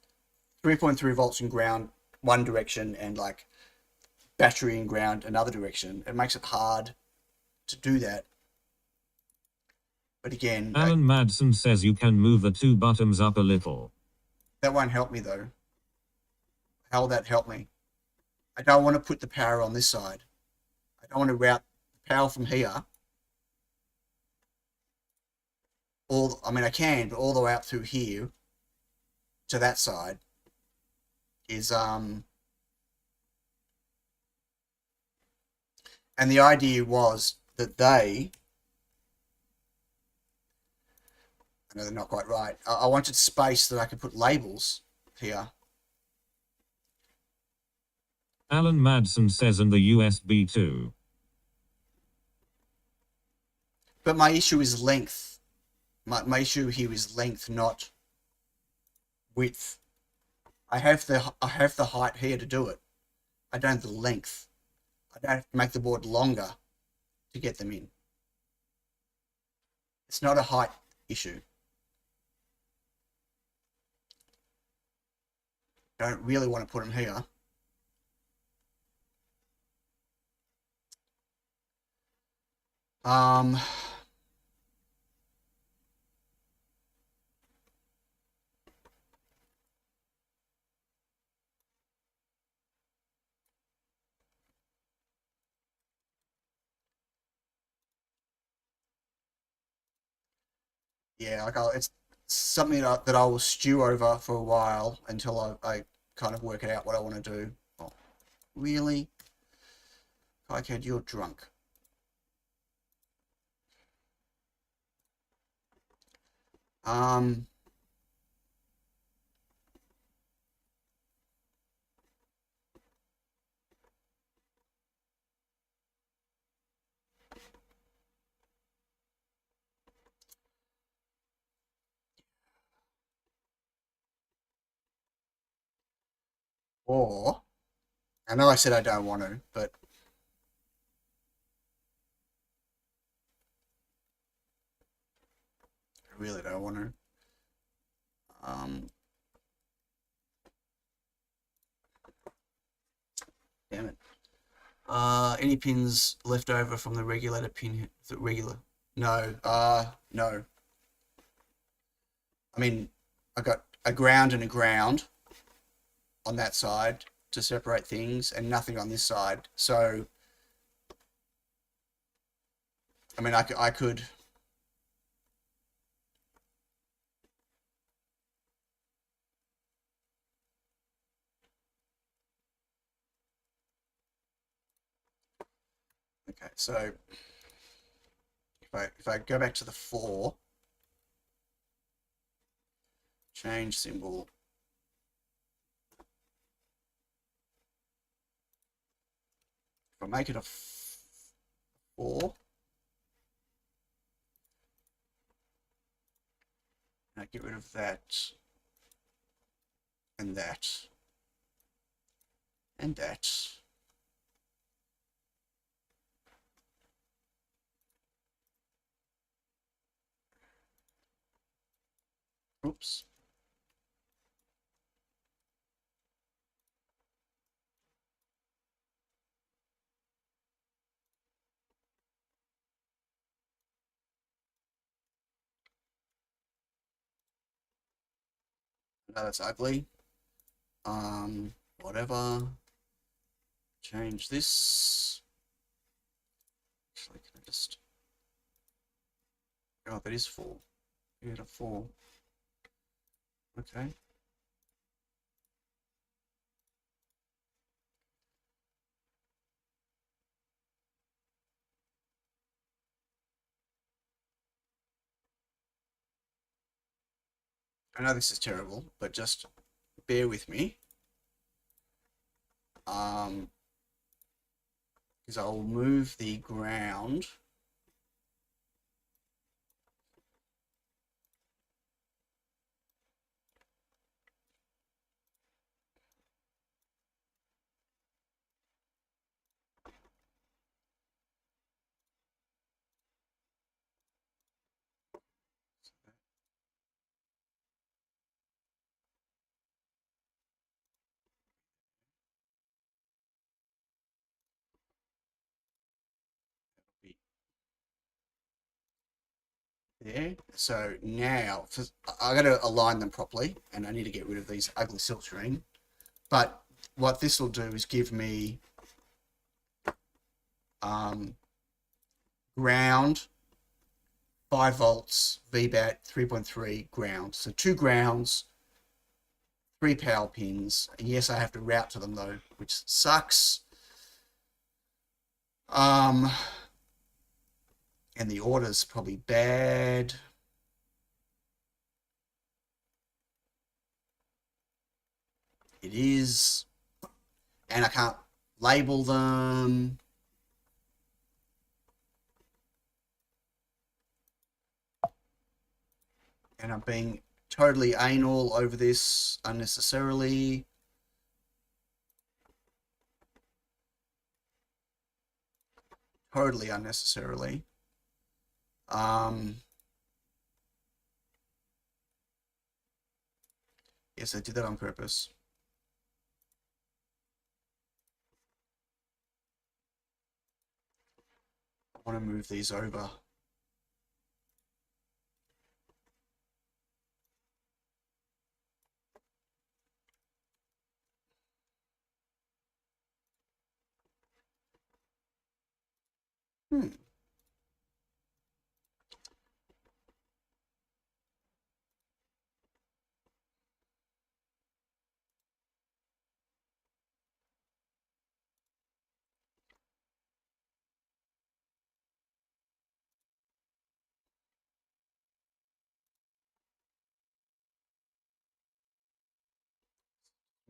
3.3 volts in ground one direction and like battery in ground another direction. It makes it hard to do that. But again, Alan Madsen says you can move the 2 buttons up a little. That won't help me though. How will that help me? I don't want to put the power on this side. I don't want to route power from here I mean, I can, but all the way up through here to that side is, and the idea was that I know they're not quite right. I wanted space that I could put labels here. Alan Madsen says, and the USB too. But my issue is length. My issue here is length, not width. I have the height here to do it. I don't have the length. I don't have to make the board longer to get them in. It's not a height issue. Don't really want to put them here. Yeah, like it's something that I will stew over for a while until I kind of work it out what I want to do. Oh, really? KiCad, you're drunk. Or, I know I said I don't want to, but I really don't want to. Damn it. Any pins left over from the regulator pin? The regular? No. No. I mean, I got a ground and a ground on that side to separate things, and nothing on this side. So, I mean, I could. Okay, so if I go back to the 4, change symbol. If I make it a 4, and I get rid of that, and that, and that. Oops. No, that's ugly. Whatever. Change this. Actually, can I just... Oh, that is 4. Get a 4. Okay. I know this is terrible, but just bear with me. Because I'll move the ground. There. So now I got to align them properly, and I need to get rid of these ugly silkscreen. But what this will do is give me ground 5 volts, VBAT, 3.3 ground. So 2 grounds, 3 power pins. Yes, I have to route to them though, which sucks. And the order's probably bad. It is. And I can't label them. And I'm being totally anal over this unnecessarily. Totally unnecessarily. Yes, I did that on purpose. I want to move these over.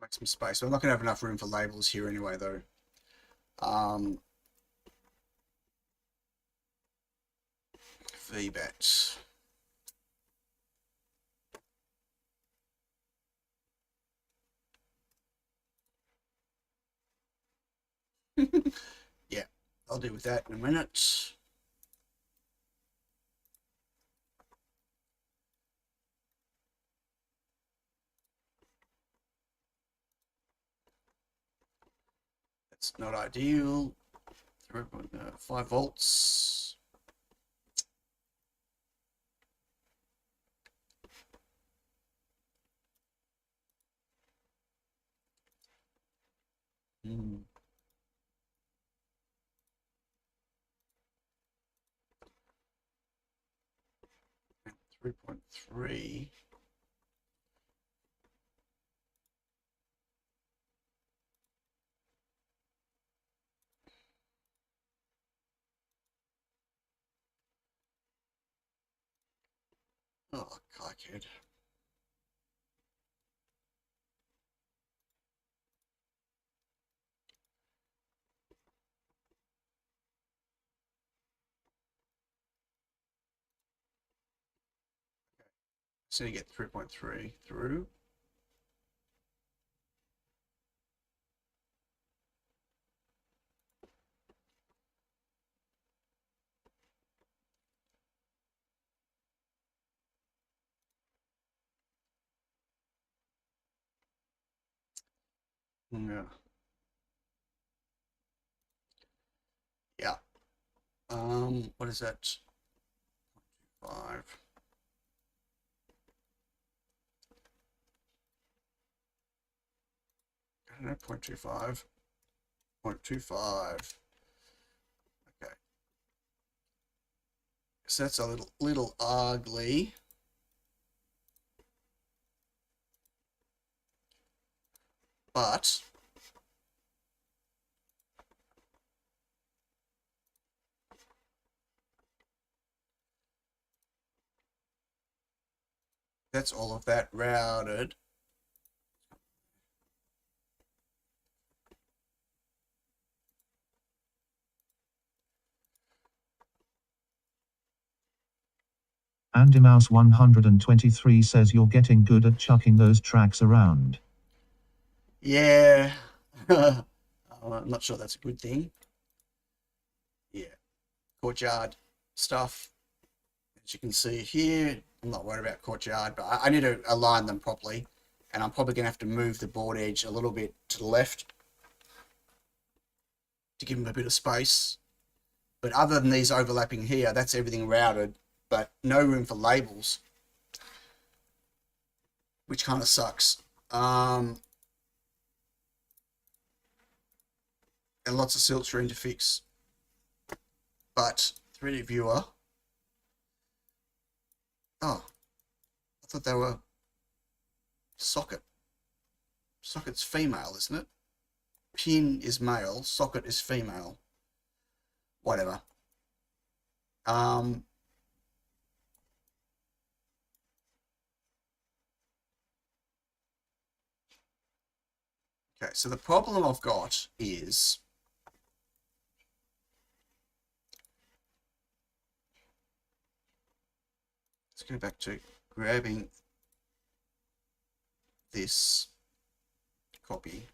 Make some space. So I'm not going to have enough room for labels here anyway, though. VBAT. Yeah, I'll deal with that in a minute. That's not ideal. 3.5 volts. Hmm. 3.3. Oh, KiCad. So you get 3.3 through. Yeah. Yeah. What is that? 5. I don't know, 0.25. 0.25. Okay. So that's a little ugly. But that's all of that routed. Andymouse 123 says you're getting good at chucking those tracks around. Yeah. I'm not sure that's a good thing. Yeah. Courtyard stuff. As you can see here, I'm not worried about courtyard, but I need to align them properly. And I'm probably going to have to move the board edge a little bit to the left to give them a bit of space. But other than these overlapping here, that's everything routed, but no room for labels, which kind of sucks. And lots of silts room to fix. But 3D viewer, Oh, I thought they were socket. Socket's female, isn't it? Pin is male, socket is female. Whatever. Okay, so the problem I've got is let's go back to grabbing this copy.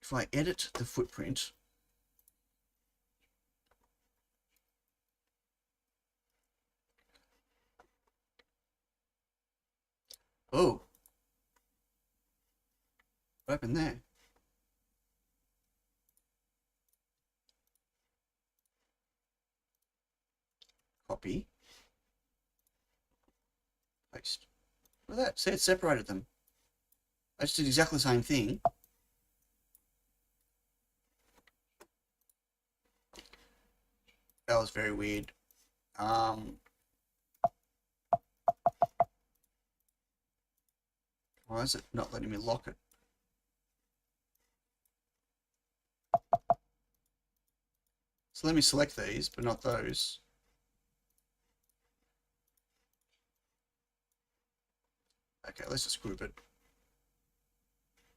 If I edit the footprint, oh, what happened there? Copy, paste. Look at that. See, it separated them. I just did exactly the same thing. That was very weird. Why is it not letting me lock it? So let me select these, but not those. Okay, let's just group it.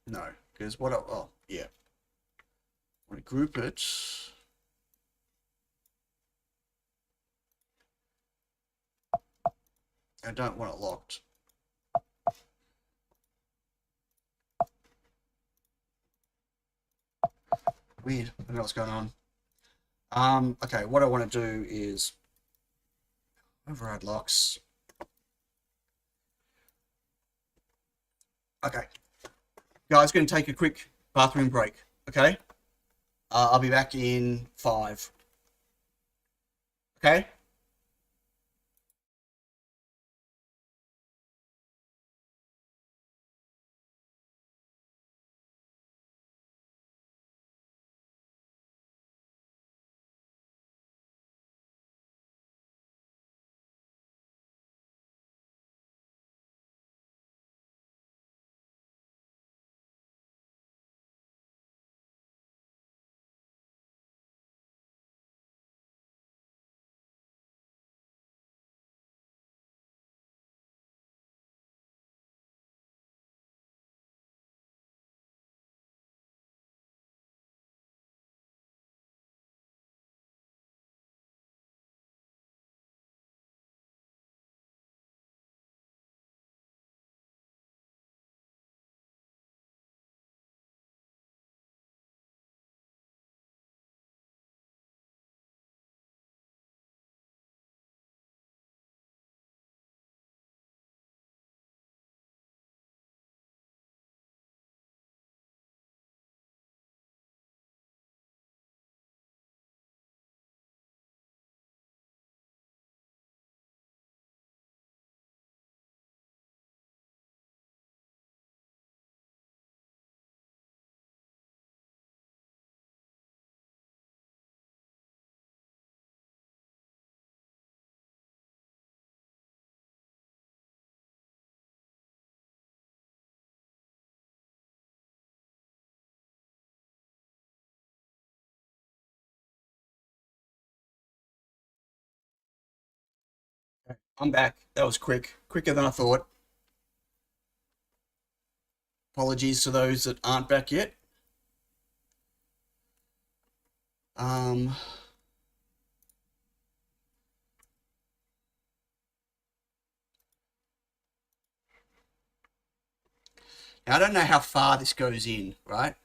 No, because what? Oh, yeah. I want to group it. I don't want it locked. Weird. I don't know what's going on. Okay, what I want to do is override locks. Okay. Guys, going to take a quick bathroom break, okay? I'll be back in 5. Okay? I'm back. That was quick. Quicker than I thought. Apologies to those that aren't back yet. Now, I don't know how far this goes in, right?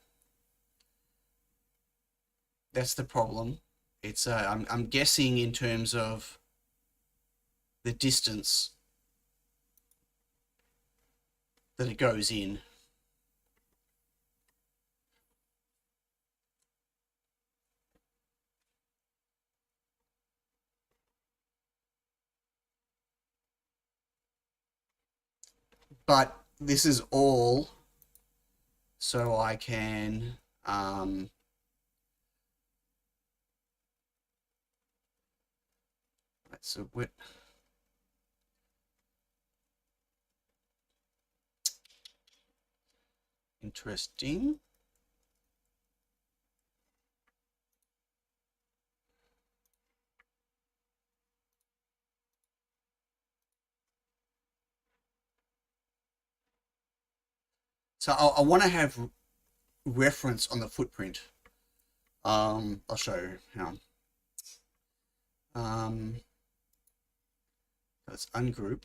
That's the problem. It's I'm guessing in terms of the distance that it goes in. But this is all so I can That's a wet. Interesting. So I want to have reference on the footprint. I'll show you how. Let's ungroup.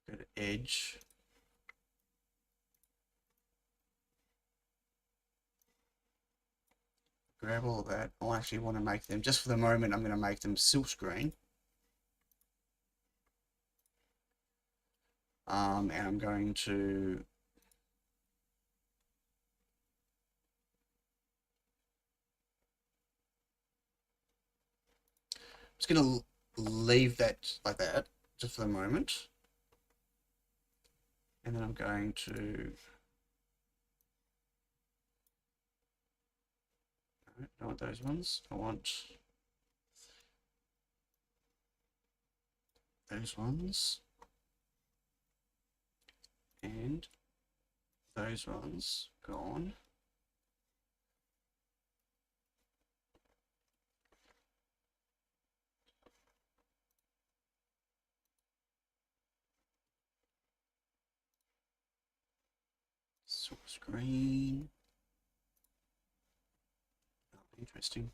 Go to Edge. Grab all of that. I actually want to make them, just for the moment, I'm going to make them silkscreen. And I'm going to just going to leave that like that just for the moment. And then I'm going to, I don't want those ones. I want those ones. And those ones gone. Screen. Oh, interesting.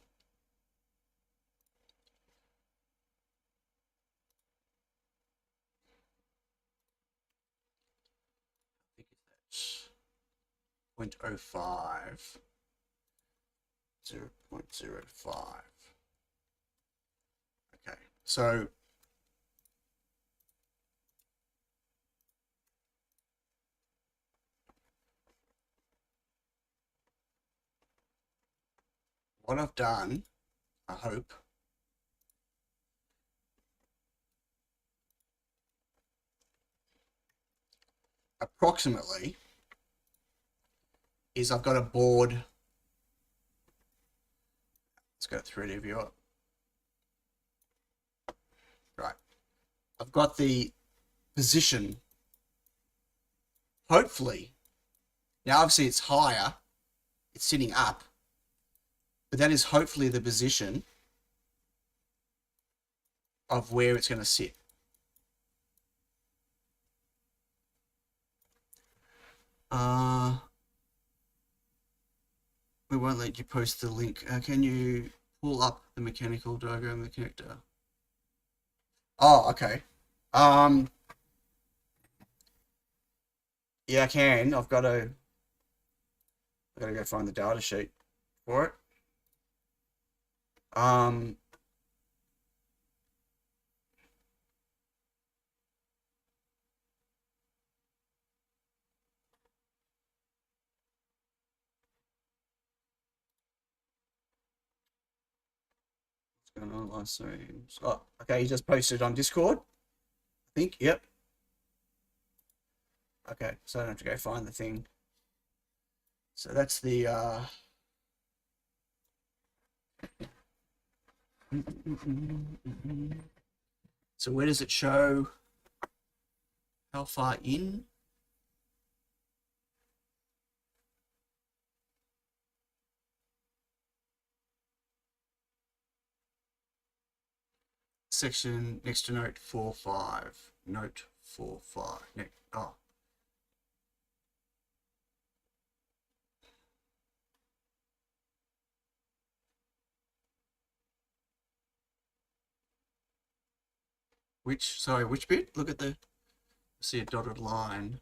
I think it's 0.05. 0.05. Okay, so what I've done, I hope, approximately, is I've got a board. Let's go 3D viewer. Right. I've got the position, hopefully. Now, obviously, it's higher. It's sitting up. But that is hopefully the position of where it's going to sit. We won't let you post the link. Can you pull up the mechanical diagram of the connector? Oh, okay. Yeah, I can. I've got to go find the data sheet for it. What's going on last streams? Oh, okay, he just posted on Discord. I think, yep. Okay, so I don't have to go find the thing. So that's the so where does it show how far in? Section next to note 4.5. Note 4.5. Oh. Which bit? Look at the, see a dotted line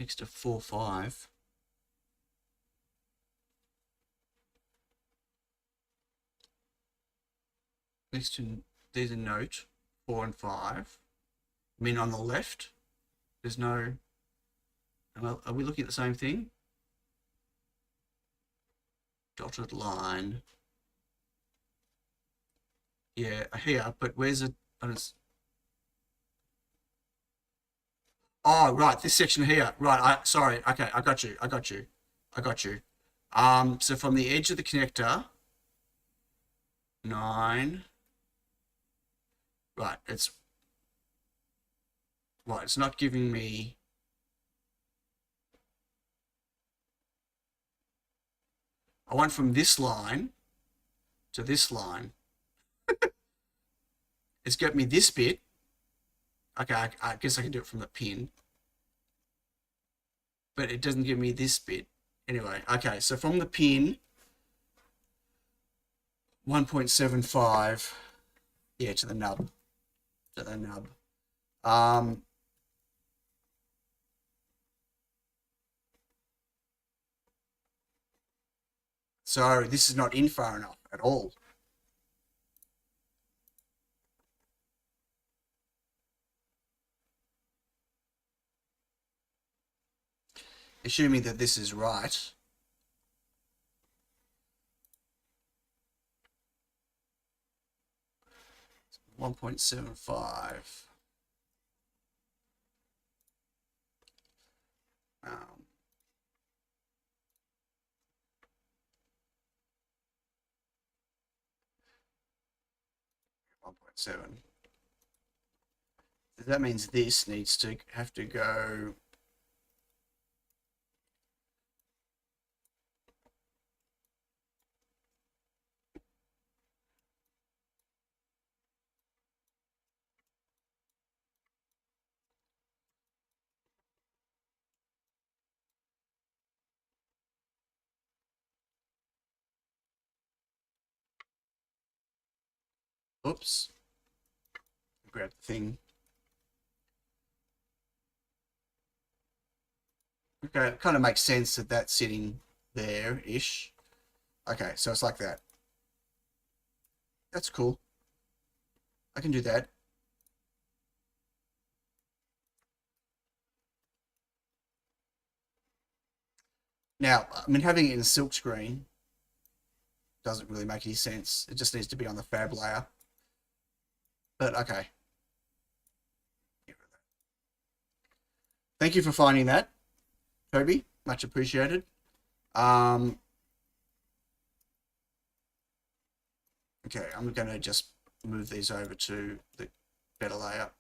next to 4.5. Next to, there's a note 4 and 5. I mean, on the left, there's no, well, are we looking at the same thing? Dotted line. Yeah, here, but where's it? Oh, right, this section here. Right, sorry. Okay, I got you. I got you. So from the edge of the connector, 9. Right, it's not giving me. I went from this line to this line. It's got me this bit. Okay, I guess I can do it from the pin. But it doesn't give me this bit. Anyway, okay, so from the pin, 1.75, yeah, to the nub. To the nub. So this is not in far enough at all. Assuming that this is right. $1.75. 1.7. That means this needs to have to go. Oops. Grab the thing. Okay, it kind of makes sense that that's sitting there-ish. Okay, so it's like that. That's cool. I can do that. Now, I mean, having it in silk screen doesn't really make any sense. It just needs to be on the fab layer. But okay. Thank you for finding that, Toby. Much appreciated. Okay, I'm going to just move these over to the better layer.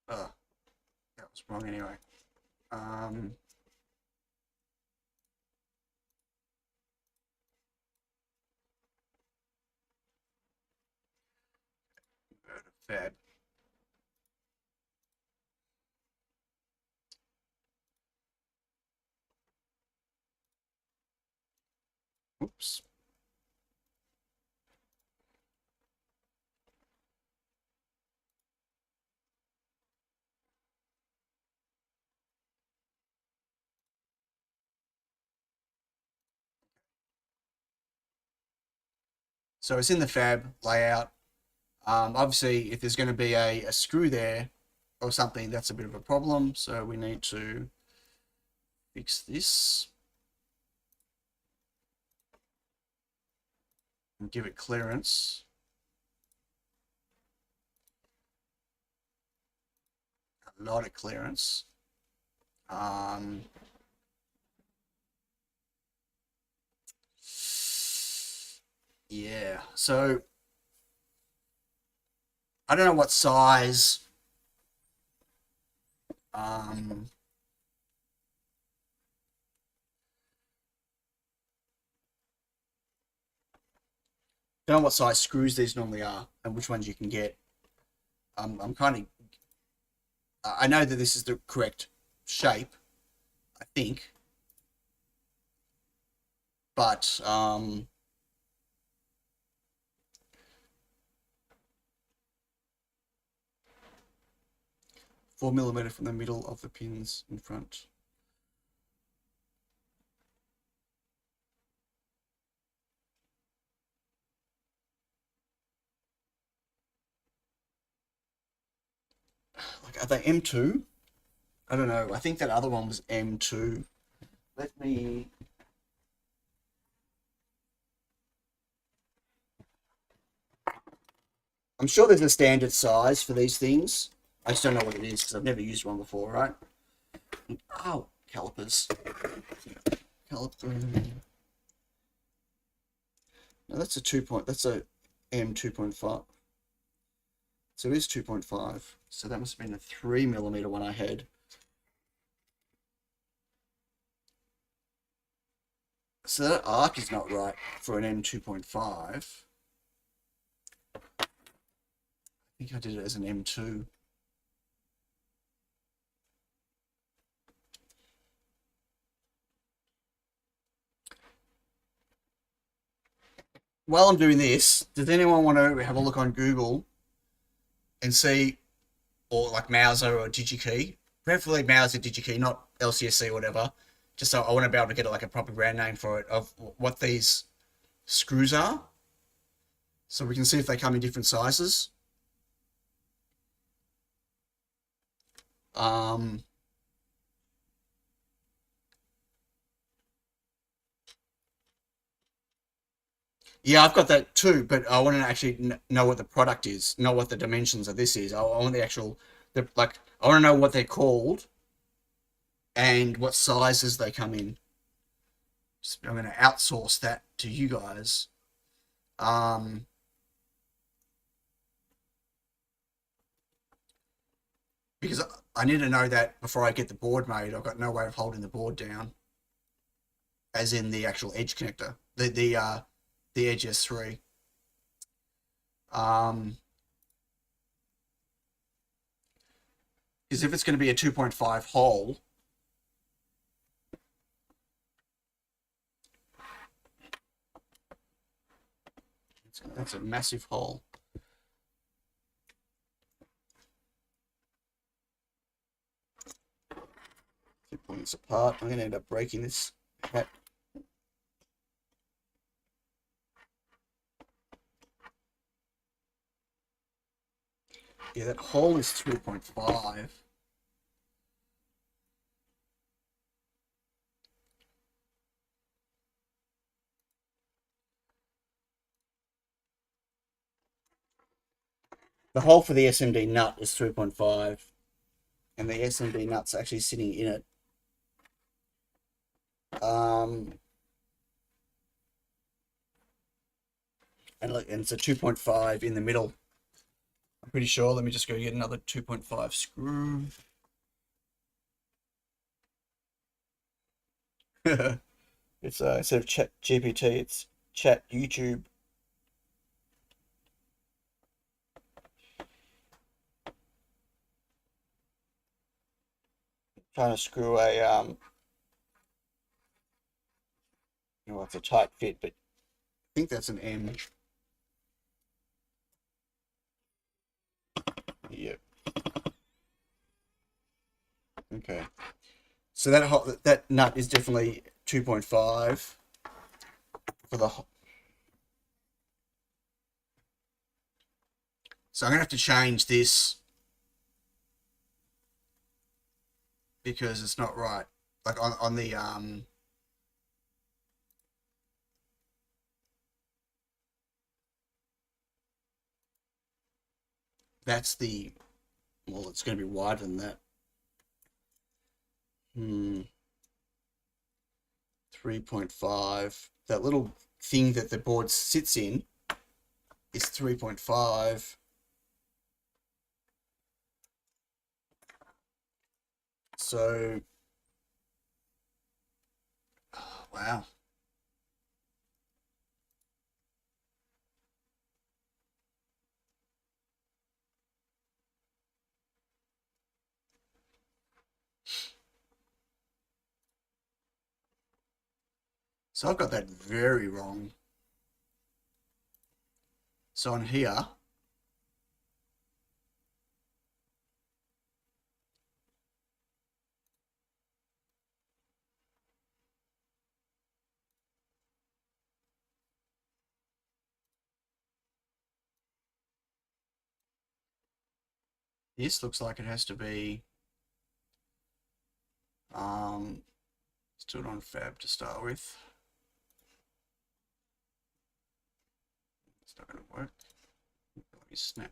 Oh, that was wrong anyway. Go to Fab. Oops. So it's in the fab layout. Obviously, if there's going to be a screw there or something, that's a bit of a problem. So we need to fix this and give it clearance. A lot of clearance. Yeah, so I don't know what size don't know what size screws these normally are and which ones you can get. I'm kind of, I know that this is the correct shape, I think, but 4mm from the middle of the pins in front. Like, are they M2? I don't know. I think that other one was M2. Let me... I'm sure there's a standard size for these things. I just don't know what it is because I've never used one before, right? Oh, calipers. Caliper. No, that's a 2 point. That's a M2.5. So it is 2.5. So that must have been a 3mm one I had. So that arc is not right for an M2.5. I think I did it as an M2. While I'm doing this, does anyone want to have a look on Google and see, or like Mauser or DigiKey? Preferably Mauser, DigiKey, not LCSC or whatever. Just so I want to be able to get like a proper brand name for it of what these screws are. So we can see if they come in different sizes. Yeah, I've got that too, but I want to actually know what the product is, know what the dimensions of this is. I want the actual, like, I want to know what they're called and what sizes they come in. I'm going to outsource that to you guys. Because I need to know that before I get the board made. I've got no way of holding the board down, as in the actual edge connector, the EdgeS3. Because if it's going to be a 2.5 hole, that's a massive hole. Keep pulling this apart. I'm going to end up breaking this hat. Yeah, that hole is 3.5. The hole for the SMD nut is 3.5, and the SMD nut's actually sitting in it. And look, and it's a 2.5 in the middle. I'm pretty sure. Let me just go get another 2.5 screw. It's instead of Chat GPT, it's Chat YouTube. Trying to screw a you know, it's a tight fit, but I think that's an M. Yep. Okay. So that nut is definitely 2.5 for the. So I'm gonna have to change this because it's not right. Like on the that's the, well, it's going to be wider than that. 3.5. That little thing that the board sits in is 3.5. So, oh, wow. So I've got that very wrong. So on here, this looks like it has to be, let's do it on fab to start with. It's not going to work. Snap.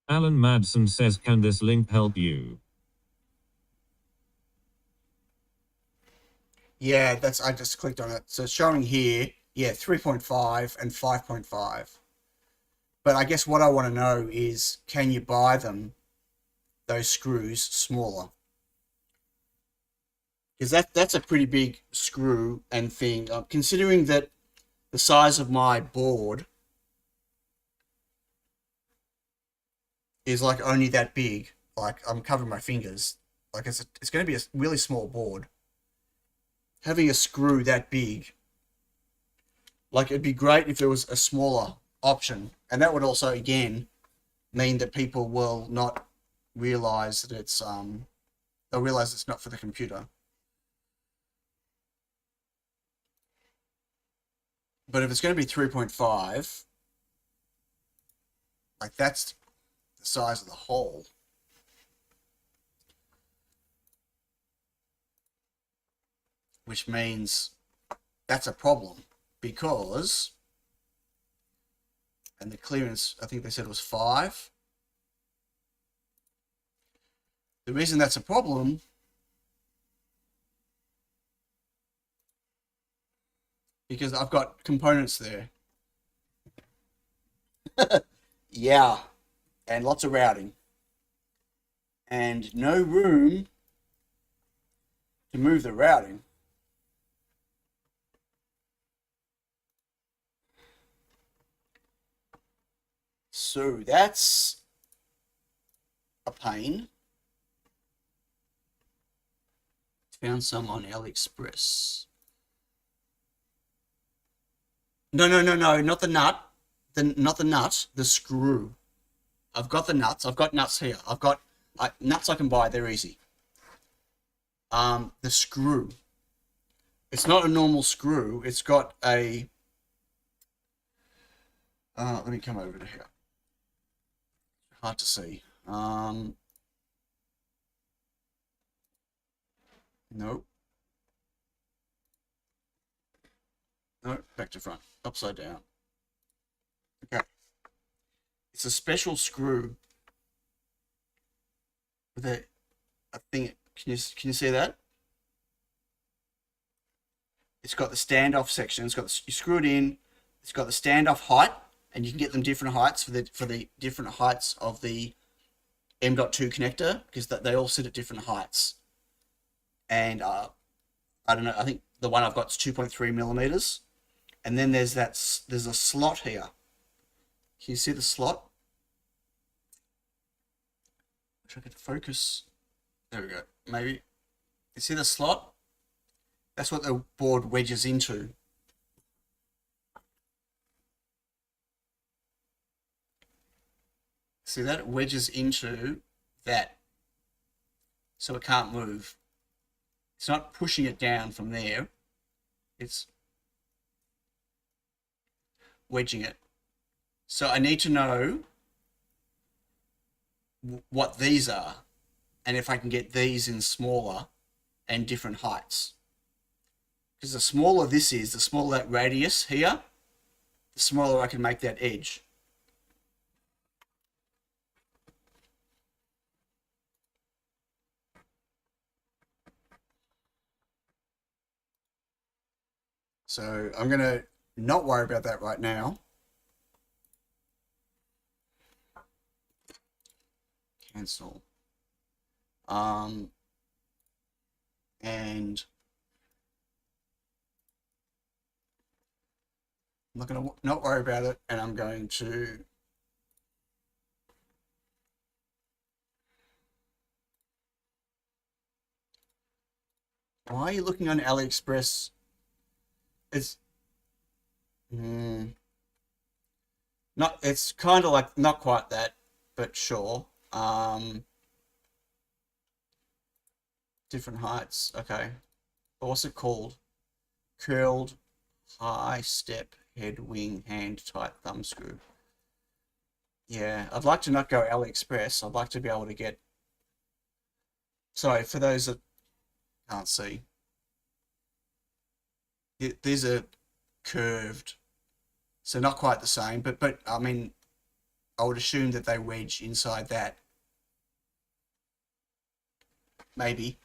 Alan Madsen says, can this link help you? Yeah, that's, I just clicked on it. So it's showing here, yeah, 3.5 and 5.5. But I guess what I want to know is, can you buy them, those screws, smaller? Because that's a pretty big screw and thing. Considering that the size of my board is like only that big, like I'm covering my fingers, like it's going to be a really small board. Having a screw that big, like it'd be great if there was a smaller option, and that would also again mean that people will not realize that it's they'll realize it's not for the computer. But if it's going to be 3.5, like that's the size of the hole. Which means that's a problem, because, and the clearance, I think they said was 5. The reason that's a problem because I've got components there. Yeah, and lots of routing. And no room to move the routing. So that's a pain. Found some on AliExpress. No, not the nut. Not the nut, the screw. I've got the nuts. I've got nuts here. I've got nuts I can buy. They're easy. The screw. It's not a normal screw. It's got a... let me come over to here. Hard to see. Nope. No, back to front. Upside down. Okay. It's a special screw with a thing. Can you see that? It's got the standoff section. It's got the, you screw it in. It's got the standoff height, and you can get them different heights for the different heights of the M.2 connector, because they all sit at different heights. And I don't know. I think the one I've got is 2.3 millimeters. And then there's a slot here. Can you see the slot? Wish I could focus. There we go. Maybe. You see the slot? That's what the board wedges into. See that? It wedges into that. So it can't move. It's not pushing it down from there. It's wedging it. So I need to know what these are, and if I can get these in smaller and different heights. Because the smaller this is, the smaller that radius here, the smaller I can make that edge. So I'm going to not worry about that right now. Cancel. And I'm not going to not worry about it, and I'm going to why are you looking on AliExpress? It's not, it's kind of like not quite that, but sure. Different heights. Okay. But what's it called? Curled high step head wing hand tight thumb screw. Yeah, I'd like to not go AliExpress. I'd like to be able to get. Sorry, for those that can't see, these are curved, so not quite the same. But I mean, I would assume that they wedge inside that. Maybe.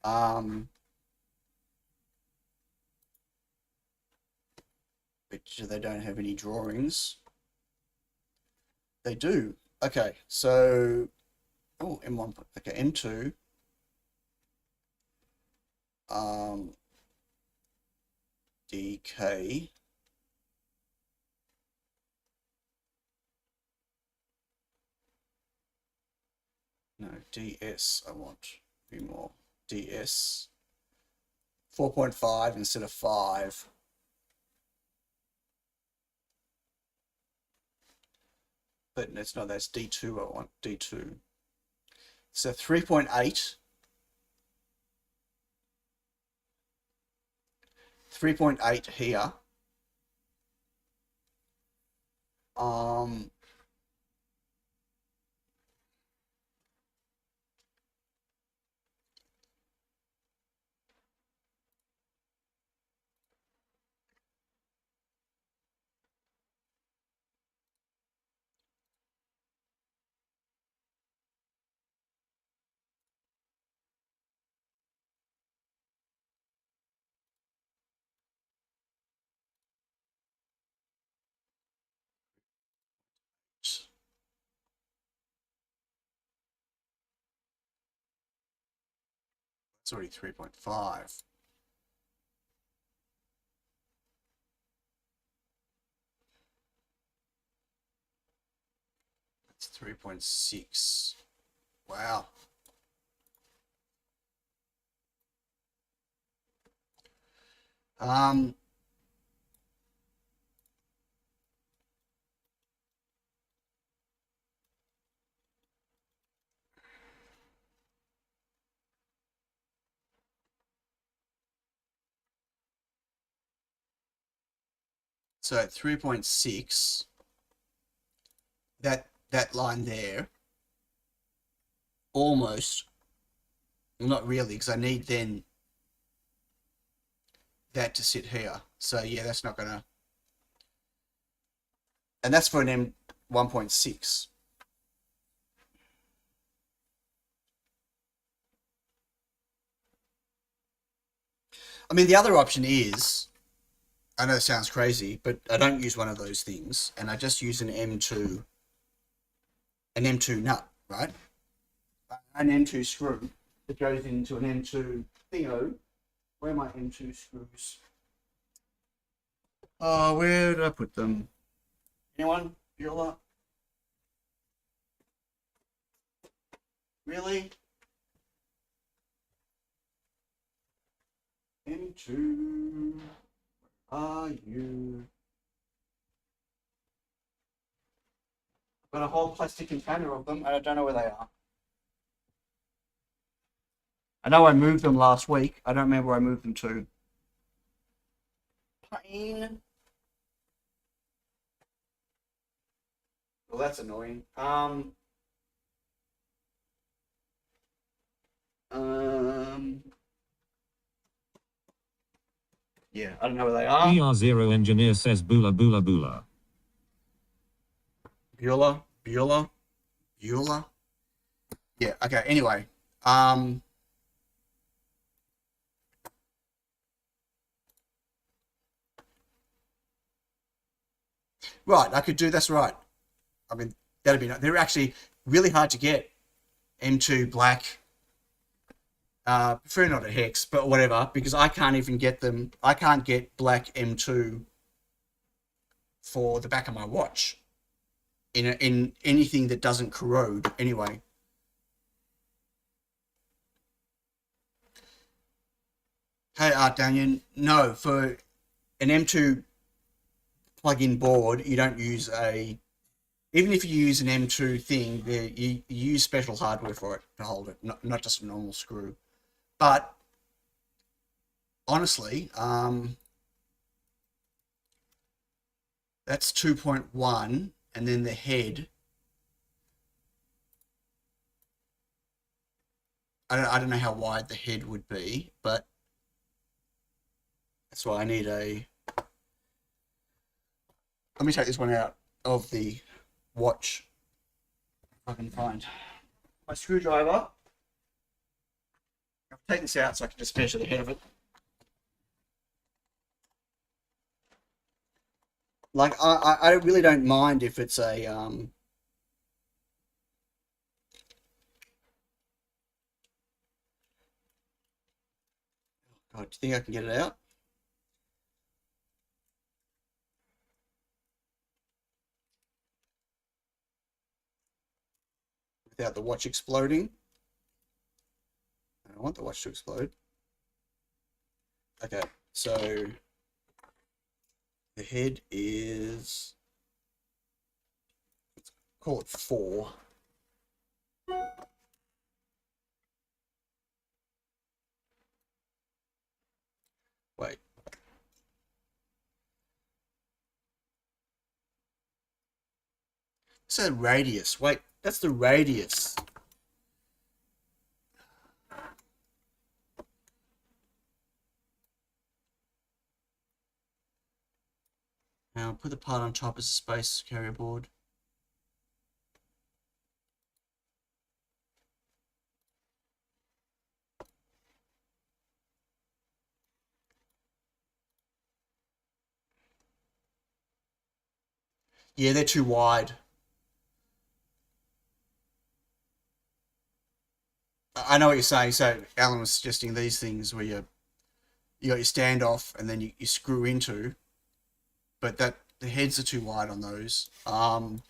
But they don't have any drawings. They do. Okay, so oh, M1. Okay, M2. DK. No, DS. I want a few more. DS. 4.5 instead of 5. But it's not, that's D2 I want, D2. So 3.8. 3.8 here. It's already 3.5. It's 3.6. Wow. So at 3.6, that line there, almost, well, not really, because I need then that to sit here. So yeah, that's not gonna, and that's for an M1.6. I mean, the other option is, I know it sounds crazy, but I don't use one of those things, and I just use an M2 nut, right? An M2 screw that goes into an M2 thingo. Where are my M2 screws? Oh, where did I put them? Anyone? Bueller? Really? M2, where are you? I've got a whole plastic container of them, and I don't know where they are. I know I moved them last week. I don't remember where I moved them to. Pain. Well, that's annoying. Yeah, I don't know where they are. ER0 engineer says boola boola boola. Bueller. Yeah, okay, anyway. Right, I could do, that's right. I mean, that'd be, they're actually really hard to get. M2 black. Prefer not a hex, but whatever, because I can't even get them. I can't get black M2 for the back of my watch in anything that doesn't corrode anyway. Hey, Art Daniel, no, for an M2 plug-in board, you don't use a, even if you use an M2 thing, you use special hardware for it to hold it, not just a normal screw. But honestly, that's 2.1, and then the head. I don't know how wide the head would be, but that's why I need a... Let me take this one out of the watch. If I can find my screwdriver. I'll take this out so I can just measure the head of it. Like, I really don't mind if it's a... God, do you think I can get it out? Without the watch exploding. I don't want the watch to explode. Okay, so the head is, let's call it 4. Wait. So radius. Wait, that's the radius. Now put the part on top as a space carrier board. Yeah, they're too wide. I know what you're saying. So Alan was suggesting these things where you got your standoff and then you screw into, but that the heads are too wide on those. Have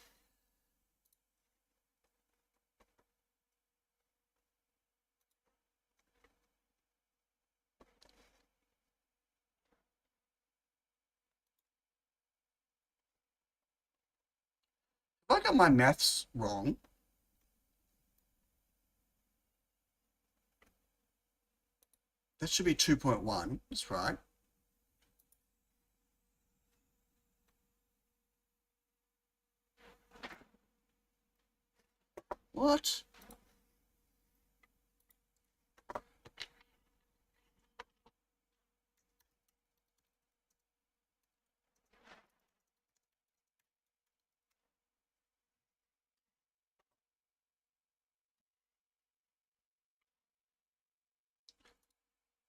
I got my maths wrong? That should be 2.1. That's right. What?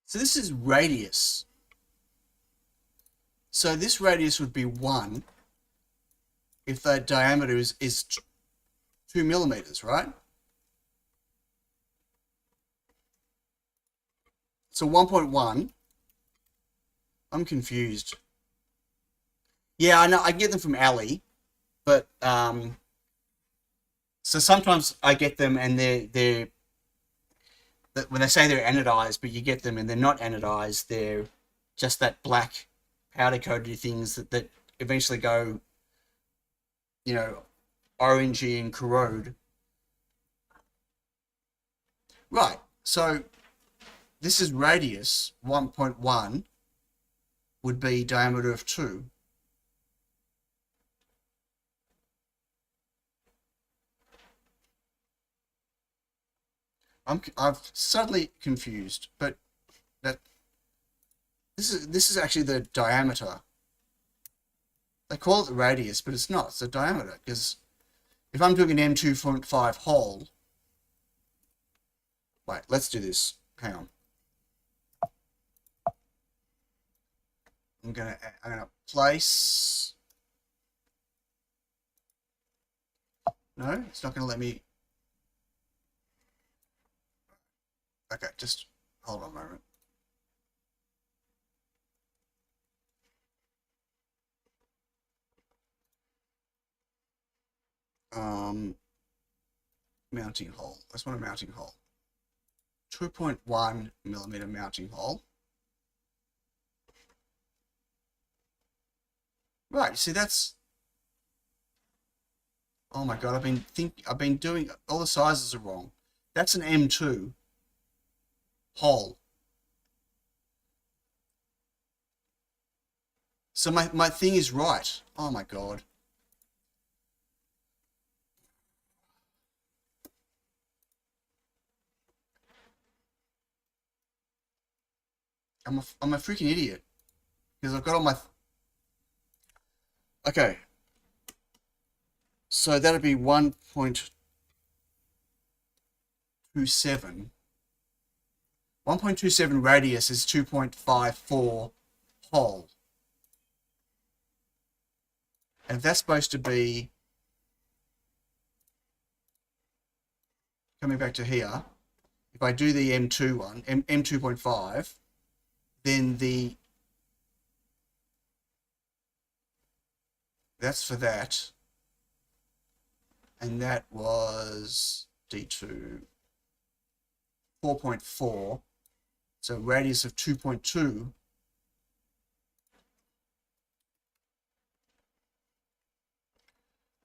So this is radius. So this radius would be 1 if the diameter is 2 millimeters, right? So 1.1. I'm confused. Yeah, I know. I get them from Ali, but so sometimes I get them and they're when they say they're anodized, but you get them and they're not anodized. They're just that black powder coated things that eventually go, you know, orangey and corrode. Right. So this is radius 1.1 would be diameter of 2. I'm suddenly confused, but that this is actually the diameter. They call it the radius, but it's not. It's the diameter, because if I'm doing an M2.5 hole, wait, let's do this. Hang on. I'm gonna place. No, it's not gonna let me. Okay, just hold on a moment. Mounting hole. Let's want a mounting hole. 2.1 millimeter mounting hole. Right, see that's. Oh my god, I've been doing all the sizes are wrong. That's an M2 hole. So my thing is right. Oh my god. I'm a freaking idiot because I've got all my. Okay. So that'd be 1.27. 1.27 radius is 2.54 whole. And that's supposed to be, coming back to here, if I do the M2 one, M2.5, then that's for that. And that was D2, 4.4. So radius of 2.2.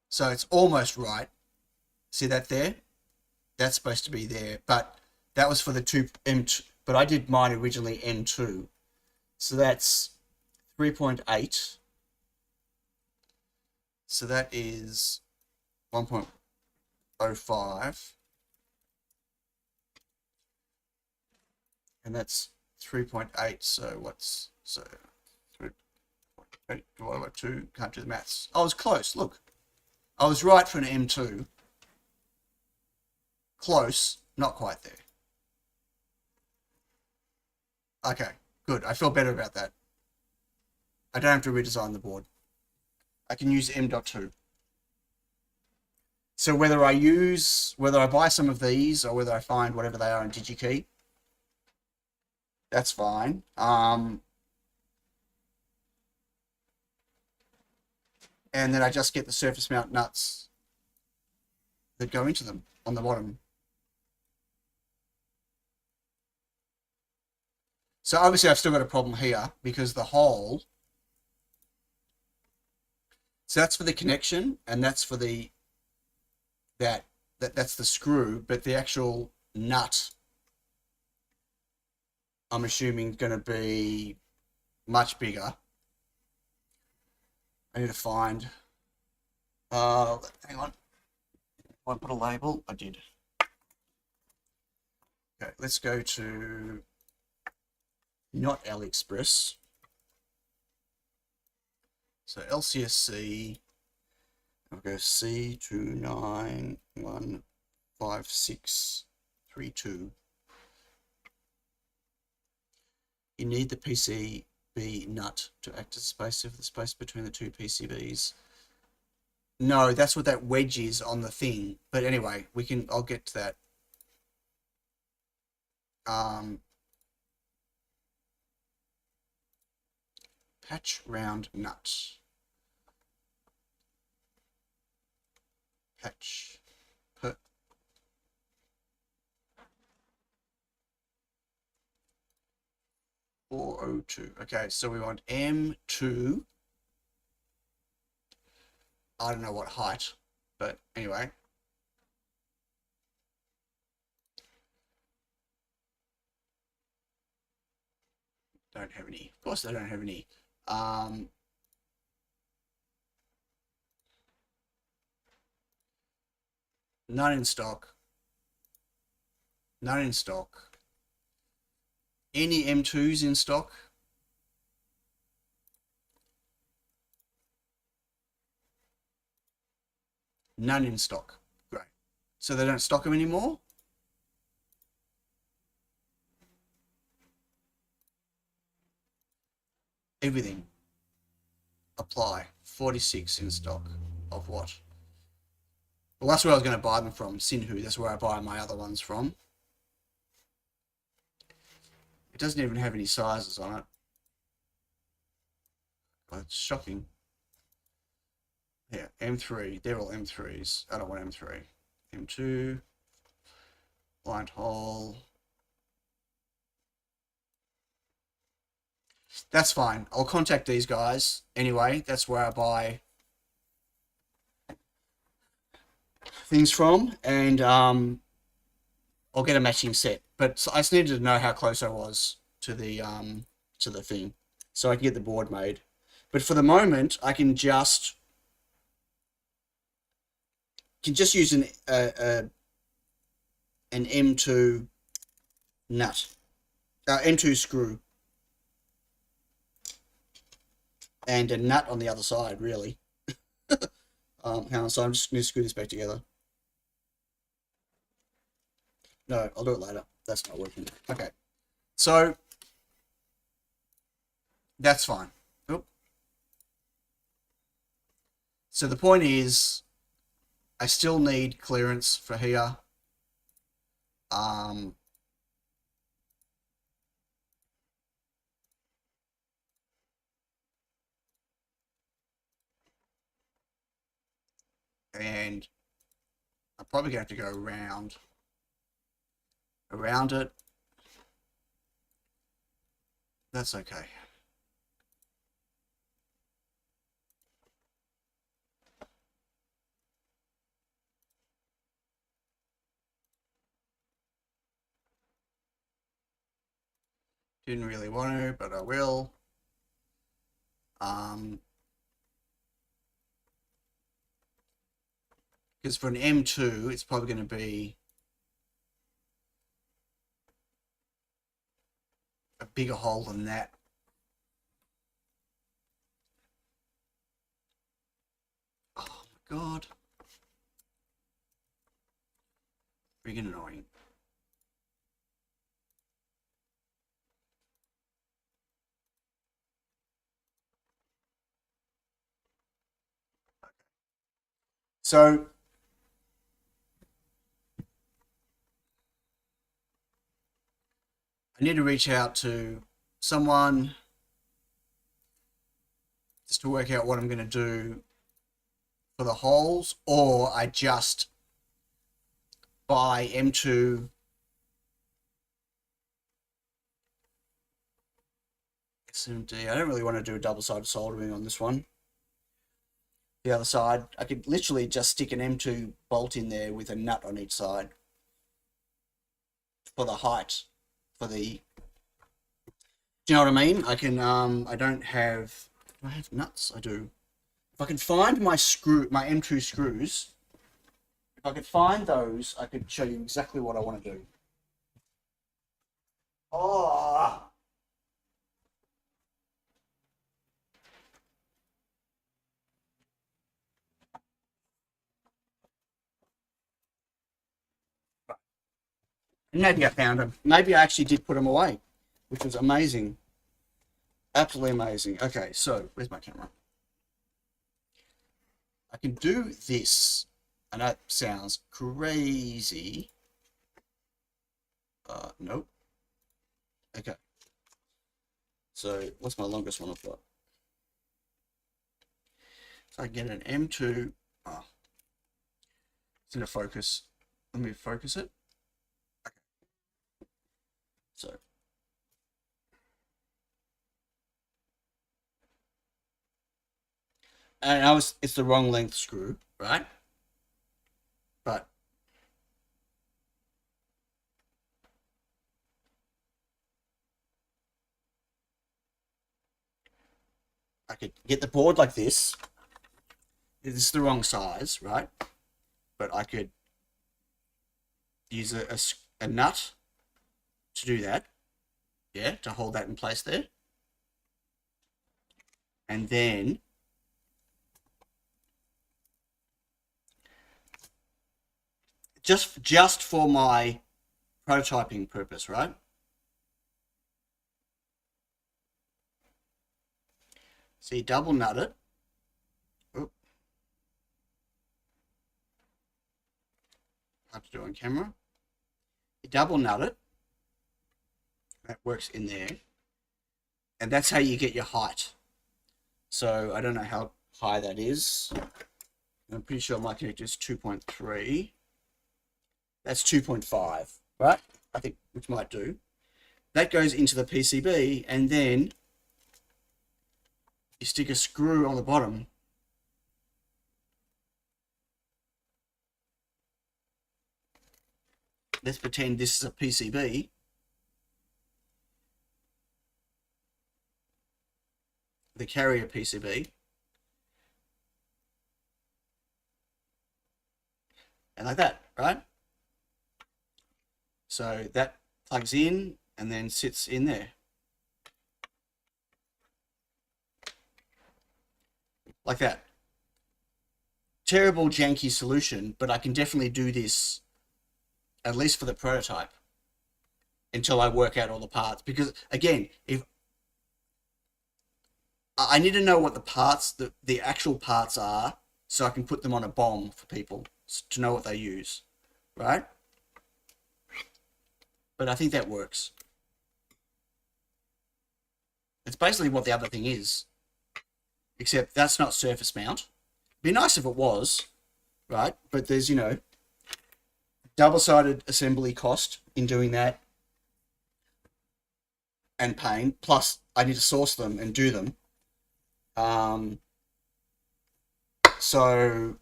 So it's almost right. See that there? That's supposed to be there, but that was for the M2, but I did mine originally M2. So that's 3.8. So that is 1.05. And that's 3.8. So what's, so 3.8 divided by 2, can't do the maths. I was close, look. I was right for an M2. Close, not quite there. Okay, good. I feel better about that. I don't have to redesign the board. I can use M.2. So whether I buy some of these or whether I find whatever they are in DigiKey, that's fine. And then I just get the surface mount nuts that go into them on the bottom. So obviously I've still got a problem here because the hole, so that's for the connection and that's for the, that's the screw, but the actual nut, I'm assuming going to be much bigger. I need to find, hang on, I put a label, I did. Okay, let's go to, not AliExpress. So LCSC, I'll go C2915632. You need the PCB nut to act as spacer for the space between the two PCBs. No, that's what that wedge is on the thing. But anyway, I'll get to that. Patch round nut. Patch. Put. 402. Okay, so we want M2. I don't know what height, but anyway. Don't have any. Of course, they don't have any. None in stock. None in stock. Any M2s in stock? None in stock. Great. So they don't stock them anymore? Everything. Apply. 46 in stock. Of what? Well, that's where I was going to buy them from. Sinhu. That's where I buy my other ones from. It doesn't even have any sizes on it. Well, it's shocking. Yeah, M3. They're all M3s. I don't want M3. M2. Blind hole. That's fine. I'll contact these guys anyway. That's where I buy things from, and I'll get a matching set. But I just needed to know how close I was to the thing, so I can get the board made. But for the moment, I can just use an M2 nut, M2 screw. and a nut on the other side, really. Hang on, so I'm just going to screw this back together. No, I'll do it later. That's not working. Okay, so that's fine. Oop. So the point is, I still need clearance for here. And I'm probably going to have to go around it. That's okay. Didn't really want to, but I will. Because for an M2, it's probably going to be a bigger hole than that. Oh my god. Friggin' annoying. So I need to reach out to someone just to work out what I'm going to do for the holes, or I just buy M2 SMD. I don't really want to do a double-sided soldering on this one. The other side, I could literally just stick an M2 bolt in there with a nut on each side for the height, for the, do you know what I mean? I can, I don't have, do I have nuts? I do. If I can find my M2 screws, if I could find those, I could show you exactly what I want to do. Oh! Maybe I found them. Maybe I actually did put them away, which was amazing. Absolutely amazing. Okay, so where's my camera? I can do this, and that sounds crazy. Nope. Okay. So what's my longest one I've got? So I get an M2. Oh, it's in a focus. Let me focus it. Okay. So and it's the wrong length screw, right? But I could get the board like this. This is the wrong size, right? But I could use a nut to do that. Yeah, to hold that in place there. And then just for my prototyping purpose, right? So you double nut it. Oop. Hard to do on camera. You double nut it. That works in there. And that's how you get your height. So I don't know how high that is. I'm pretty sure my connector is 2.3. That's 2.5, right? I think, which might do. That goes into the PCB, and then you stick a screw on the bottom. Let's pretend this is a PCB. The Carrier PCB. And like that, right? So that plugs in and then sits in there. like that. Terrible, janky solution, but I can definitely do this, at least for the prototype, until I work out all the parts. Because, again, if I need to know what the parts, the actual parts are, so I can put them on a BOM for people to know what they use, right? But I think that works. It's basically what the other thing is, except that's not surface mount. Be nice if it was, right? But there's, you know, double-sided assembly cost in doing that, and pain. Plus, I need to source them and do them. So,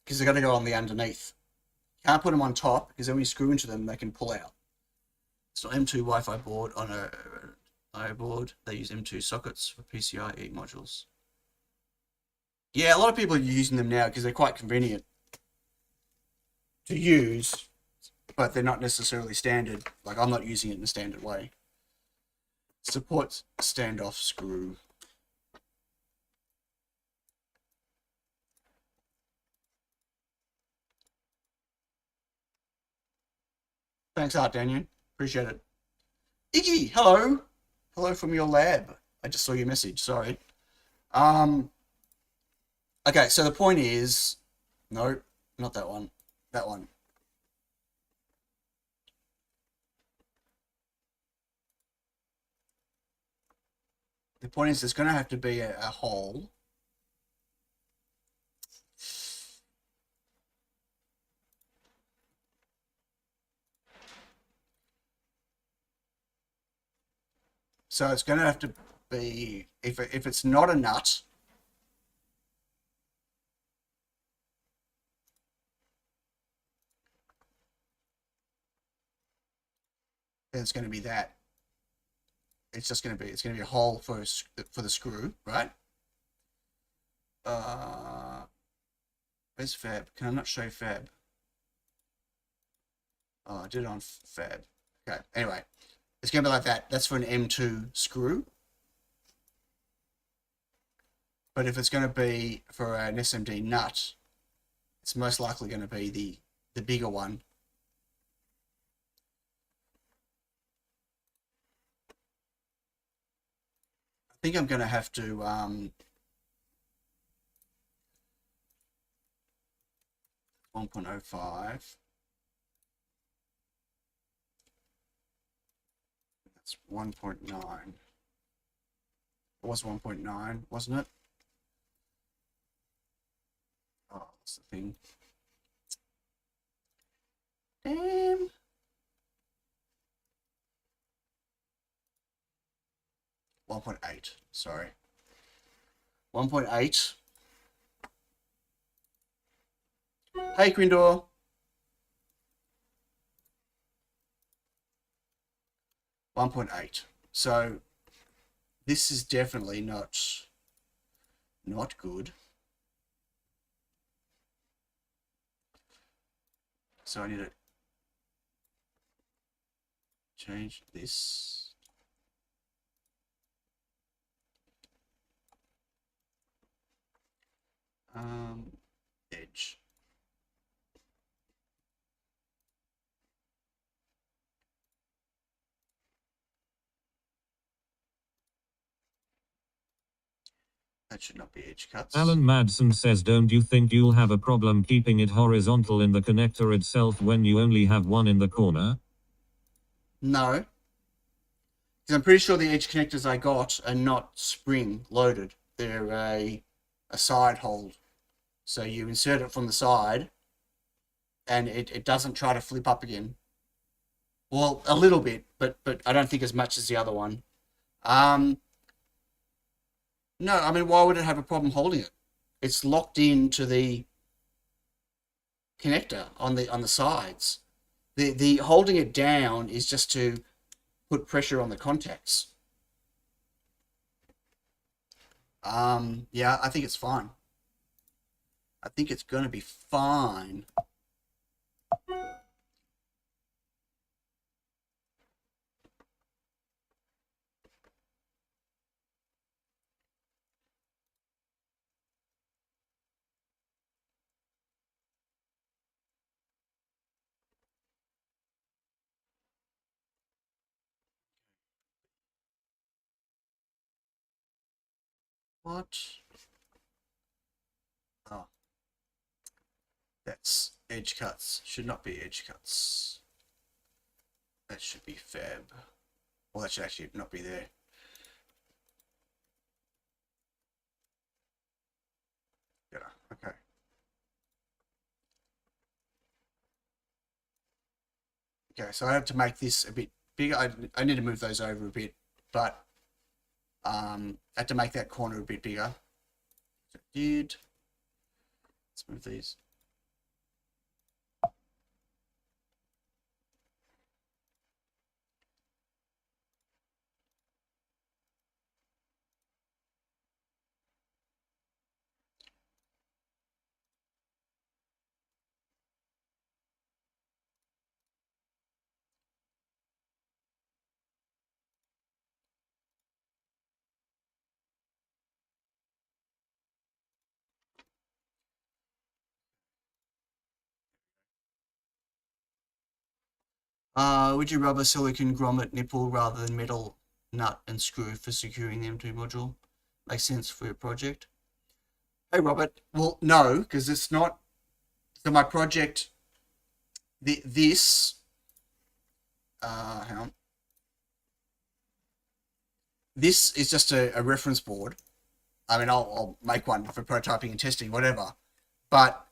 because they're going to go on the underneath. Can't put them on top, because then when you screw into them, they can pull out. It's not M.2 Wi-Fi board on a IO board. They use M.2 sockets for PCIe modules. Yeah, a lot of people are using them now because they're quite convenient to use, but they're not necessarily standard. Like, I'm not using it in a standard way. Supports standoff screw. Thanks, Art Daniel. Appreciate it. Iggy, hello. Hello from your lab. I just saw your message. Sorry. Okay, so the point is, no, not that one. That one. The point is, there's going to have to be a hole. So it's going to have to be, if it's not a nut, then it's going to be that. It's just going to be, it's going to be a hole for the screw, right? Where's fab? Can I not show fab? Oh, I did it on fab. Okay, anyway, it's going to be like that. That's for an M.2 screw. But if it's going to be for an SMD nut, it's most likely going to be the bigger one. I think I'm going to have to 1.05. That's 1.9. It was 1.9, wasn't it? Oh, what's the thing? Damn. $1.8, sorry. 1.8. Hey, Quindor. $1.8. So this is definitely not good. So I need to change this. Edge. That should not be edge cuts. Alan Madsen says, don't you think you'll have a problem keeping it horizontal in the connector itself when you only have one in the corner? No. Because I'm pretty sure the edge connectors I got are not spring loaded. They're a side hold. So you insert it from the side and it doesn't try to flip up again. Well, a little bit, but I don't think as much as the other one. No, I mean, why would it have a problem holding it? It's locked into the connector on the sides. The holding it down is just to put pressure on the contacts. Yeah, I think it's fine. I think it's going to be fine. What? Oh, that's edge cuts. Should not be edge cuts. That should be fab. Well, that should actually not be there. Yeah, okay. Okay, so I have to make this a bit bigger. I need to move those over a bit, but I had to make that corner a bit bigger. So I did. Let's move these. Would you rubber silicon grommet nipple rather than metal nut and screw for securing the M.2 module? Makes sense for your project. Hey Robert, well no, because it's not. So my project, this, hang on. This is just a reference board. I mean, I'll make one for prototyping and testing, whatever. But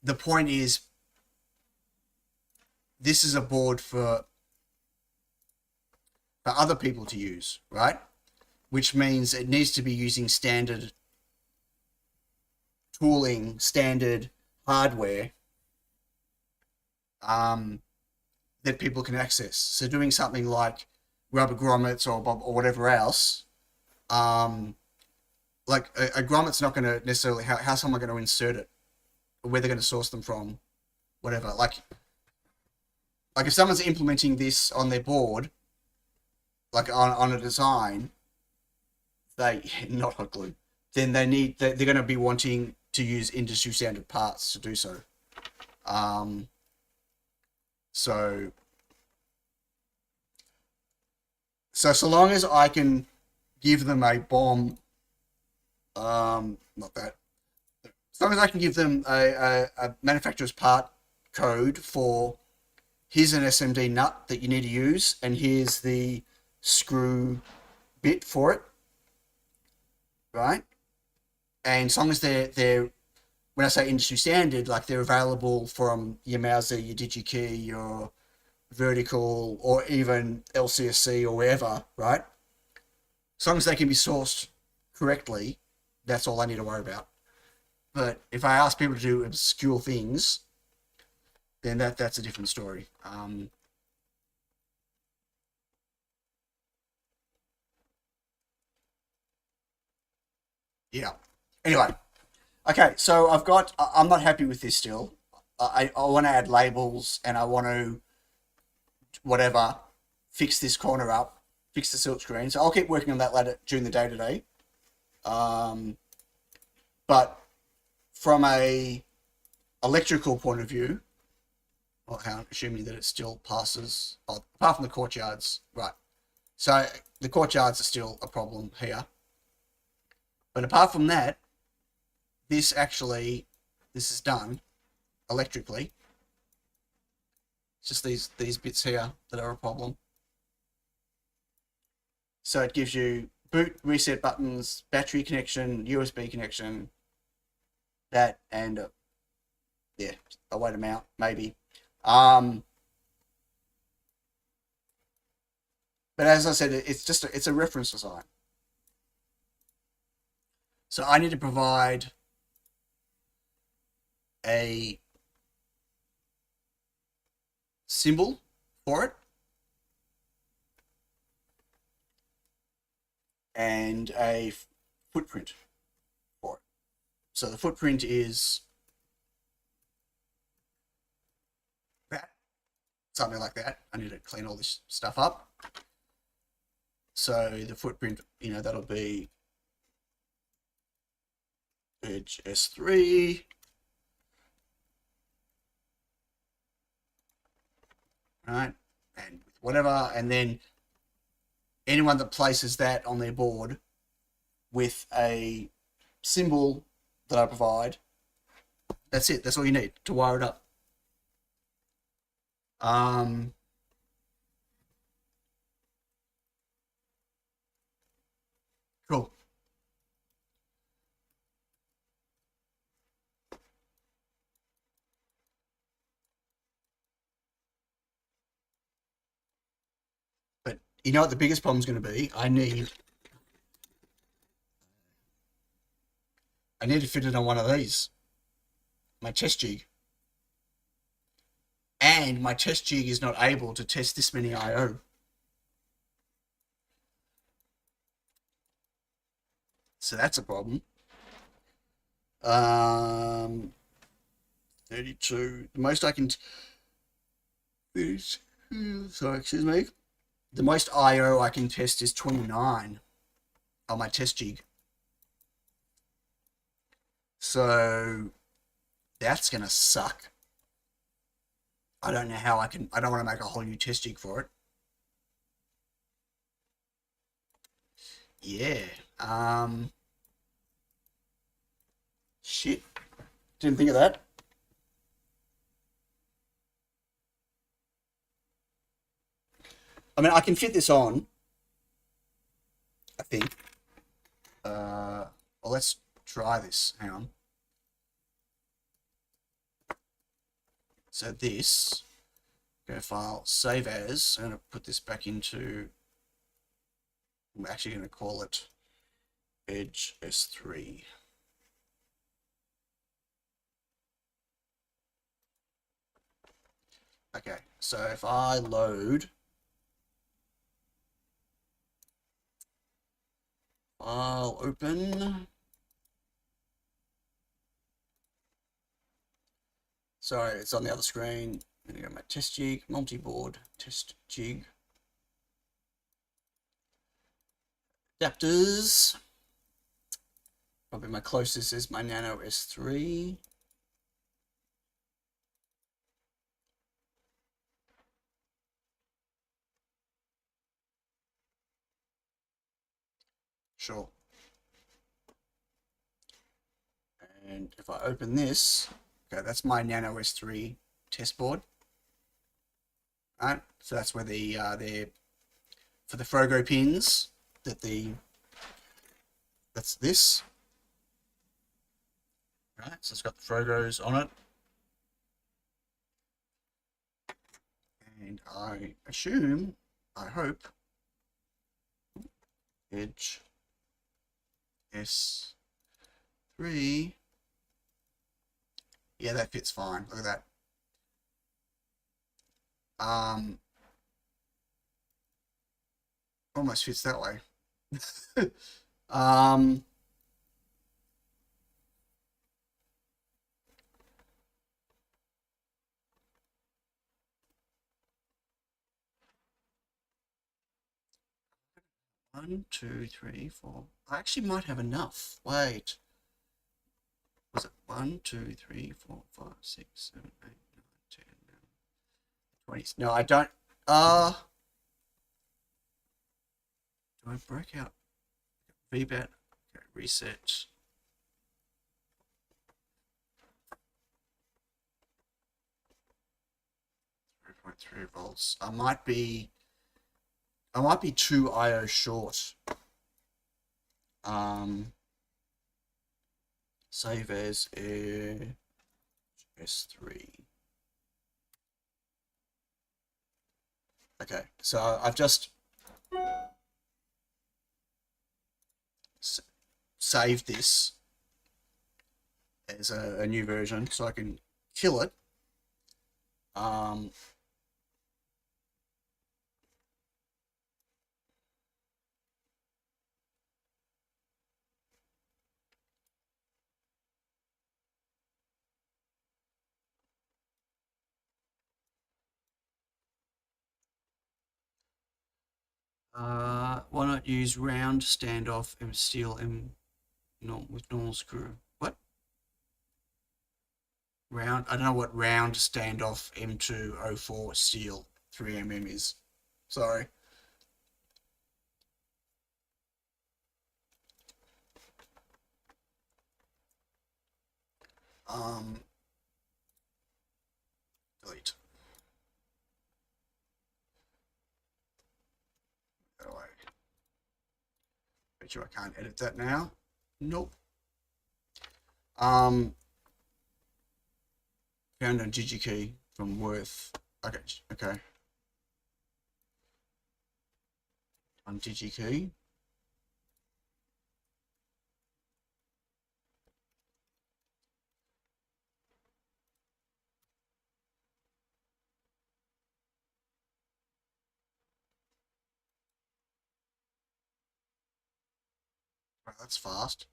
the point is, this is a board for other people to use, right? Which means it needs to be using standard tooling, standard hardware that people can access. So doing something like rubber grommets or whatever else, like a grommet's not going to necessarily, how's someone going to insert it? Where they're going to source them from, whatever. Like if someone's implementing this on their board, like on a design, not hot glue, then they're going to be wanting to use industry standard parts to do so. So long as I can give them a BOM, not that. As long as I can give them a manufacturer's part code for, here's an SMD nut that you need to use, and here's the screw bit for it, right? And as long as they're when I say industry standard, like they're available from your Mauser, your DigiKey, your Vertical, or even LCSC or wherever, right? As long as they can be sourced correctly, that's all I need to worry about. But if I ask people to do obscure things, then that's a different story. Yeah. Anyway, okay. So I'm not happy with this still. I want to add labels, and I want to fix this corner up, fix the silk screen. So I'll keep working on that later during the day today. But from a electrical point of view, well, assuming that it still passes, apart from the courtyards, right? So the courtyards are still a problem here. But apart from that, this is done electrically. It's just these bits here that are a problem. So it gives you boot, reset buttons, battery connection, USB connection, that, and yeah, a weight amount maybe. But as I said, it's a reference design. So I need to provide a symbol for it and a footprint for it. So the footprint is that, something like that. I need to clean all this stuff up. So the footprint, that'll be EdgeS3. Right, and whatever, and then anyone that places that on their board with a symbol that I provide. That's it. That's all you need to wire it up. Cool. But you know what the biggest problem is going to be? I need to fit it on one of these. My test jig. And my test jig is not able to test this many I/O. So that's a problem. 32. The most I can... sorry, excuse me. The most I/O I can test is 29 on my test jig. So that's going to suck. I don't know how I don't want to make a whole new test jig for it. Yeah. Shit. Didn't think of that. I mean, I can fit this on, I think. Well, let's try this. Hang on. So this, go file, save as. I'm going to put this back into, I'm actually going to call it EdgeS3. Okay, so if I load file open. Sorry, it's on the other screen. I'm going to go my test jig, multi-board, test jig. Adapters. Probably my closest is my Nano S3. Sure. And if I open this, okay, that's my Nano S3 test board. All right, so that's where the for the Frogo pins that's this. All right, so it's got the Frogos on it. And I assume, I hope, EdgeS3. Yeah, that fits fine. Look at that. Almost fits that way. 1, 2, 3, 4. I actually might have enough. Wait. Was it 1, 2, 3, 4, 5, 6, 7, 8, 9, 10, 11, 20? No, I don't. Do I break out VBAT? Okay, reset. .3 volts. I might be 2 IO short. Save as S3. Okay, so I've just saved this as a new version so I can kill it. Why not use round standoff and steel M with normal screw? What? Round? I don't know what round standoff M204 steel 3mm is. Sorry. Delete. Go away. Bet you I can't edit that now. Nope. Found a DigiKey from Worth. Okay, okay. On DigiKey. Right, that's fast.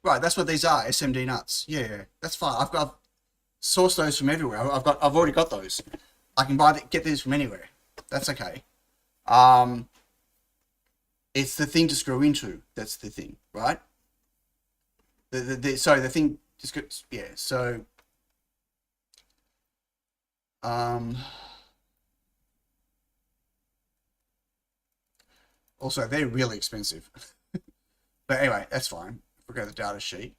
Right, that's what these are, SMD nuts. Yeah, that's fine. I've sourced those from everywhere. I've already got those. I can get these from anywhere. That's okay. It's the thing to screw into. That's the thing, right? Sorry, the thing just yeah. So, also they're really expensive. But anyway, that's fine. We'll go to the data sheet.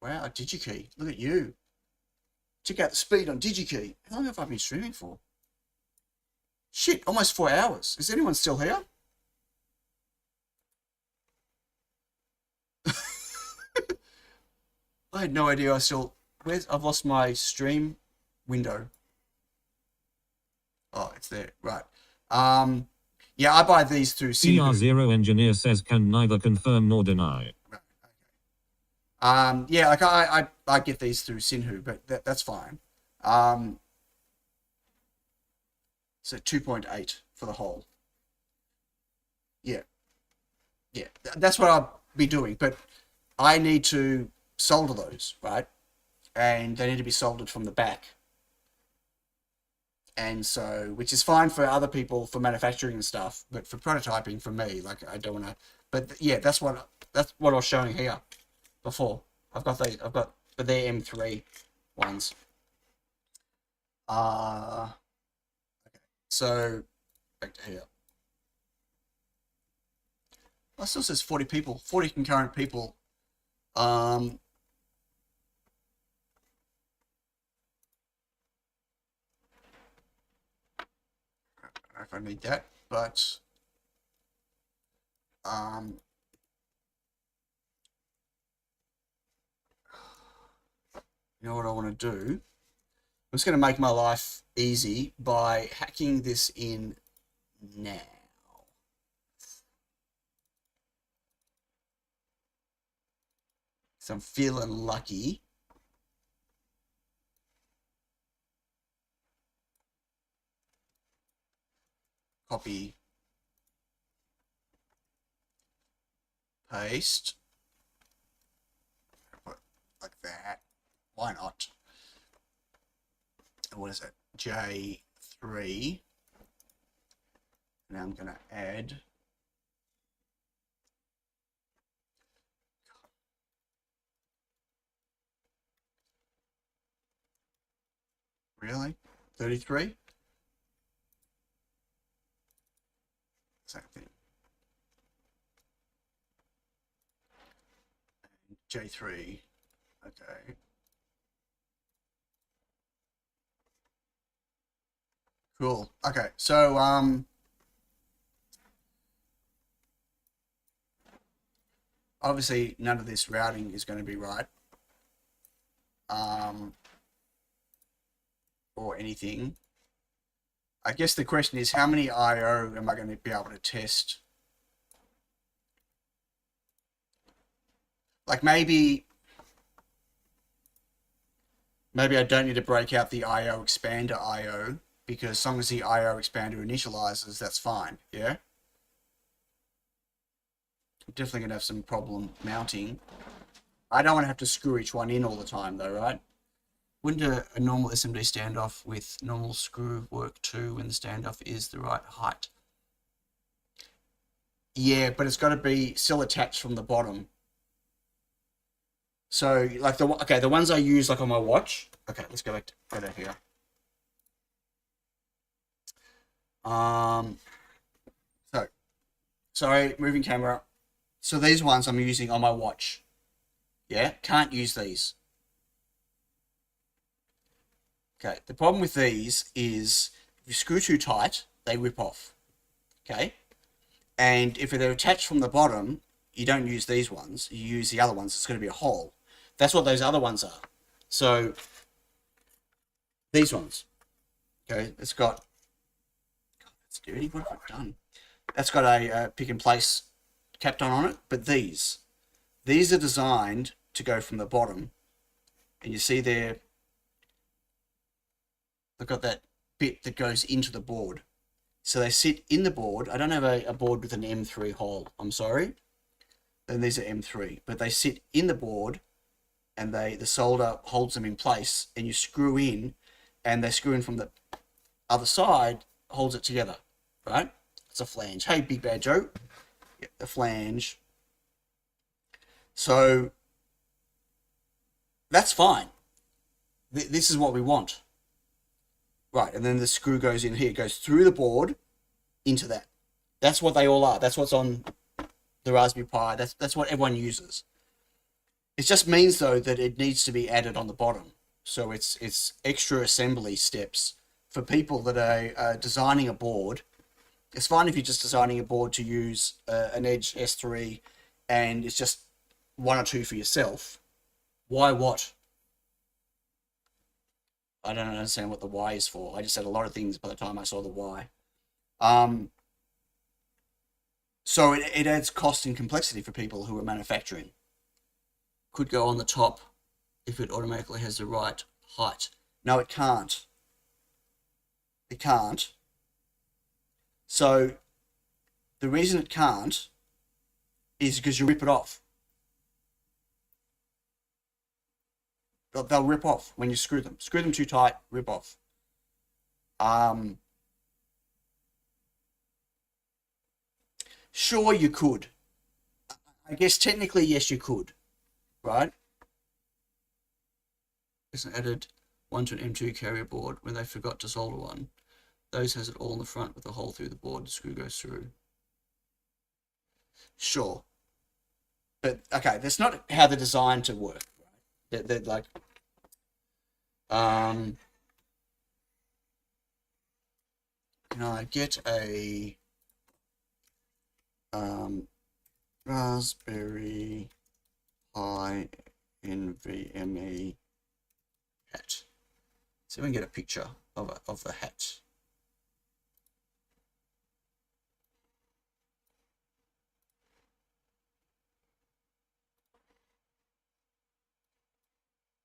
Wow, DigiKey. Look at you. Check out the speed on DigiKey. How long have I been streaming for? Shit, almost 4 hours. Is anyone still here? I had no idea I've lost my stream window. Oh, it's there. Right. Yeah, I buy these through Sinhu. CR0 engineer says can neither confirm nor deny. Yeah, like I get these through Sinhu, but that's fine. So 2.8 for the whole. Yeah. Yeah, that's what I'll be doing, but I need to solder those, right? And they need to be soldered from the back. And so, which is fine for other people for manufacturing and stuff, but for prototyping, for me, like I don't want to. But yeah, that's what I was showing here before. But they're M.2 ones. Okay. So back to here. It still says 40 people, 40 concurrent people. I don't know if I need that, but you know what I want to do? I'm just going to make my life easy by hacking this in now. So I'm feeling lucky. Copy. Paste. Put like that. Why not? What is it? J3. Now I'm going to add. Really? 33? Same thing. And J3. Okay. Cool. Okay. So, obviously none of this routing is going to be right. Or anything. I guess the question is, how many I/O am I going to be able to test? Like maybe I don't need to break out the I/O expander I/O, because as long as the I/O expander initializes, that's fine. Yeah. I'm definitely going to have some problem mounting. I don't want to have to screw each one in all the time though, right? Wouldn't a normal SMD standoff with normal screw work too when the standoff is the right height? Yeah, but it's got to be still attached from the bottom. So like the ones I use like on my watch. Okay, let's go down here. So sorry, moving camera. So these ones I'm using on my watch. Yeah, can't use these. Okay, the problem with these is if you screw too tight, they rip off. Okay, and if they're attached from the bottom, you don't use these ones, you use the other ones, it's going to be a hole. That's what those other ones are. So these ones, okay, it's got, God, that's dirty, what have I done? That's got a pick and place Kapton on it, but these are designed to go from the bottom, and you see there, they've got that bit that goes into the board. So they sit in the board. I don't have a board with an M3 hole, I'm sorry. Then these are M3, but they sit in the board, and the solder holds them in place, and you screw in, and they screw in from the other side, holds it together, right? It's a flange. Hey, Big Bad Joe. Yeah, the flange. So that's fine. This is what we want. Right, and then the screw goes in here, goes through the board into that. That's what they all are. That's what's on the Raspberry Pi. That's what everyone uses. It just means, though, that it needs to be added on the bottom. So it's extra assembly steps for people that are designing a board. It's fine if you're just designing a board to use an EdgeS3 and it's just one or two for yourself. Why what? I don't understand what the why is for. I just said a lot of things by the time I saw the why. So it adds cost and complexity for people who are manufacturing. Could go on the top if it automatically has the right height. No, it can't. It can't. So the reason it can't is because you rip it off. They'll rip off when you screw them. Screw them too tight, rip off. Sure, you could. I guess technically, yes, you could. Right? It's added one to an M.2 carrier board when they forgot to solder one. Those has it all in the front with a hole through the board. The screw goes through. Sure. But, okay, that's not how they're designed to work. They're like, can I get a Raspberry Pi NVMe hat? See if we can get a picture of the hat.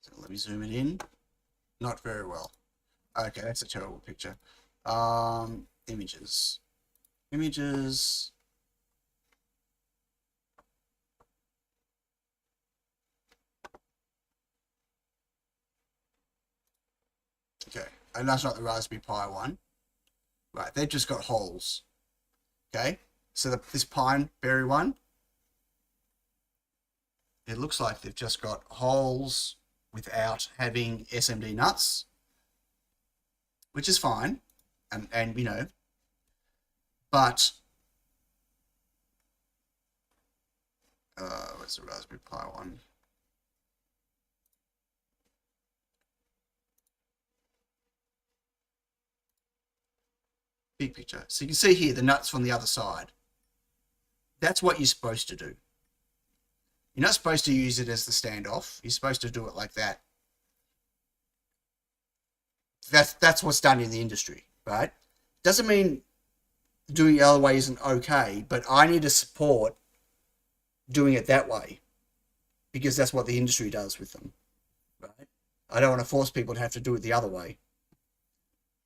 So let me zoom it in. Not very well. Okay, that's a terrible picture. Images. Images. Okay, and that's not the Raspberry Pi one. Right, they've just got holes. Okay, so this pine berry one, it looks like they've just got holes without having SMD nuts, which is fine, and you know, but where's the Raspberry Pi one? Big picture. So you can see here the nuts from the other side. That's what you're supposed to do. You're not supposed to use it as the standoff. You're supposed to do it like that. That's what's done in the industry, right? Doesn't mean doing it the other way isn't okay, but I need to support doing it that way because that's what the industry does with them, right? I don't want to force people to have to do it the other way.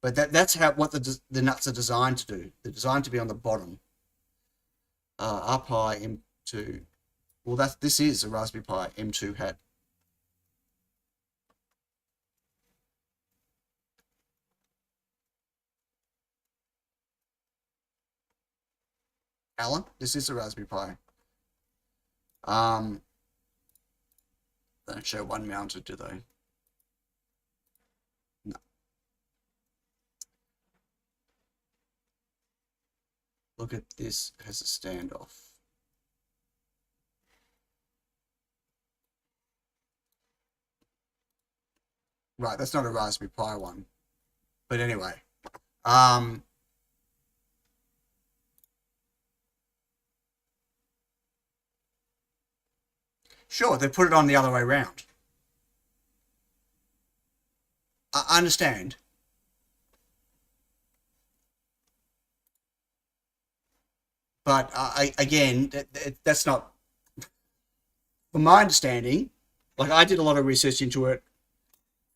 But that's what the nuts are designed to do. They're designed to be on the bottom. Pi M.2. Well, this is a Raspberry Pi M.2 hat. Alan, this is a Raspberry Pi. They don't show one mounted, do they? No. Look at this, it has a standoff. Right, that's not a Raspberry Pi one. But anyway. Sure, they put it on the other way around. I understand. But again, that's not, from my understanding, like I did a lot of research into it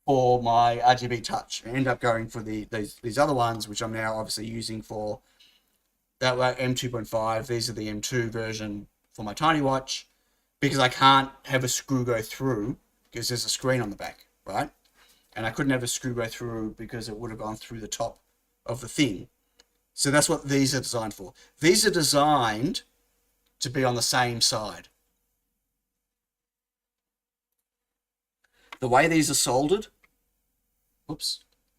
for my RGB Touch. I ended up going for these other ones, which I'm now obviously using for that were M2.5. These are the M2 version for my tiny watch, because I can't have a screw go through because there's a screen on the back, right? And I couldn't have a screw go through because it would have gone through the top of the thing. So that's what these are designed for. These are designed to be on the same side. The way these are soldered,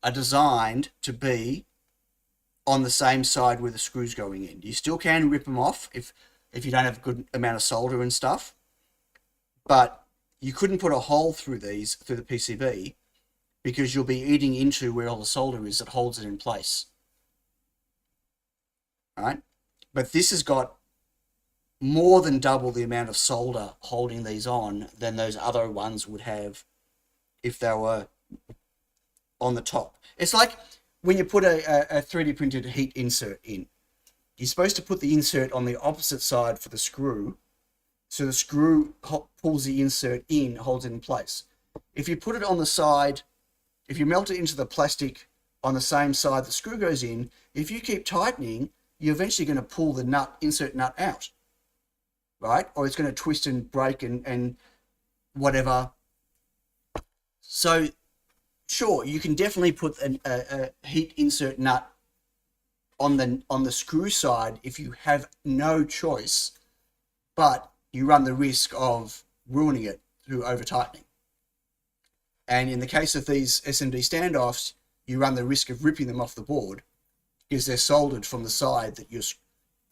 are designed to be on the same side where the screws going in. You still can rip them off if you don't have a good amount of solder and stuff, but you couldn't put a hole through these, through the PCB, because you'll be eating into where all the solder is that holds it in place. All right? But this has got more than double the amount of solder holding these on than those other ones would have if they were on the top. It's like when you put a 3D printed heat insert in. You're supposed to put the insert on the opposite side for the screw, so the screw pulls the insert in, holds it in place. If you put it on the side, if you melt it into the plastic on the same side the screw goes in, if you keep tightening, you're eventually going to pull the nut, insert nut out, right? Or it's going to twist and break and whatever. So sure, you can definitely put a heat insert nut on the screw side if you have no choice, but you run the risk of ruining it through over tightening. And in the case of these SMD standoffs, you run the risk of ripping them off the board because they're soldered from the side that you're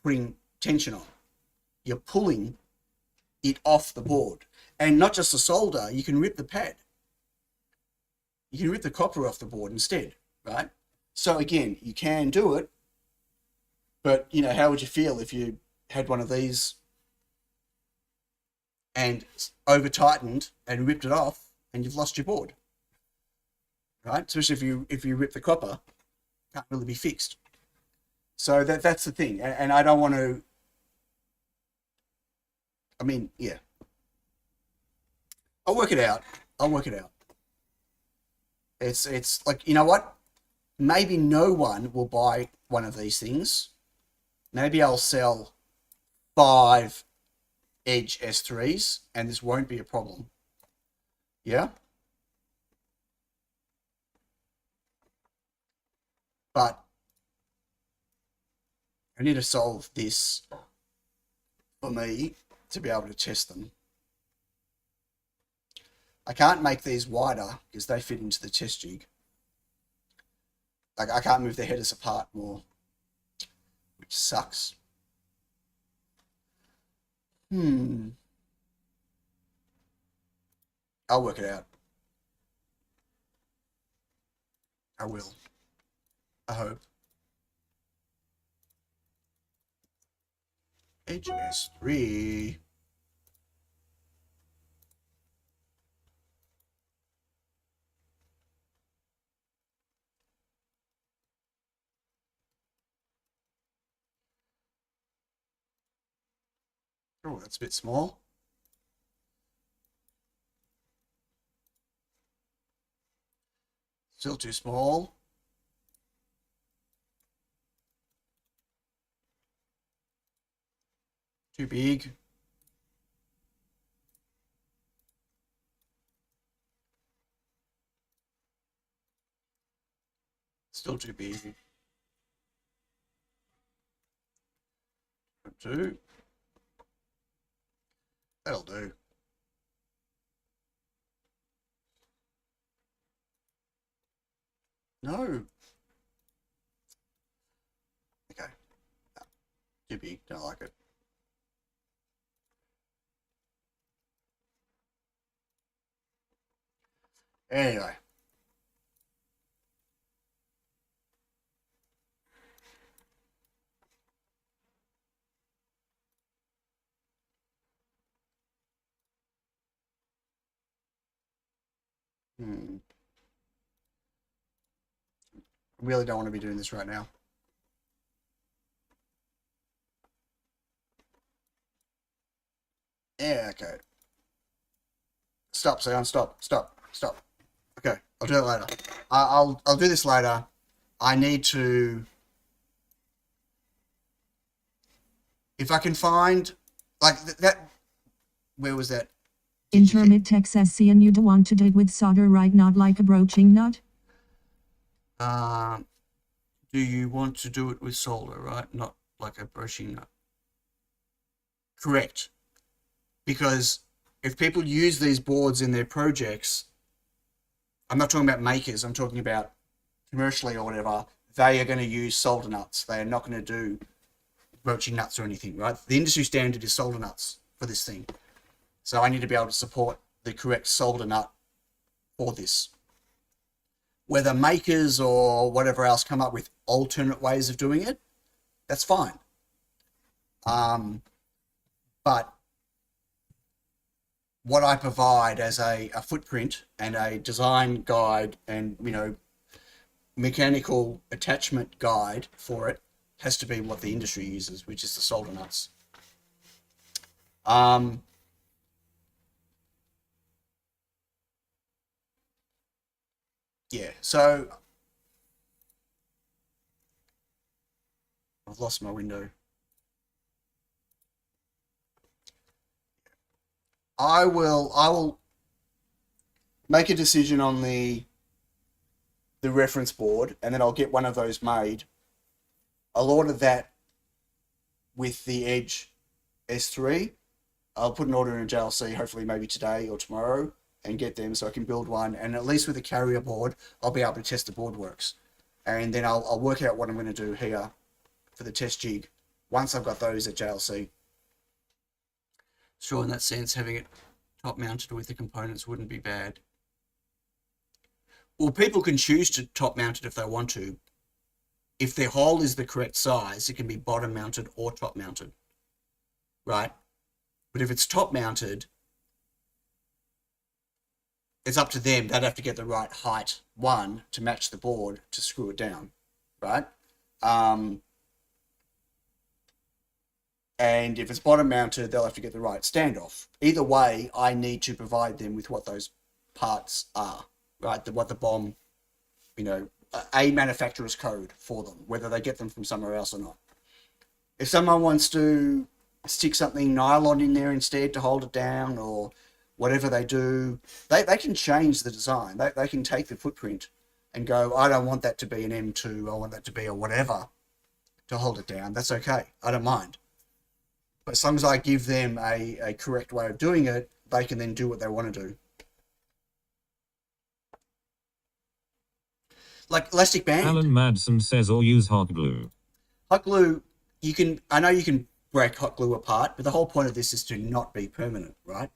putting tension on. You're pulling it off the board. And not just the solder, you can rip the pad. You can rip the copper off the board instead, right? So again, you can do it, but you know, how would you feel if you had one of these and over tightened and ripped it off and you've lost your board, right? Especially if you rip the copper, it can't really be fixed. So that's the thing. And I don't want to, I mean, yeah, I'll work it out. It's like, you know what? Maybe no one will buy one of these things. Maybe I'll sell 5 EdgeS3s and this won't be a problem. Yeah? But I need to solve this for me to be able to test them. I can't make these wider because they fit into the test jig. Like I can't move the headers apart more, which sucks. I'll work it out. I will. I hope. EdgeS3. Oh, that's a bit small. Still too small. Too big. Still too big. M.2. That'll do. No. Okay. No. Too big. Don't like it. Anyway. Hmm. Really don't want to be doing this right now. Yeah, okay. Stop, Sion, stop. Okay, I'll do that later. I'll do this later. I need to... If I can find... Like, that... Where was that? Intermit Texas C and you don't want to do it with solder, right? Not like a broaching nut? Do you want to do it with solder, right? Not like a brushing nut. Correct. Because if people use these boards in their projects, I'm not talking about makers, I'm talking about commercially or whatever, they are going to use solder nuts. They are not going to do broaching nuts or anything, right? The industry standard is solder nuts for this thing. So I need to be able to support the correct solder nut for this. Whether makers or whatever else come up with alternate ways of doing it, that's fine. But what I provide as a footprint and a design guide and, you know, mechanical attachment guide for it has to be what the industry uses, which is the solder nuts. Yeah, so I've lost my window. I will make a decision on the reference board, and then I'll get one of those made. I'll order that with the EdgeS3. I'll put an order in JLC, hopefully maybe today or tomorrow, and get them so I can build one. And at least with the carrier board, I'll be able to test the board works. And then I'll work out what I'm going to do here for the test jig once I've got those at JLC. Sure, in that sense, having it top mounted with the components wouldn't be bad. Well, people can choose to top mount it if they want to. If their hole is the correct size, it can be bottom mounted or top mounted, right? But if it's top mounted, it's up to them. They'd have to get the right height, one, to match the board to screw it down, right? And if it's bottom mounted, they'll have to get the right standoff. Either way, I need to provide them with what those parts are, right? What the BOM, you know, a manufacturer's code for them, whether they get them from somewhere else or not. If someone wants to stick something nylon in there instead to hold it down, or whatever they do, they can change the design. They can take the footprint and go, I don't want that to be an M.2, I want that to be a whatever to hold it down. That's okay, I don't mind. But as long as I give them a correct way of doing it, they can then do what they want to do. Like elastic band. Alan Madsen says or use hot glue. Hot glue, I know you can break hot glue apart, but the whole point of this is to not be permanent, right?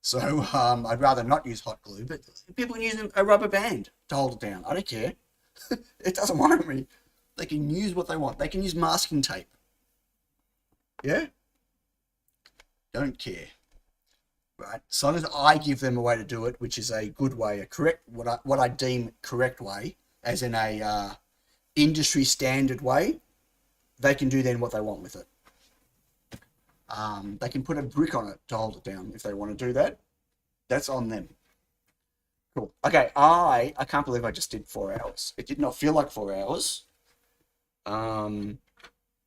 So I'd rather not use hot glue, but people can use a rubber band to hold it down. I don't care. It doesn't worry me. They can use what they want. They can use masking tape. Yeah? Don't care. Right? As long as I give them a way to do it, which is a good way, a correct, what I deem correct way, as in a industry standard way, they can do then what they want with it. They can put a brick on it to hold it down if they want to do that. That's on them. Cool. Okay, I can't believe I just did 4 hours. It did not feel like 4 hours.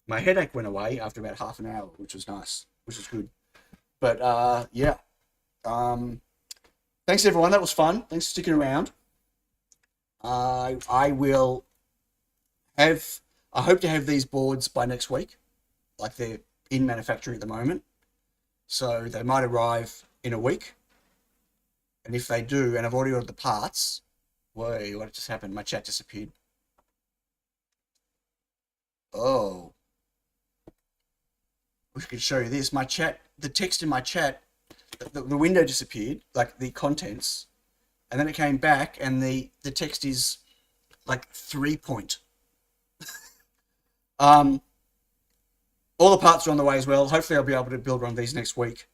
My headache went away after about half an hour, which was nice, which was good. But yeah. Thanks everyone, that was fun. Thanks for sticking around. I hope to have these boards by next week. Like, they're in manufacturing at the moment, so they might arrive in a week. And if they do, and I've already ordered the parts, whoa, what just happened? My chat disappeared. Oh, we could show you this. My chat, the text in my chat, the window disappeared, like the contents, and then it came back, and the text is like 3-point. All the parts are on the way as well. Hopefully I'll be able to build one of these next week.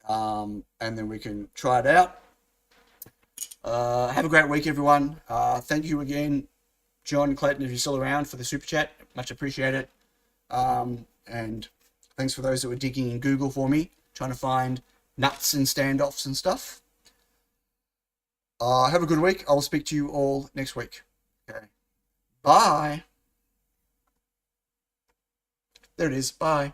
And then we can try it out. Have a great week, everyone. Thank you again, John Clayton, if you're still around, for the super chat. Much appreciated. And thanks for those that were digging in Google for me, trying to find nuts and standoffs and stuff. Have a good week. I'll speak to you all next week. Okay. Bye. There it is. Bye.